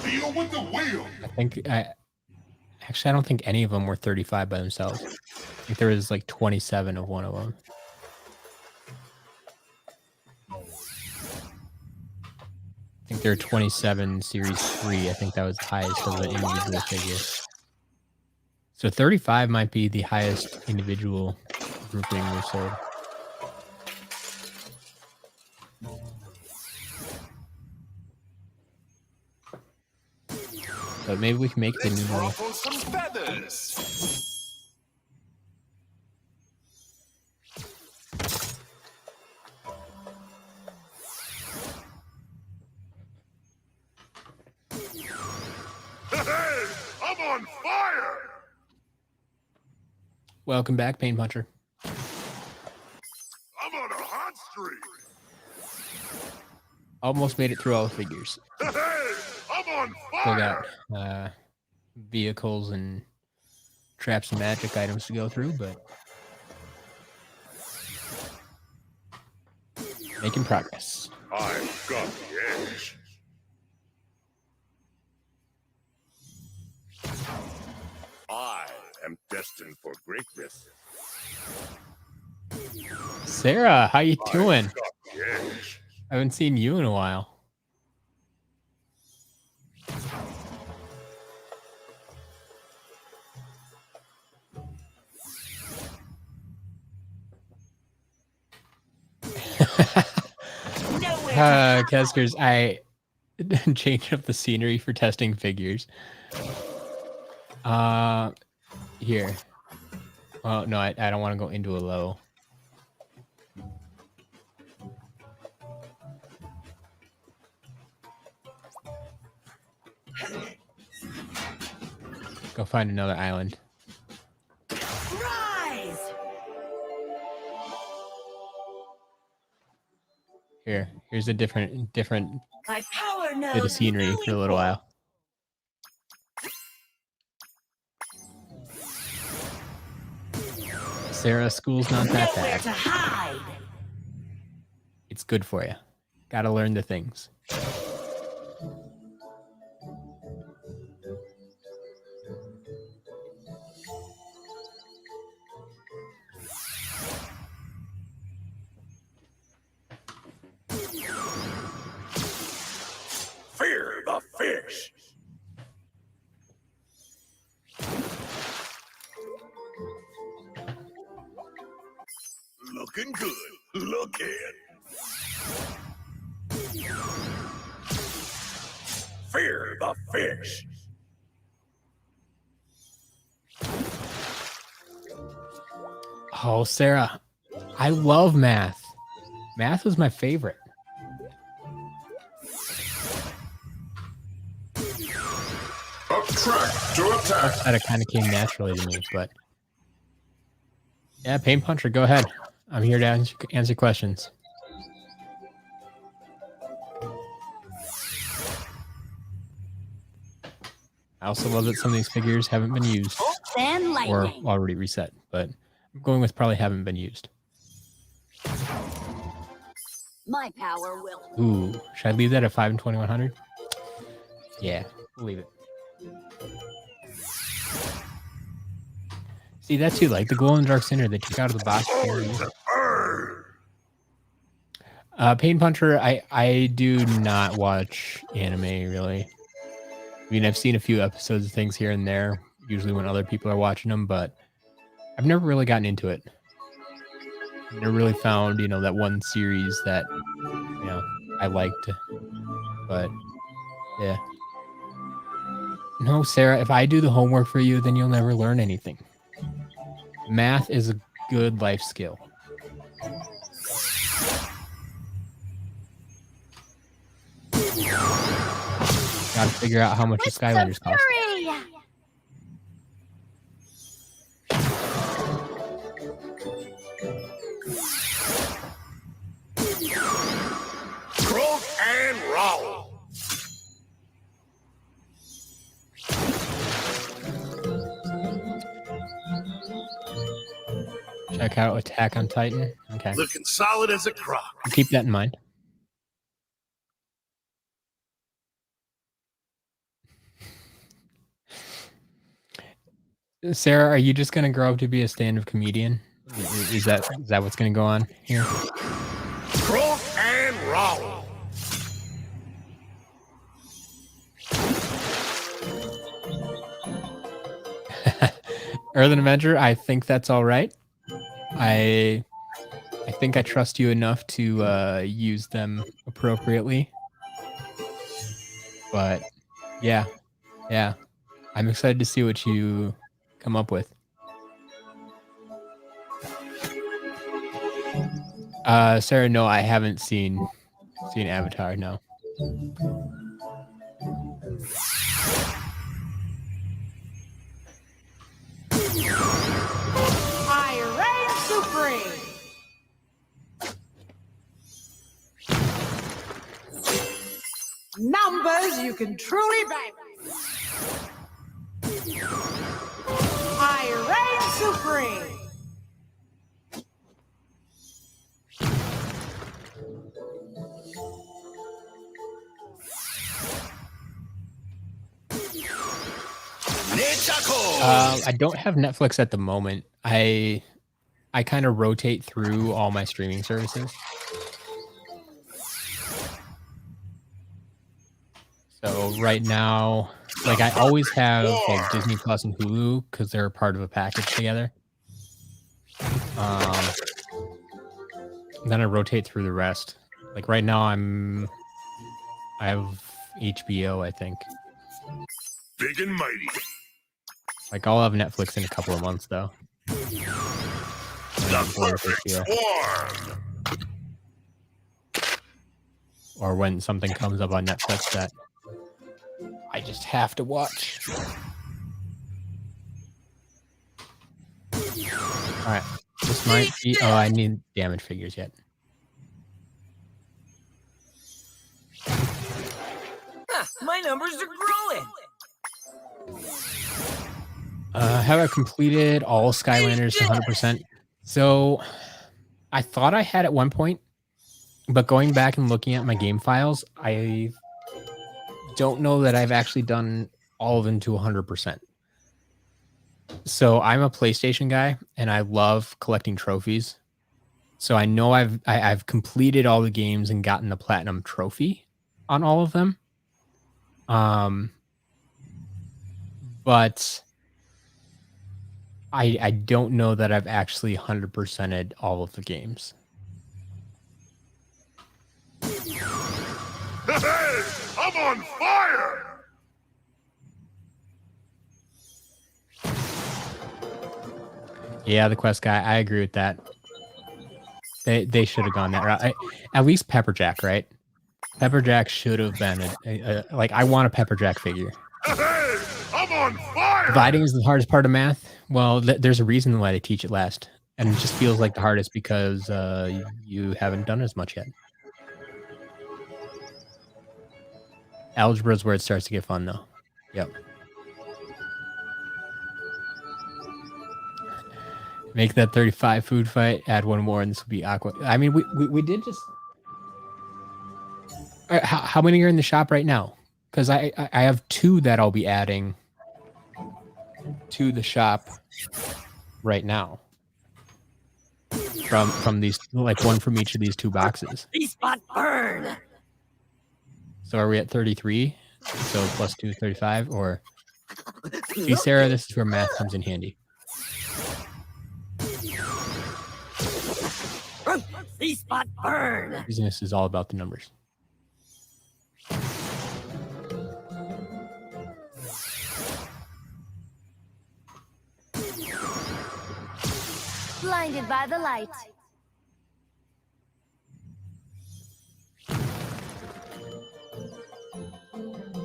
Deal with the wheel. I don't think any of them were 35 by themselves. I think there was like 27 of one of them. I think there are 27 Series 3. I think that was the highest of an individual figure. So 35 might be the highest individual grouping we've sold. but maybe we can make the new one. Ruffle some feathers. Hey, I'm on fire! Welcome back, Pain Puncher. I'm on a hot streak! Almost made it through all the figures. Hey, I'm on Still fire! got vehicles and traps and magic items to go through, but making progress. I've got the edge. I am destined for greatness. Sarah, how you doing? I've got the edge. I haven't seen you in a while. Keskers, I changed up the scenery for testing figures. Here. Well, no, I don't want to go into a low. Go find another island. Rise! Here's a different My power bit node of scenery for a little while. Sarah, school's not that nowhere bad. to hide. It's good for you. Gotta learn the things. Fear the fish! Looking good. Look it. Fear the fish. Oh, Sarah, I love math. Math was my favorite. Up track to attack. That it kind of came naturally to me, but yeah, Pain Puncher, go ahead. I'm here to answer questions. I also love that some of these figures haven't been used And or lightning. already reset, but I'm going with probably haven't been used. My power will. Ooh, should I leave that at 5 and 2100? Yeah, we'll leave it. See, that's too, like the glow in the dark center they took out of the box. Pain Puncher, I do not watch anime really. I mean, I've seen a few episodes of things here and there, usually when other people are watching them, but I've never really gotten into it. I've never really found, that one series that, I liked. But, yeah. No, Sarah, if I do the homework for you, then you'll never learn anything. Math is a good life skill. Gotta figure out how much the Skylanders cost. Hurry! Croak and roll. Check out Attack on Titan. Okay. Looking solid as a crock. Keep that in mind. Sarah, are you just gonna grow up to be a stand-up comedian? Is that what's gonna go on here? Croak and roll. Earthen Avenger, I think that's all right. I think I trust you enough to use them appropriately. But yeah, Yeah. I'm excited to see what you come up with. Sarah, no, I haven't seen Avatar, no. I reign supreme. Numbers you can truly bank. I reign supreme. I don't have Netflix at the moment. I kind of rotate through all my streaming services. So right now, like I always have like Disney Plus and Hulu because they're part of a package together. Then I rotate through the rest. Like right now, I have HBO, I think. Big and mighty. Like I'll have Netflix in a couple of months though. The perfect swarm. Or when something comes up on Netflix that I just have to watch. All right, this might be. Oh, I need damage figures yet. My numbers are growing. Have I completed all Skylanders to 100%? So I thought I had at one point, but going back and looking at my game files, I don't know that I've actually done all of them to 100%. So I'm a PlayStation guy and I love collecting trophies. So I know I've completed all the games and gotten the platinum trophy on all of them. But I don't know that I've actually 100%ed all of the games. Hey, I'm on fire! Yeah, the quest guy. I agree with that. They should have gone that route. At least Pepperjack, right? Pepperjack should have been like I want a Pepperjack figure. Hey, I'm on fire! Dividing is the hardest part of math. Well, there's a reason why they teach it last, and it just feels like the hardest because you haven't done as much yet. Algebra is where it starts to get fun, though. Yep. Make that 35 food fight. Add one more, and this will be aqua. I mean, we did just. How many are in the shop right now? Because I have 2 that I'll be adding to the shop right now. From these, like one from each of these 2 boxes. These spot burn. So are we at 33? So plus 2, 35, or see, Sarah, this is where math comes in handy. These spot burn. Business is all about the numbers. Blinded by the light.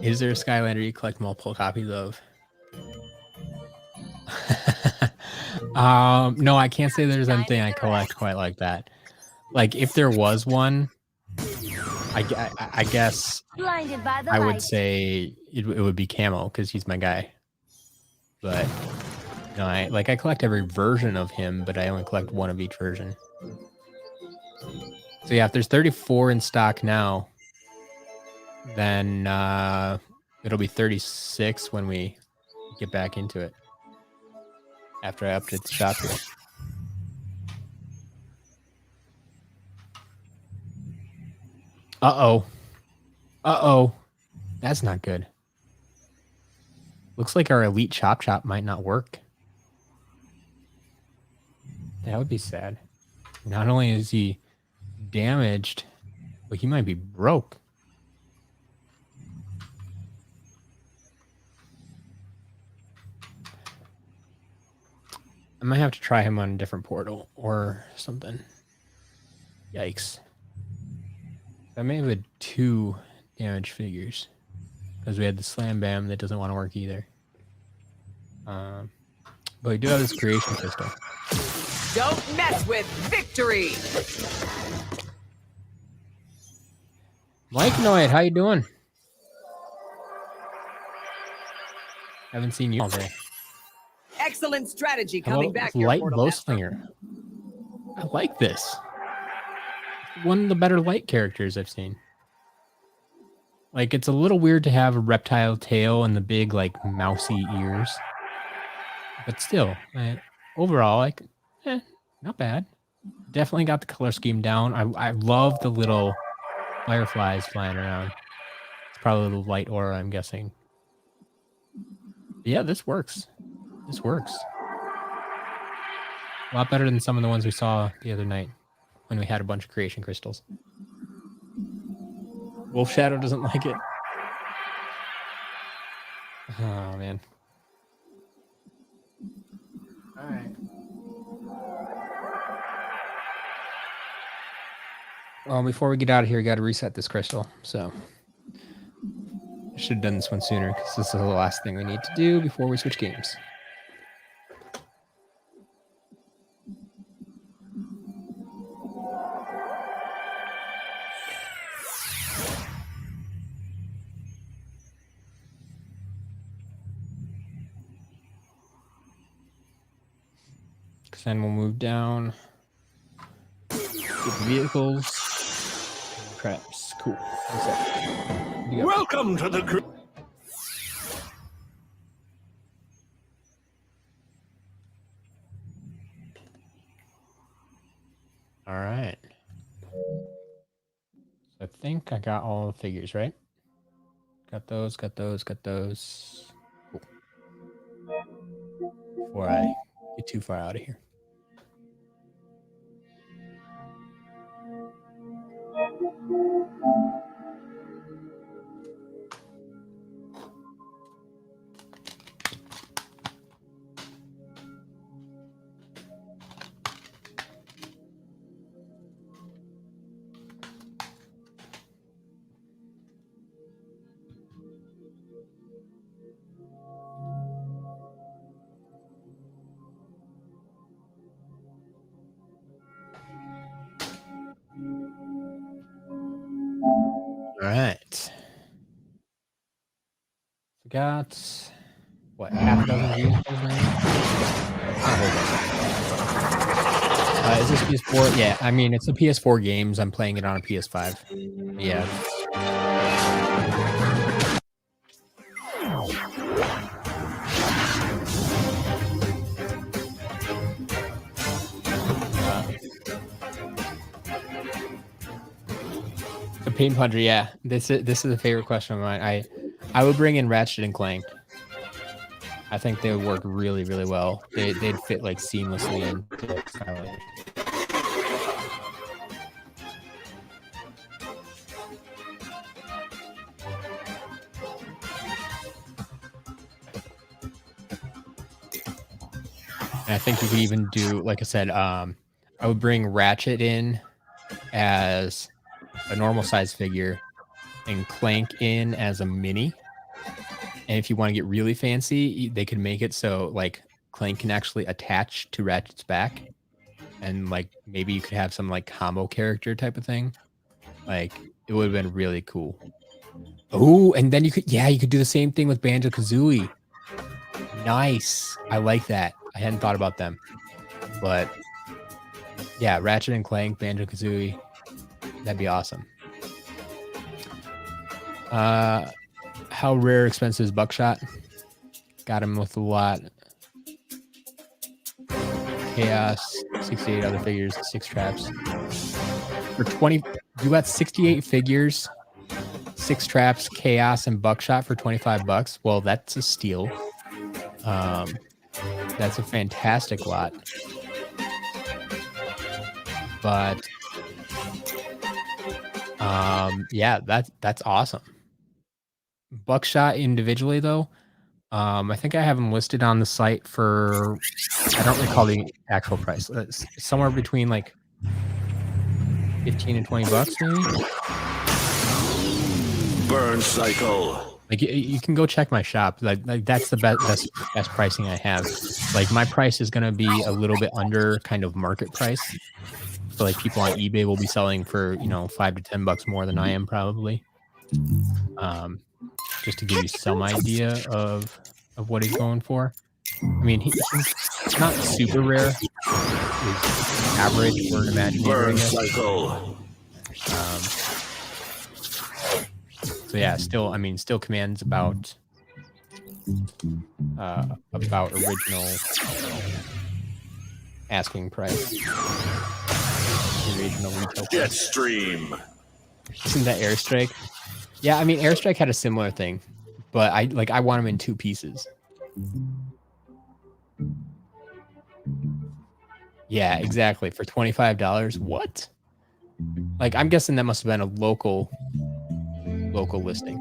Is there a Skylander you collect multiple copies of? No, I can't say there's anything I collect quite like that. Like if there was one, I guess Blinded by the I light. would say it would be Camo because he's my guy. But no, I collect every version of him, but I only collect one of each version. So yeah, if there's 34 in stock now, then it'll be 36 when we get back into it. After I update the shop here. Uh-oh. Uh-oh. That's not good. Looks like our elite chop might not work. That would be sad. Not only is he damaged, but he might be broke. I might have to try him on a different portal or something. Yikes. I may have had 2 damage figures. Because we had the Slam Bam that doesn't want to work either. But we do have this creation crystal. Don't mess with victory. Mike Noid, how you doing? Haven't seen you all day. Excellent strategy Hello, coming back here, Light Portal Master. Bowslinger. I like this. One of the better light characters I've seen. Like, it's a little weird to have a reptile tail and the big, like, mousy ears. But still, overall, like, not bad. Definitely got the color scheme down. I love the little fireflies flying around. It's probably a little light aura, I'm guessing. Yeah, this works. This works. A lot better than some of the ones we saw the other night when we had a bunch of creation crystals. Wolf Shadow doesn't like it. Oh, man. All right. Well, before we get out of here, we got to reset this crystal. So I should have done this one sooner because this is the last thing we need to do before we switch games. Then we'll move down. Get the vehicles. Traps. Cool. Welcome to the crew. All right. I think I got all the figures, right? Got those, got those, got those. Cool. Before I get too far out of here. All right. We got what, half a dozen vehicles now? Is this PS4? Yeah, I mean it's a PS4 games. I'm playing it on a PS5. Yeah. The Pain Puncher, yeah. This is a favorite question of mine. I would bring in Ratchet and Clank. I think they would work really, really well. They'd fit like seamlessly into Skylanders. And I think you could even do, like I said, I would bring Ratchet in as a normal size figure and Clank in as a mini. And if you want to get really fancy, they could make it so like Clank can actually attach to Ratchet's back. And like maybe you could have some like combo character type of thing. Like it would have been really cool. Oh, and then you could do the same thing with Banjo-Kazooie. Nice. I like that. I hadn't thought about them. But yeah, Ratchet and Clank, Banjo-Kazooie. That'd be awesome. How rare, expensive is Buckshot? Got him with a lot. Chaos, 68 other figures, 6 traps. For 20, you got 68 figures, 6 traps, Chaos, and Buckshot for $25. Well, that's a steal. That's a fantastic lot. But yeah, that's awesome. Buckshot individually though, I think I have them listed on the site for, I don't recall the actual price. It's somewhere between like 15 and 20 bucks maybe. Burn cycle. Like you can go check my shop. Like that's the best pricing I have. Like my price is gonna be a little bit under kind of market price. So like people on eBay will be selling for, you know, 5 to 10 bucks more than I am probably. Just to give you some idea of what he's going for. I mean, he's not super rare. He's average for an imaginary, I guess. So yeah, still, I mean, still commands about original asking price. The original retail price. Jetstream. Isn't that Airstrike? Yeah, I mean, Airstrike had a similar thing, but I want them in 2 pieces. Yeah, exactly. For $25. What? Like, I'm guessing that must have been a local listing.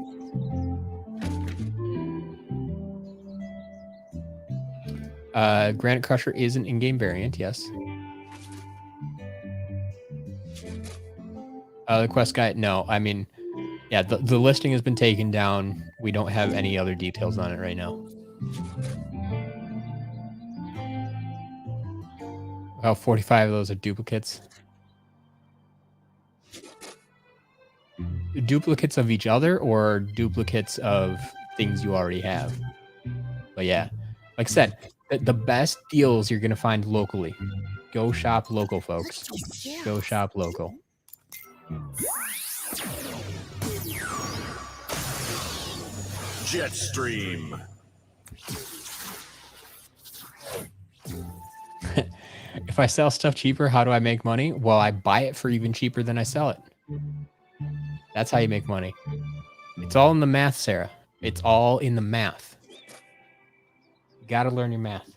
Granite Crusher is an in-game variant, yes. The quest guide, no. I mean, yeah, the listing has been taken down. We don't have any other details on it right now. About 45 of those are duplicates. Duplicates of each other or duplicates of things you already have. But yeah, like I said, the best deals you're going to find locally. Go shop local, folks. Go shop local. Jetstream. If I sell stuff cheaper, how do I make money? Well, I buy it for even cheaper than I sell it. That's how you make money. It's all in the math, Sarah. It's all in the math. You gotta learn your math.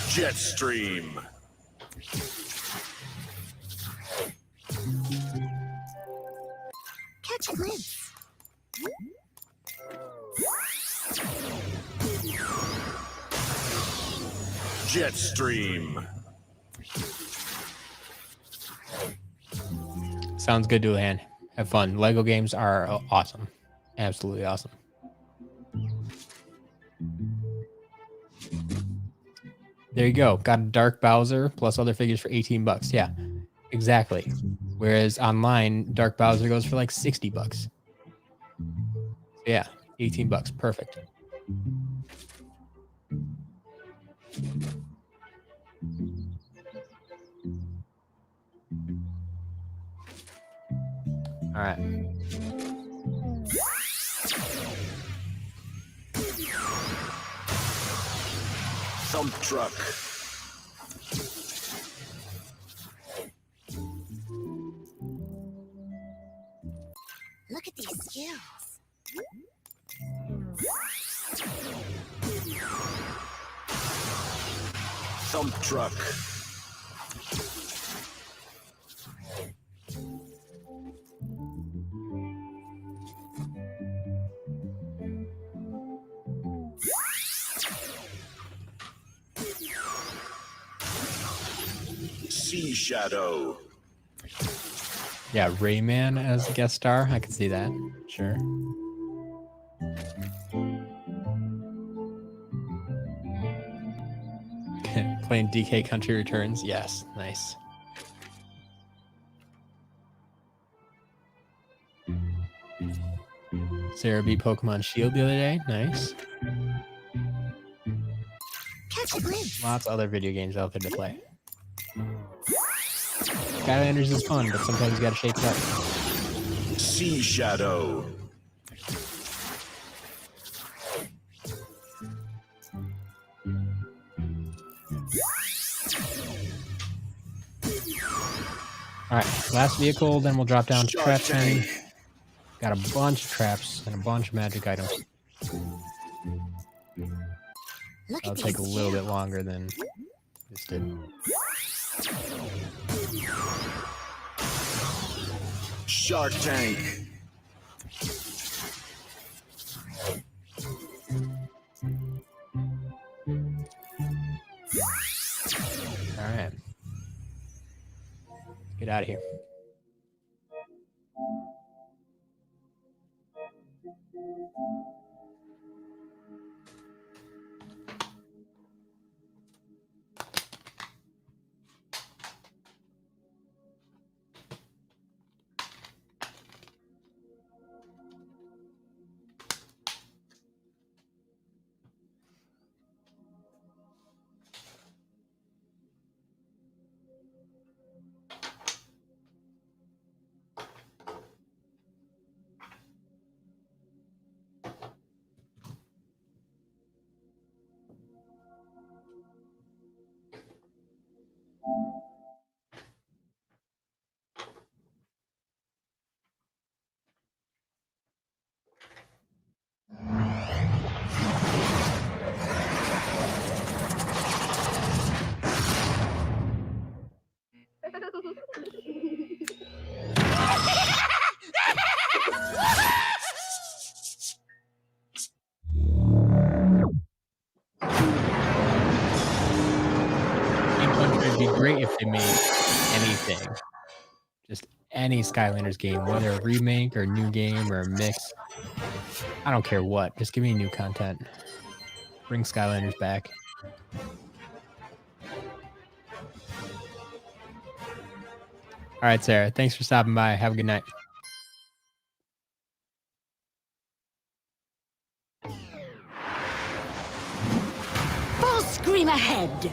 Jetstream. Catch a glimpse. Jetstream. Sounds good to a hand. Have fun. Lego games are awesome. Absolutely awesome. There you go. Got a Dark Bowser plus other figures for 18 bucks. Yeah, exactly. Whereas online, Dark Bowser goes for like 60 bucks. Yeah, 18 bucks. Perfect. All right. Thump truck. Look at these skills. Thump truck. Sea Shadow. Yeah, Rayman as a guest star. I can see that. Sure. Playing DK Country Returns. Yes, nice. Sarah beat Pokemon Shield the other day. Nice. Catch a glimpse. Lots of other video games out there to play. Skylanders is fun, but sometimes you gotta shake it up. Sea Shadow. Alright, last vehicle, then we'll drop down to Shark trap Tank. time. Got a bunch of traps and a bunch of magic items. Look That'll at take a these little bit skills. longer than this did. Shark Tank. All right. Get out of here. It'd be great if they made anything, just any Skylanders game, whether a remake or a new game or a mix. I don't care what. Just give me new content. Bring Skylanders back. All right, Sarah. Thanks for stopping by. Have a good night. Full scream ahead.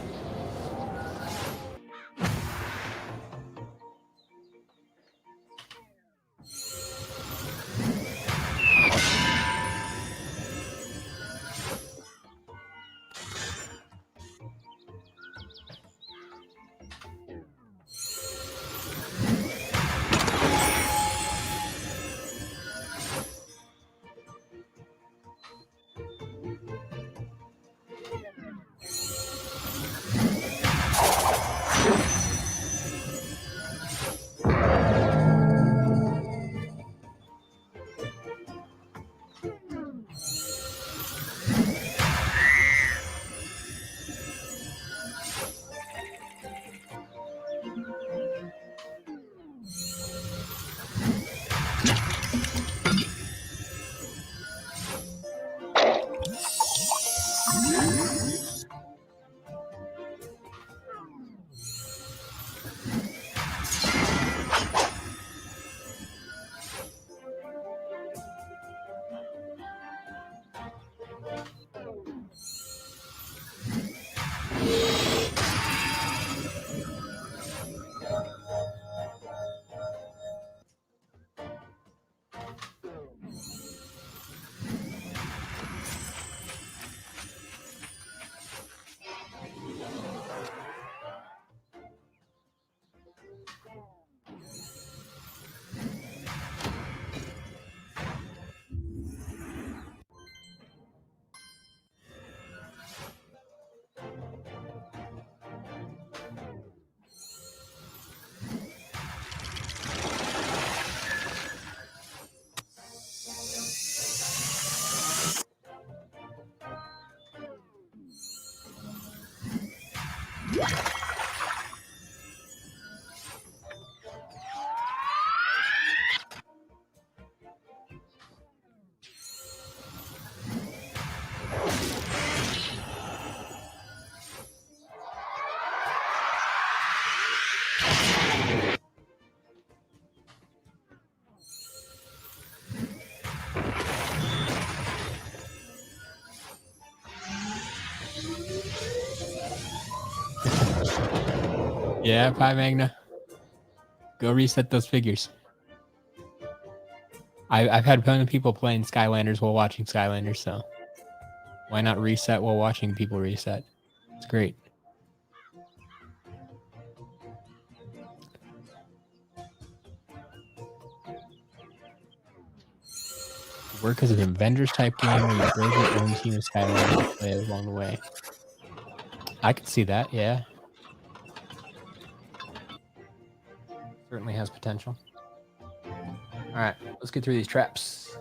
Yeah, Pi Magna. Go reset those figures. I've had plenty of people playing Skylanders while watching Skylanders, so why not reset while watching people reset? It's great. Work as an Avengers type game where you build your own team of Skylanders to play along the way. I could see that, yeah. Certainly has potential. All right, let's get through these traps.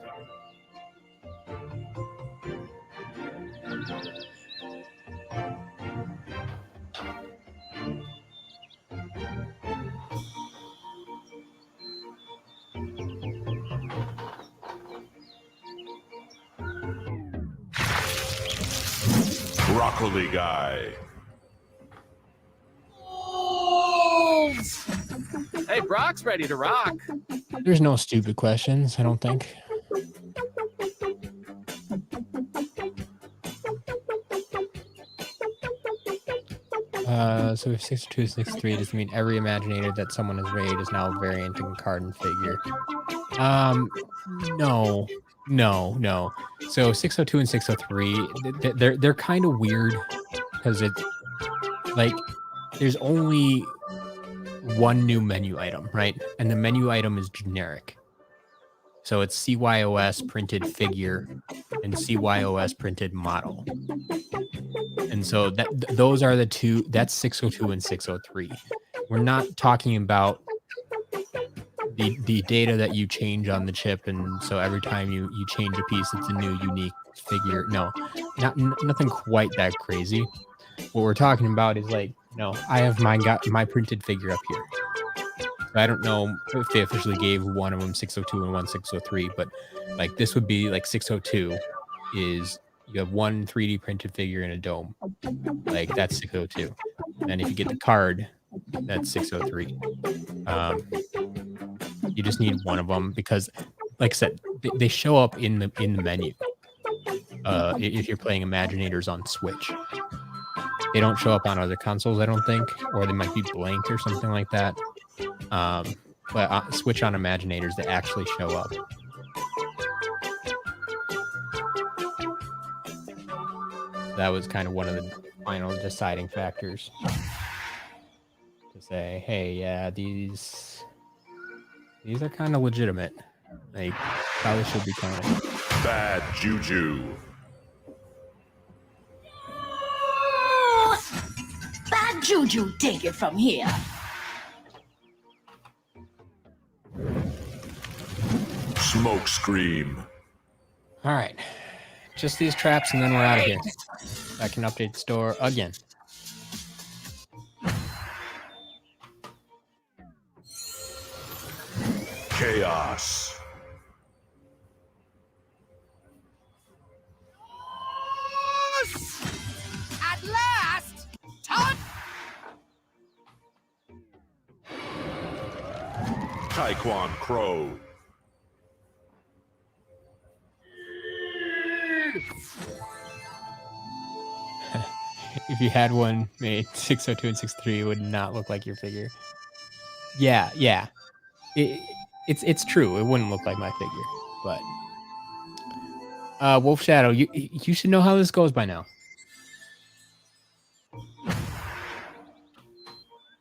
Broccoli guy. Hey, Brock's ready to rock. There's no stupid questions, I don't think. So if 602 63 does mean every imaginator that someone has raided is now a variant in card and figure. No. So 602 and 603, they're kind of weird because it like there's only one new menu item, right? And the menu item is generic. So it's CYOS printed figure and CYOS printed model. And so those are the two. That's 602 and 603. We're not talking about the data that you change on the chip, and so every time you change a piece, it's a new unique figure. No, nothing quite that crazy. What we're talking about is like, I have my printed figure up here. So I don't know if they officially gave one of them 602 and one 603, but like this would be like 602 is you have one 3D printed figure in a dome. Like that's 602. And if you get the card, that's 603. You just need one of them because, like I said, they show up in the menu. If you're playing Imaginators on Switch, they don't show up on other consoles, I don't think, or they might be blanked or something like that. But Switch on Imaginators, they actually show up. That was kind of one of the final deciding factors to say, hey, yeah, these are kind of legitimate. They probably should be counted. Bad juju. Bad juju, take it from here. Smoke scream. All right. Just these traps and then we're out of here. I can update the store again. Chaos. At last! Time! Taekwon Crow. If you had one made 602 and 63, it would not look like your figure. Yeah. It's true. It wouldn't look like my figure, but Wolf Shadow, you should know how this goes by now.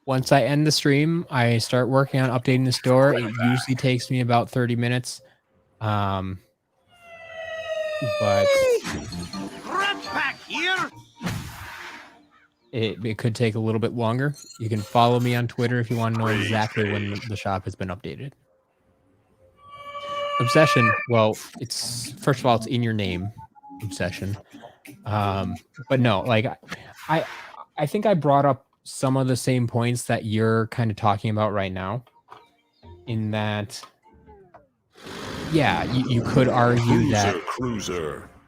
Once I end the stream, I start working on updating the store. It usually takes me about 30 minutes. But Back here. it could take a little bit longer. You can follow me on Twitter if you want to know exactly when the shop has been updated. Obsession, well, it's first of all, it's in your name, Obsession. But no, like I think I brought up some of the same points that you're kind of talking about right now. In that, yeah, you could argue that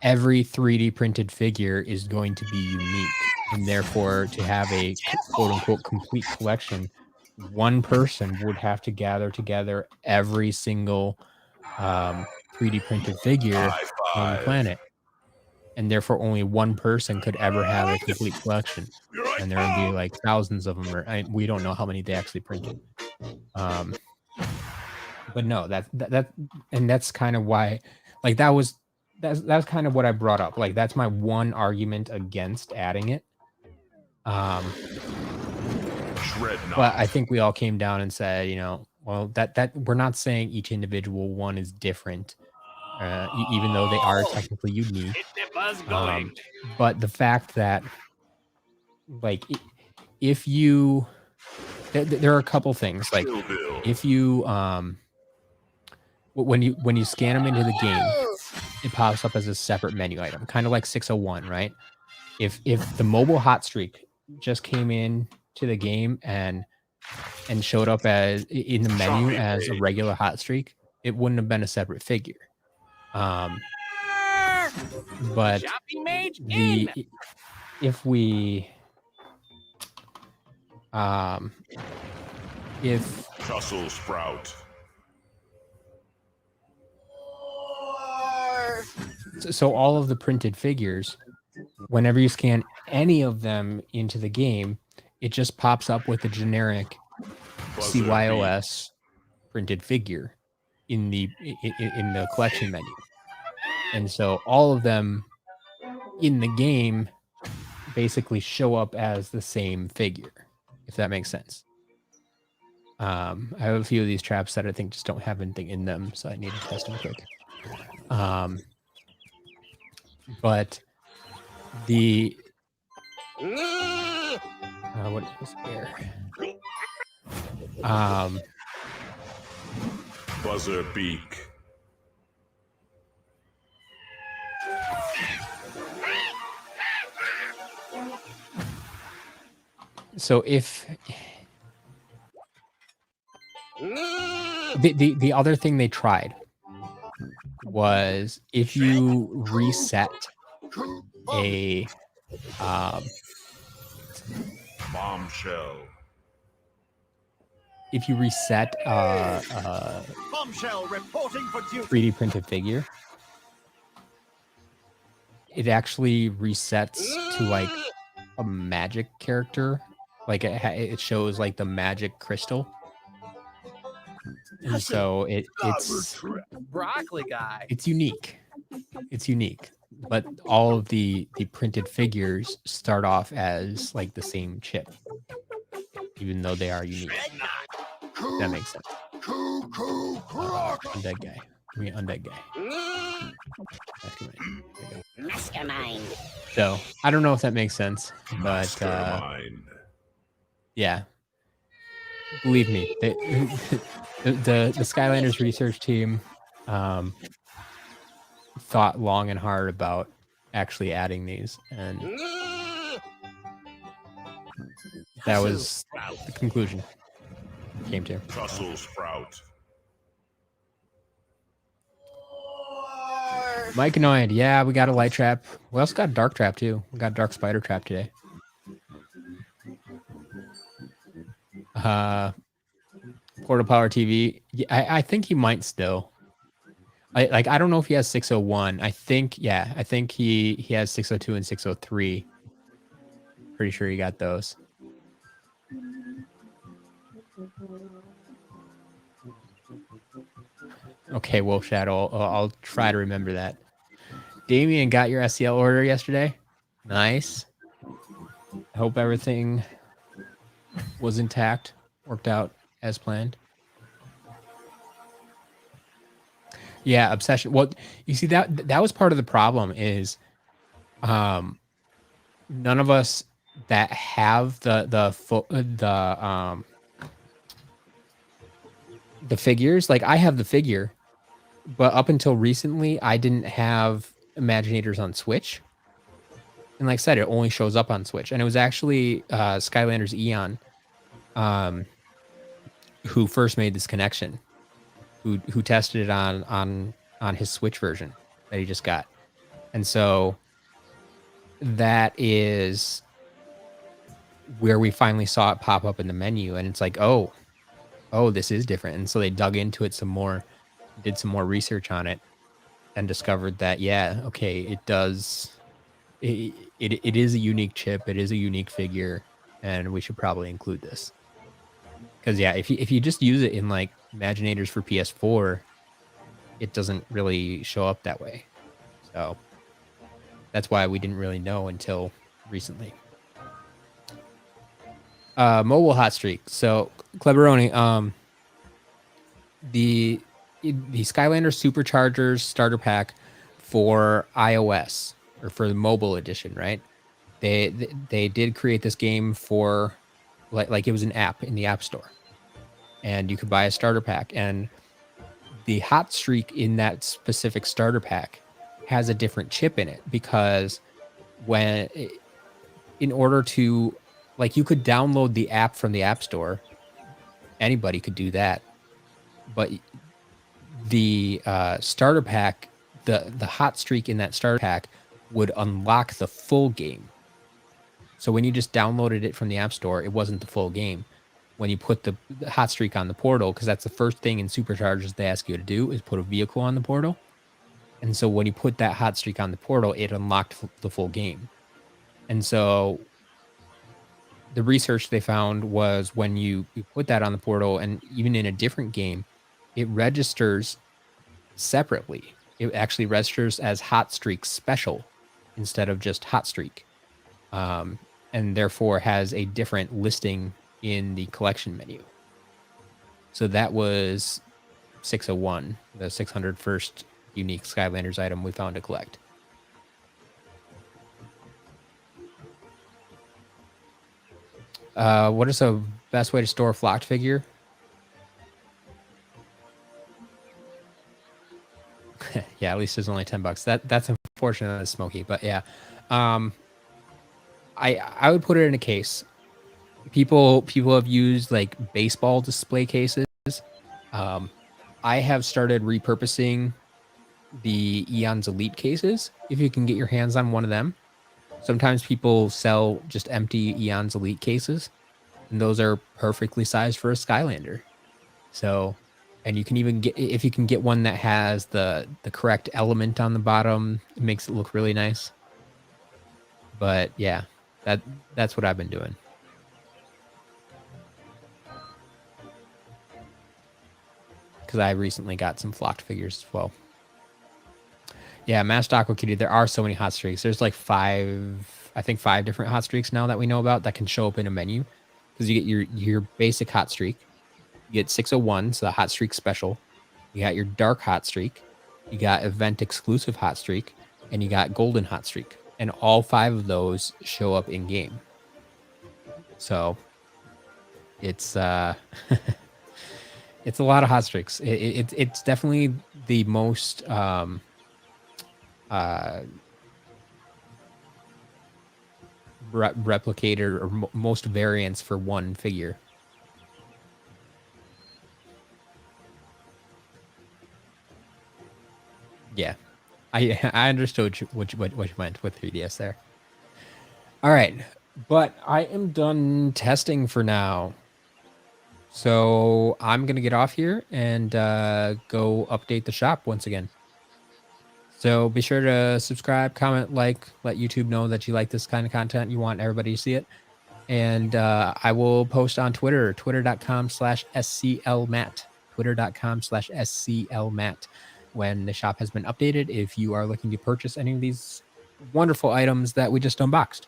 every 3D printed figure is going to be unique. And therefore, to have a quote-unquote complete collection, one person would have to gather together every single 3D printed figure on the planet. And therefore, only one person could ever have a complete collection. And there would be like thousands of them. We don't know how many they actually printed. But no, that's kind of why, like that's kind of what I brought up. Like that's my one argument against adding it. But I think we all came down and said, well, that we're not saying each individual one is different, even though they are technically unique. But the fact that, like, if you, there are a couple things. Like, if you when you scan them into the game, it pops up as a separate menu item, kind of like 601, right? If the mobile hot streak just came in to the game and showed up as in the menu as a regular hot streak, it wouldn't have been a separate figure. But Shopping mage the in. if we if Tussle Sprout. so all of the printed figures, whenever you scan any of them into the game, it just pops up with a generic Buzzer CYOS printed figure in the collection menu. And so all of them in the game basically show up as the same figure, if that makes sense. I have a few of these traps that I think just don't have anything in them, so I need to test them quick. But the what is this here? Buzzer Beak. So if the other thing they tried was if you reset a Bombshell. if you reset Bombshell reporting for duty. 3D printed figure, it actually resets to like a magic character. Like it shows like the magic crystal. And so it's Broccoli guy. it's unique. It's unique. But all of the printed figures start off as like the same chip, even though they are unique. If that makes sense. Undead guy. Give me an undead guy. Mastermind. So I don't know if that makes sense, but Mastermind. yeah, believe me, the Skylanders research team thought long and hard about actually adding these, and that was the conclusion we came to. Tussle Sprout. Mike annoyed. Yeah, we got a light trap. We also got a dark trap too. We got a dark spider trap today. Portal Power TV. Yeah, I think he might still. I don't know if he has 601. I think he has 602 and 603. Pretty sure he got those. Okay, Wolf Shadow. I'll try to remember that. Damien got your SCL order yesterday. Nice. I hope everything was intact, worked out as planned. Yeah, obsession. Well, you see that was part of the problem is, none of us that have the figures. Like I have the figure, but up until recently, I didn't have Imaginators on Switch. And like I said, it only shows up on Switch. And it was actually Skylanders Eon who first made this connection, who tested it on his Switch version that he just got. And so that is where we finally saw it pop up in the menu. And it's like, oh, this is different. And so they dug into it some more, did some more research on it, and discovered that, yeah, okay, it does. It is a unique chip. It is a unique figure, and we should probably include this. Because yeah, if you just use it in like Imaginators for PS4, it doesn't really show up that way. So that's why we didn't really know until recently. Mobile hot streak. So Cleveroni, the Skylanders Superchargers starter pack for iOS, or for the mobile edition, right? They did create this game for like it was an app in the App Store, and you could buy a starter pack. And the hot streak in that specific starter pack has a different chip in it, because in order to, like, you could download the app from the App Store. Anybody could do that. But the starter pack, the hot streak in that starter pack would unlock the full game. So when you just downloaded it from the App Store, it wasn't the full game. When you put the hot streak on the portal, because that's the first thing in Superchargers they ask you to do, is put a vehicle on the portal. And so when you put that hot streak on the portal, it unlocked the full game. And so the research they found was when you put that on the portal, and even in a different game, it registers separately. It actually registers as hot streak special instead of just hot streak, and therefore has a different listing in the collection menu. So that was 601, the 601st unique Skylanders item we found to collect. What is the best way to store a flocked figure? Yeah, at least it's only $10. That's unfortunate, Smokey, but yeah. I would put it in a case. People have used like baseball display cases. I have started repurposing the Eon's Elite cases, if you can get your hands on one of them. Sometimes people sell just empty Eon's Elite cases, and those are perfectly sized for a Skylander. So, and you can even get, if you can get one that has the correct element on the bottom, it makes it look really nice. But yeah, that's what I've been doing. Because I recently got some flocked figures as well. Yeah, Masked Aqua Kitty, there are so many hot streaks. There's like five different hot streaks now that we know about that can show up in a menu. Because you get your basic hot streak. You get 601, so the hot streak special. You got your dark hot streak. You got event exclusive hot streak. And you got golden hot streak. And all 5 of those show up in game. So it's it's a lot of hot streaks. It's definitely the most replicated or most variants for one figure. Yeah, I understood what you meant with 3DS there. All right, but I am done testing for now. So I'm going to get off here and go update the shop once again. So be sure to subscribe, comment, like, let YouTube know that you like this kind of content. You want everybody to see it. And I will post on Twitter, twitter.com/SCLMatt, twitter.com/SCLMatt, when the shop has been updated, if you are looking to purchase any of these wonderful items that we just unboxed.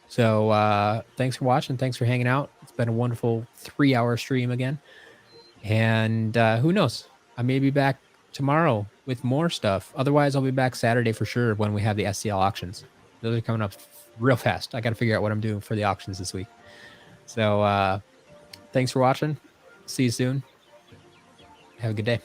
So thanks for watching. Thanks for hanging out. It's been a wonderful 3-hour stream again. And who knows? I may be back tomorrow with more stuff. Otherwise, I'll be back Saturday for sure when we have the SCL auctions. Those are coming up real fast. I got to figure out what I'm doing for the auctions this week. So thanks for watching. See you soon. Have a good day.